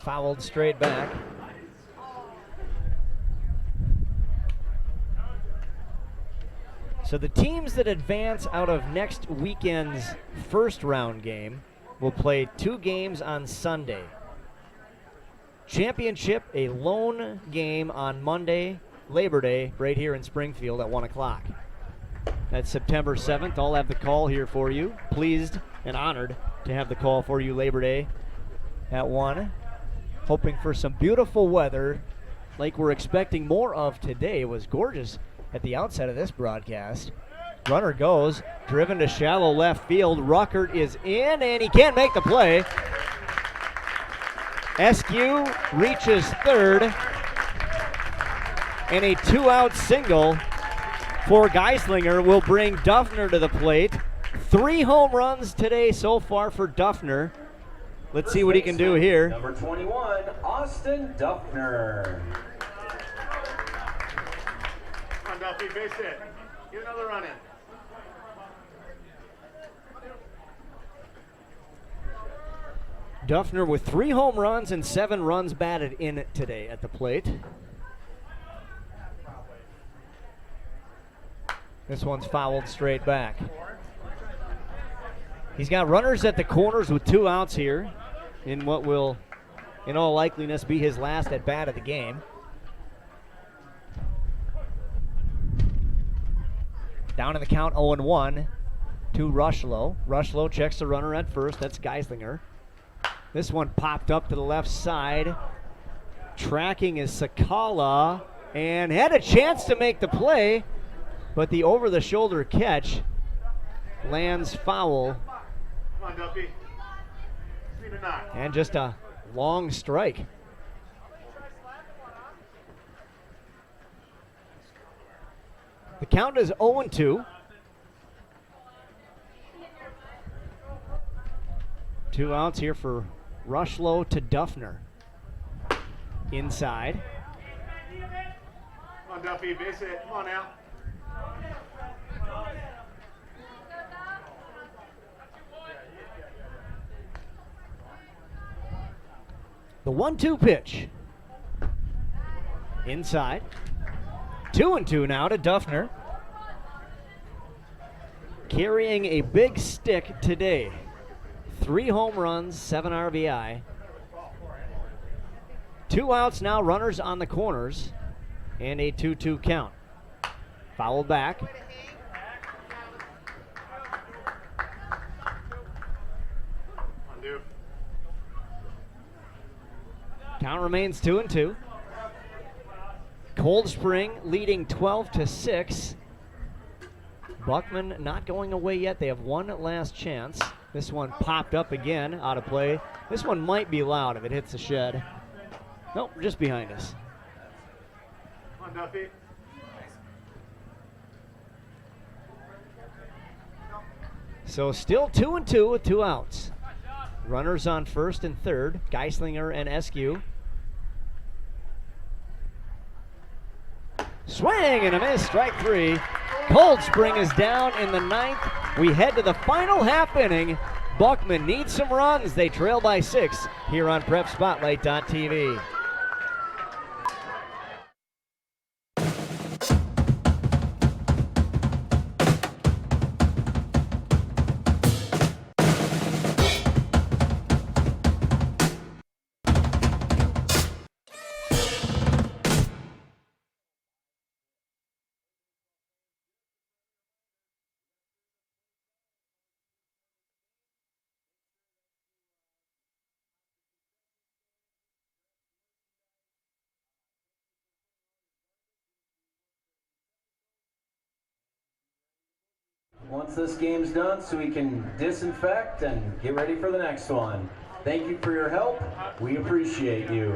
Fouled straight back. So the teams that advance out of next weekend's first round game will play 2 games on Sunday. Championship, a lone game on Monday, Labor Day, right here in Springfield at 1 o'clock. That's September 7th. I'll have the call here for you. Pleased and honored to have the call for you Labor Day at 1. Hoping for some beautiful weather like we're expecting more of today. It was gorgeous at the outset of this broadcast. Runner goes, driven to shallow left field. Ruckert is in, and he can't make the play. SQ reaches 3rd, and a 2-out single for Geislinger will bring Duffner to the plate. 3 home runs today so far for Duffner. Let's see what he can do here. Number 21, Austin Duffner. Come on, Duffy, base hit. Get another run in. Duffner with 3 home runs and 7 runs batted in today at the plate. This one's fouled straight back. He's got runners at the corners with 2 outs here in what will, in all likeliness, be his last at bat of the game. Down in the count, 0-1 to Rushlow. Rushlow checks the runner at first. That's Geislinger. This one popped up to the left side. Tracking is Sakala, and had a chance to make the play, but the over-the-shoulder catch lands foul. Come on, Duffy. 3-9. And just a long strike. The count is 0-2. 2 outs here for Rushlow to Duffner. Inside. Come on, Duffy, base hit. Come on now. The 1-2 pitch. Inside. 2-2 now to Duffner. Carrying a big stick today. 3 home runs, 7 RBI. 2 outs now, runners on the corners. And a 2-2 count. Fouled back. Count remains 2-2. Cold Spring leading 12-6. Buckman not going away yet. They have one last chance. This one popped up again, out of play. This one might be loud if it hits the shed. Nope, just behind us. Come on, Duffy. So still 2-2 with 2 outs. Runners on first and third, Geislinger and SQ. Swing and a miss, strike 3. Cold Spring is down in the 9th. We head to the final half inning. Buckman needs some runs. They trail by 6 here on PrepSpotlight.tv. Once this game's done, so we can disinfect and get ready for the next one. Thank you for your help. We appreciate you.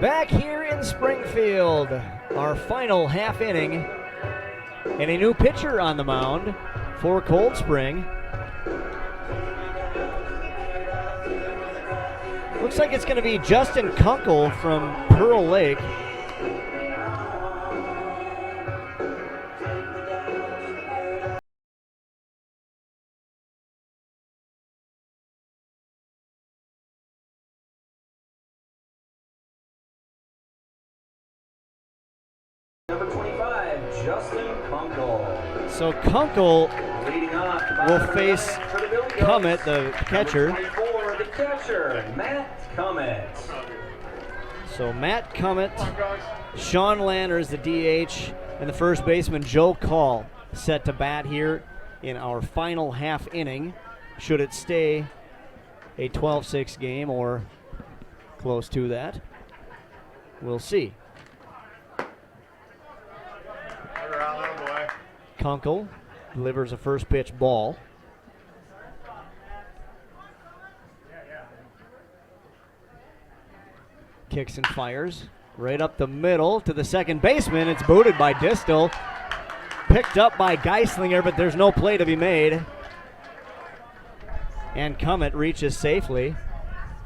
Back here in Springfield, our final half inning, and a new pitcher on the mound for Cold Spring. Looks like it's going to be Justin Kunkel from Pearl Lake. Number 25, Justin Kunkel. So Kunkel Leading off, will face for the Billy Goats. Cummett, the catcher. Number 24, the catcher, Matt Cummett. So Matt Cummett, Sean Lanners, the DH, and the first baseman Joe Call set to bat here in our final half inning. Should it stay a 12-6 game or close to that? We'll see. Kunkel delivers a first pitch ball. Kicks and fires right up the middle to the second baseman. It's booted by Distel. Picked up by Geislinger, but there's no play to be made. And Cummett reaches safely.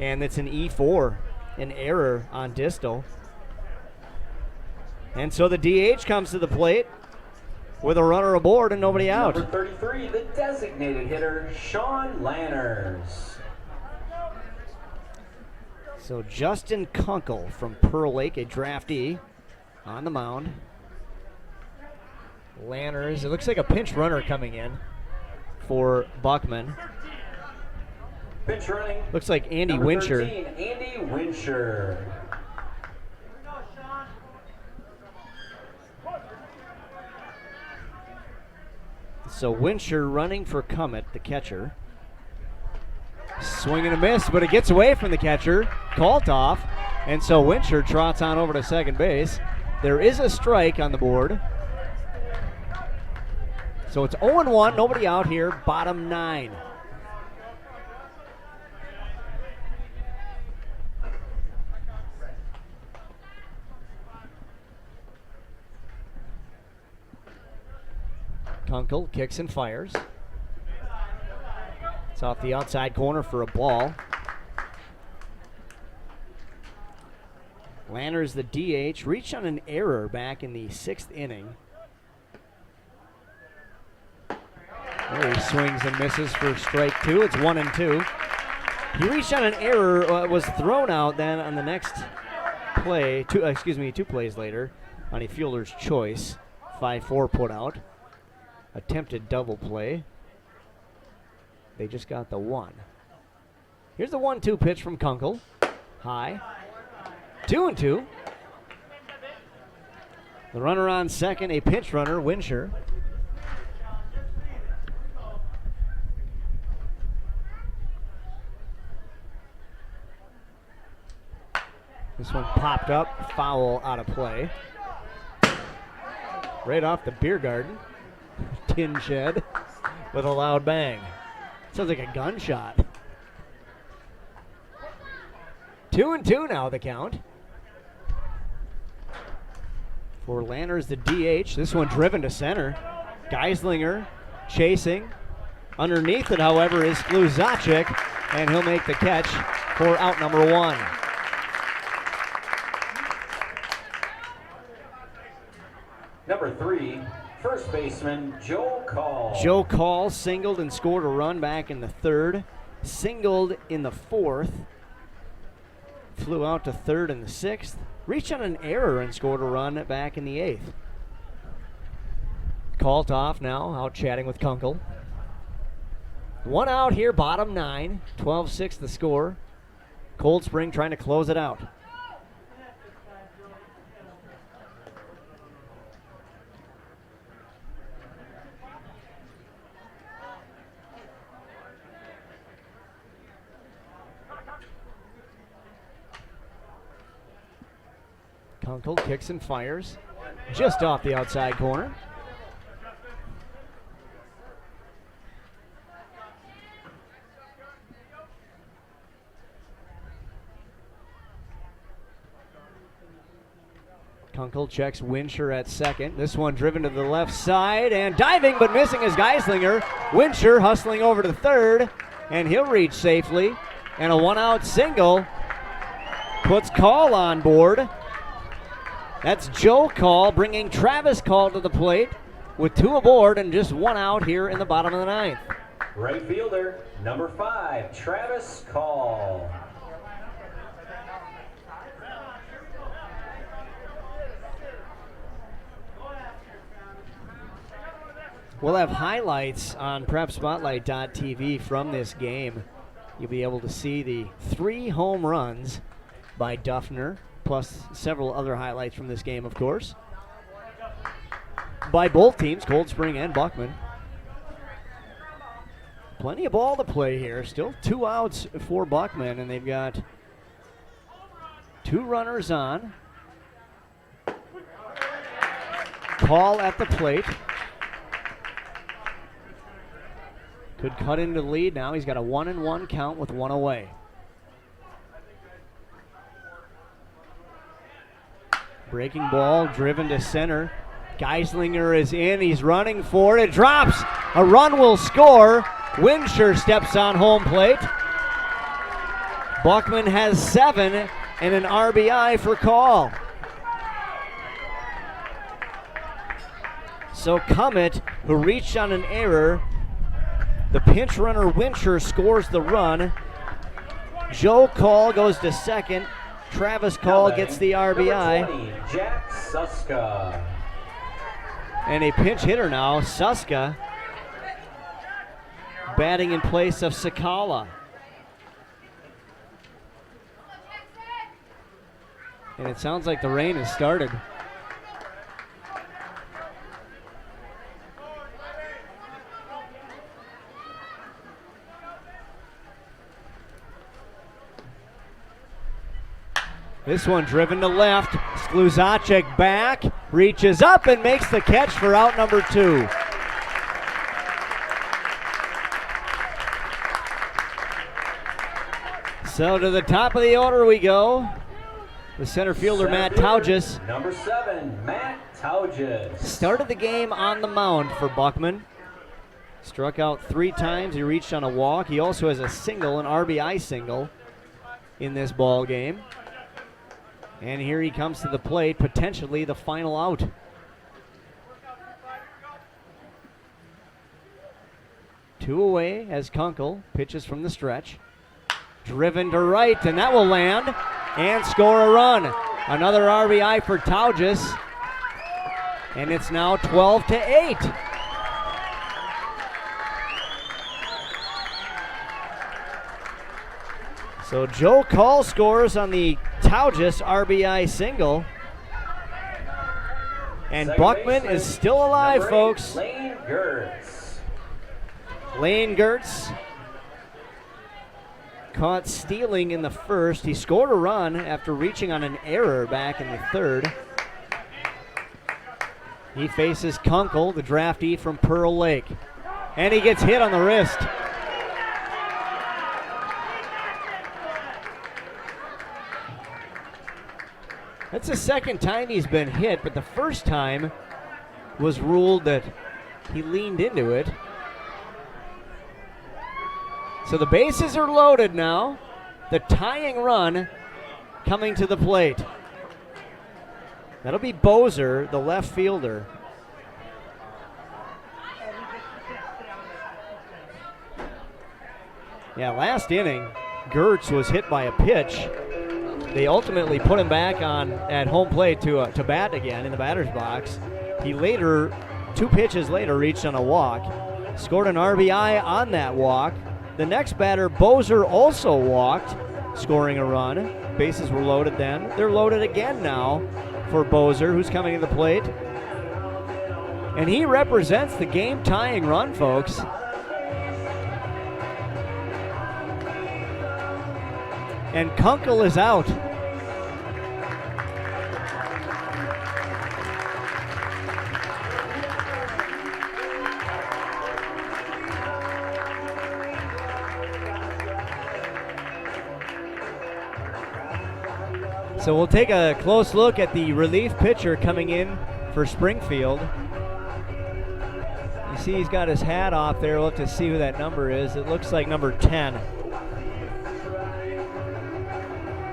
And it's an E4, an error on Distel. And so the DH comes to the plate with a runner aboard and nobody out. Number 33, the designated hitter, Sean Lanners. So Justin Kunkel from Pearl Lake, a draftee, on the mound. Lanners, it looks like a pinch runner coming in for Buckman. Pinch running. Looks like Andy Number Wincher. 13, Andy Wincher. So Wincher running for Cummett, the catcher. Swing and a miss, but it gets away from the catcher. Kaltoff. And so Wincher trots on over to second base. There is a strike on the board. So it's 0-1, nobody out here, bottom 9. Kunkel kicks and fires. It's off the outside corner for a ball. Lanners, the DH, reached on an error back in the 6th inning. There he swings and misses for strike 2. It's 1-2. He reached on an error, was thrown out then on the next play, 2 plays later, on a fielder's choice. 5-4 put out. Attempted double play. They just got the 1. Here's the 1-2 pitch from Kunkel. High. 2-2. The runner on second, a pinch runner, Wincher. This one popped up, foul out of play. Right off the beer garden. Tin shed with a loud bang. Sounds like a gunshot. 2-2 now the count. For Lanners, the DH. This one driven to center. Geislinger chasing. Underneath it, however, is Sluzacek, and he'll make the catch for out number 1. Number 3, first baseman, Joe Call. Joe Call singled and scored a run back in the 3rd. Singled in the 4th. Flew out to 3rd in the 6th. Reached on an error and scored a run back in the 8th. Kaltoff now out chatting with Kunkel. 1 out here, bottom 9. 12-6 the score. Cold Spring trying to close it out. Kunkel kicks and fires just off the outside corner. Kunkel checks Winsher at second. This one driven to the left side and diving but missing is Geislinger. Winsher hustling over to third, and he'll reach safely. And a one-out single puts Call on board. That's Joe Call bringing Travis Call to the plate with 2 aboard and just 1 out here in the bottom of the 9th. Right fielder, number 5, Travis Call. We'll have highlights on PrepSpotlight.tv from this game. You'll be able to see the 3 home runs by Duffner, plus several other highlights from this game, of course, by both teams, Cold Spring and Buckman. Plenty of ball to play here. Still 2 outs for Buckman, and they've got 2 runners on. Call at the plate. Could cut into the lead now. He's got a 1-1 count with 1 away. Breaking ball driven to center. Geislinger is in. He's running for it. It drops. A run will score. Winsher steps on home plate. Buckman has 7 and an RBI for Call. So Cummett, who reached on an error, the pinch runner Winsher scores the run. Joe Call goes to second. Travis Call gets the RBI. Number 20, Jack Suska. And a pinch hitter now, Suska, batting in place of Sakala. And it sounds like the rain has started. This one driven to left. Skluzacek back, reaches up and makes the catch for out number 2. So to the top of the order we go. The center fielder, Matt Taugis. Number 7, Matt Taugis. Started the game on the mound for Buckman. Struck out 3 times. He reached on a walk. He also has a single, an RBI single, in this ball game. And here he comes to the plate, potentially the final out. Two away as Kunkel pitches from the stretch. Driven to right, and that will land and score a run. Another RBI for Taugis. And it's now 12-8. So Joe Call scores on the Taugis RBI single. And Second Buckman baseman, is still alive, number 8, folks. Lane Gertz. Lane Gertz caught stealing in the first. He scored a run after reaching on an error back in the third. He faces Kunkel, the draftee from Pearl Lake. And he gets hit on the wrist. That's the second time he's been hit, but the first time was ruled that he leaned into it. So the bases are loaded now. The tying run coming to the plate. That'll be Bozer, the left fielder. Yeah, last inning, Gertz was hit by a pitch. They ultimately put him back on at home plate to bat again in the batter's box. He later, 2 pitches later, reached on a walk, scored an RBI on that walk. The next batter, Bozer, also walked, scoring a run. Bases were loaded then. They're loaded again now for Bozer, who's coming to the plate. And he represents the game-tying run, folks. And Kunkel is out. So we'll take a close look at the relief pitcher coming in for Springfield. You see he's got his hat off there. We'll have to see who that number is. It looks like number 10.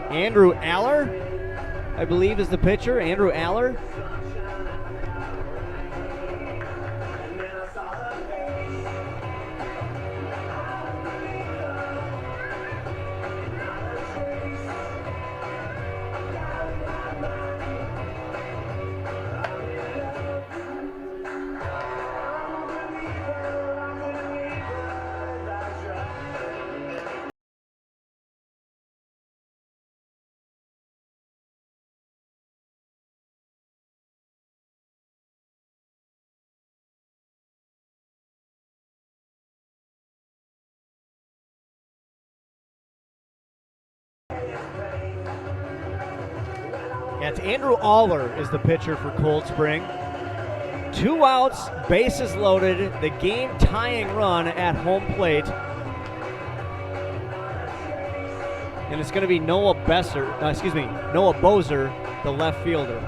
Andrew Aller, I believe, is the pitcher. Andrew Aller. Yeah, it's Andrew Aller is the pitcher for Cold Spring. 2 outs, bases loaded, the game-tying run at home plate. And it's going to be Noah Bozer, the left fielder.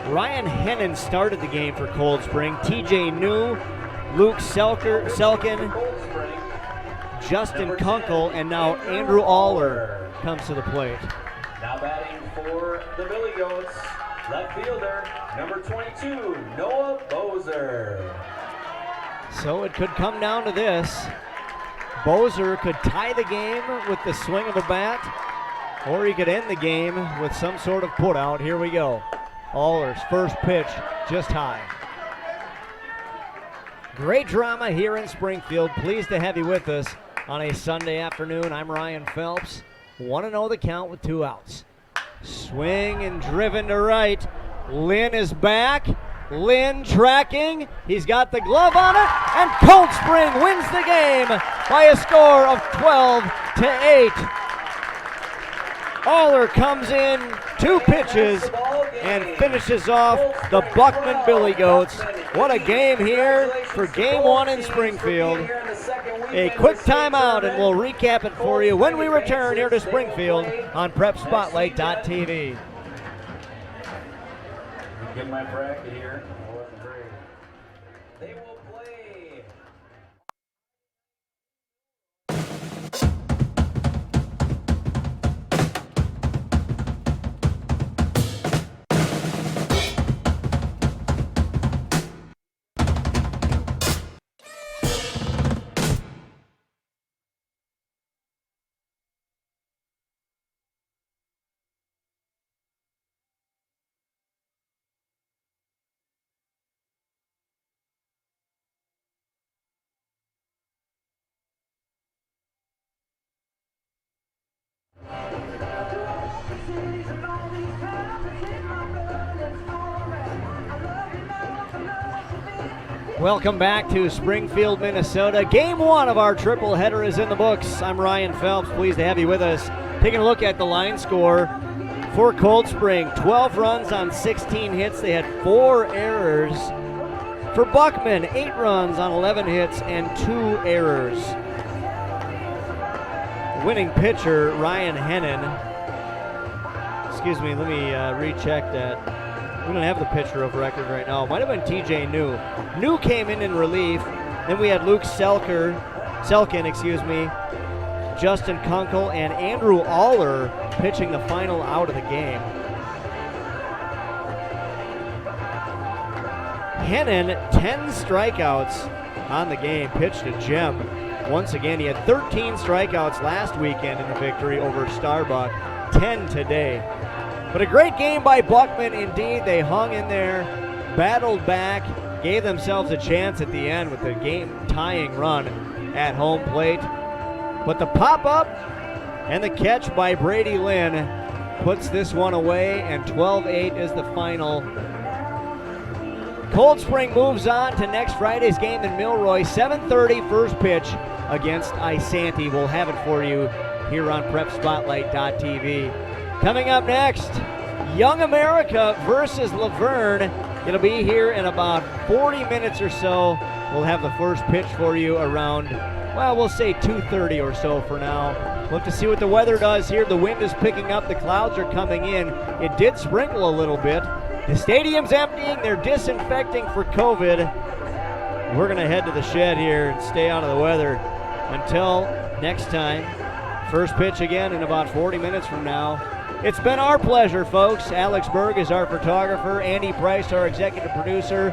Ryan Hennon started the game for Cold Spring. TJ New, Luke Selkin, Justin Kunkel, and now Andrew Aller comes to the plate. Now batting for the Billy Goats, left fielder, number 22, Noah Bozer. So it could come down to this. Bozer could tie the game with the swing of a bat, or he could end the game with some sort of putout. Here we go. Aller's first pitch, just high. Great drama here in Springfield. Pleased to have you with us on a Sunday afternoon. I'm Ryan Phelps. 1-0 the count with 2 outs. Swing and driven to right. Lynn is back. Lynn tracking. He's got the glove on it, and Cold Spring wins the game by a score of 12-8. Aller comes in 2 pitches and finishes off the Buckman Billy Goats. What a game here for Game 1 in Springfield. A quick timeout, and we'll recap it for you when we return here to Springfield on PrepSpotlight.tv. Get my bracket here. They will play. Welcome back to Springfield, Minnesota. Game 1 of our triple header is in the books. I'm Ryan Phelps, pleased to have you with us. Taking a look at the line score for Cold Spring. 12 runs on 16 hits. They had 4 errors. For Buckman, 8 runs on 11 hits and 2 errors. Winning pitcher, Ryan Hennon. Excuse me, let me recheck that. We don't have the pitcher of record right now. Might have been TJ New. New came in relief. Then we had Luke Selkin, Justin Kunkel, and Andrew Aller pitching the final out of the game. Hennon, 10 strikeouts on the game, pitched a gem. Once again, he had 13 strikeouts last weekend in the victory over Starbuck, 10 today. But a great game by Buckman indeed. They hung in there, battled back, gave themselves a chance at the end with the game-tying run at home plate. But the pop-up and the catch by Brady Lynn puts this one away, and 12-8 is the final. Cold Spring moves on to next Friday's game in Milroy. 7:30 first pitch against Isanti. We'll have it for you here on PrepSpotlight.tv. Coming up next, Young America versus Laverne. It'll be here in about 40 minutes or so. We'll have the first pitch for you around, well, we'll say 2:30 or so for now. We'll have to see what the weather does here. The wind is picking up. The clouds are coming in. It did sprinkle a little bit. The stadium's emptying. They're disinfecting for COVID. We're going to head to the shed here and stay out of the weather until next time. First pitch again in about 40 minutes from now. It's been our pleasure, folks. Alex Berg is our photographer. Andy Price, our executive producer.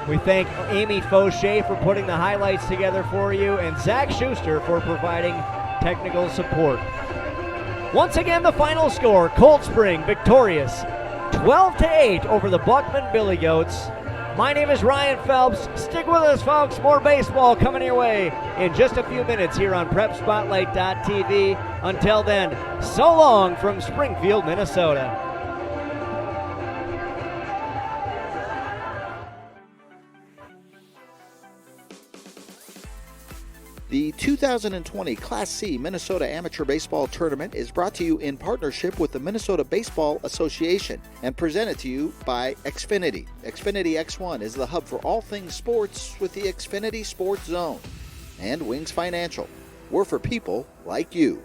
We thank Amy Fauché for putting the highlights together for you, and Zach Schuster for providing technical support. Once again, the final score, Cold Spring victorious 12-8 over the Buckman Billy Goats. My name is Ryan Phelps. Stick with us, folks. More baseball coming your way in just a few minutes here on PrepSpotlight.tv. Until then, so long from Springfield, Minnesota. The 2020 Class C Minnesota Amateur Baseball Tournament is brought to you in partnership with the Minnesota Baseball Association and presented to you by Xfinity. Xfinity X1 is the hub for all things sports with the Xfinity Sports Zone. And Wings Financial. We're for people like you.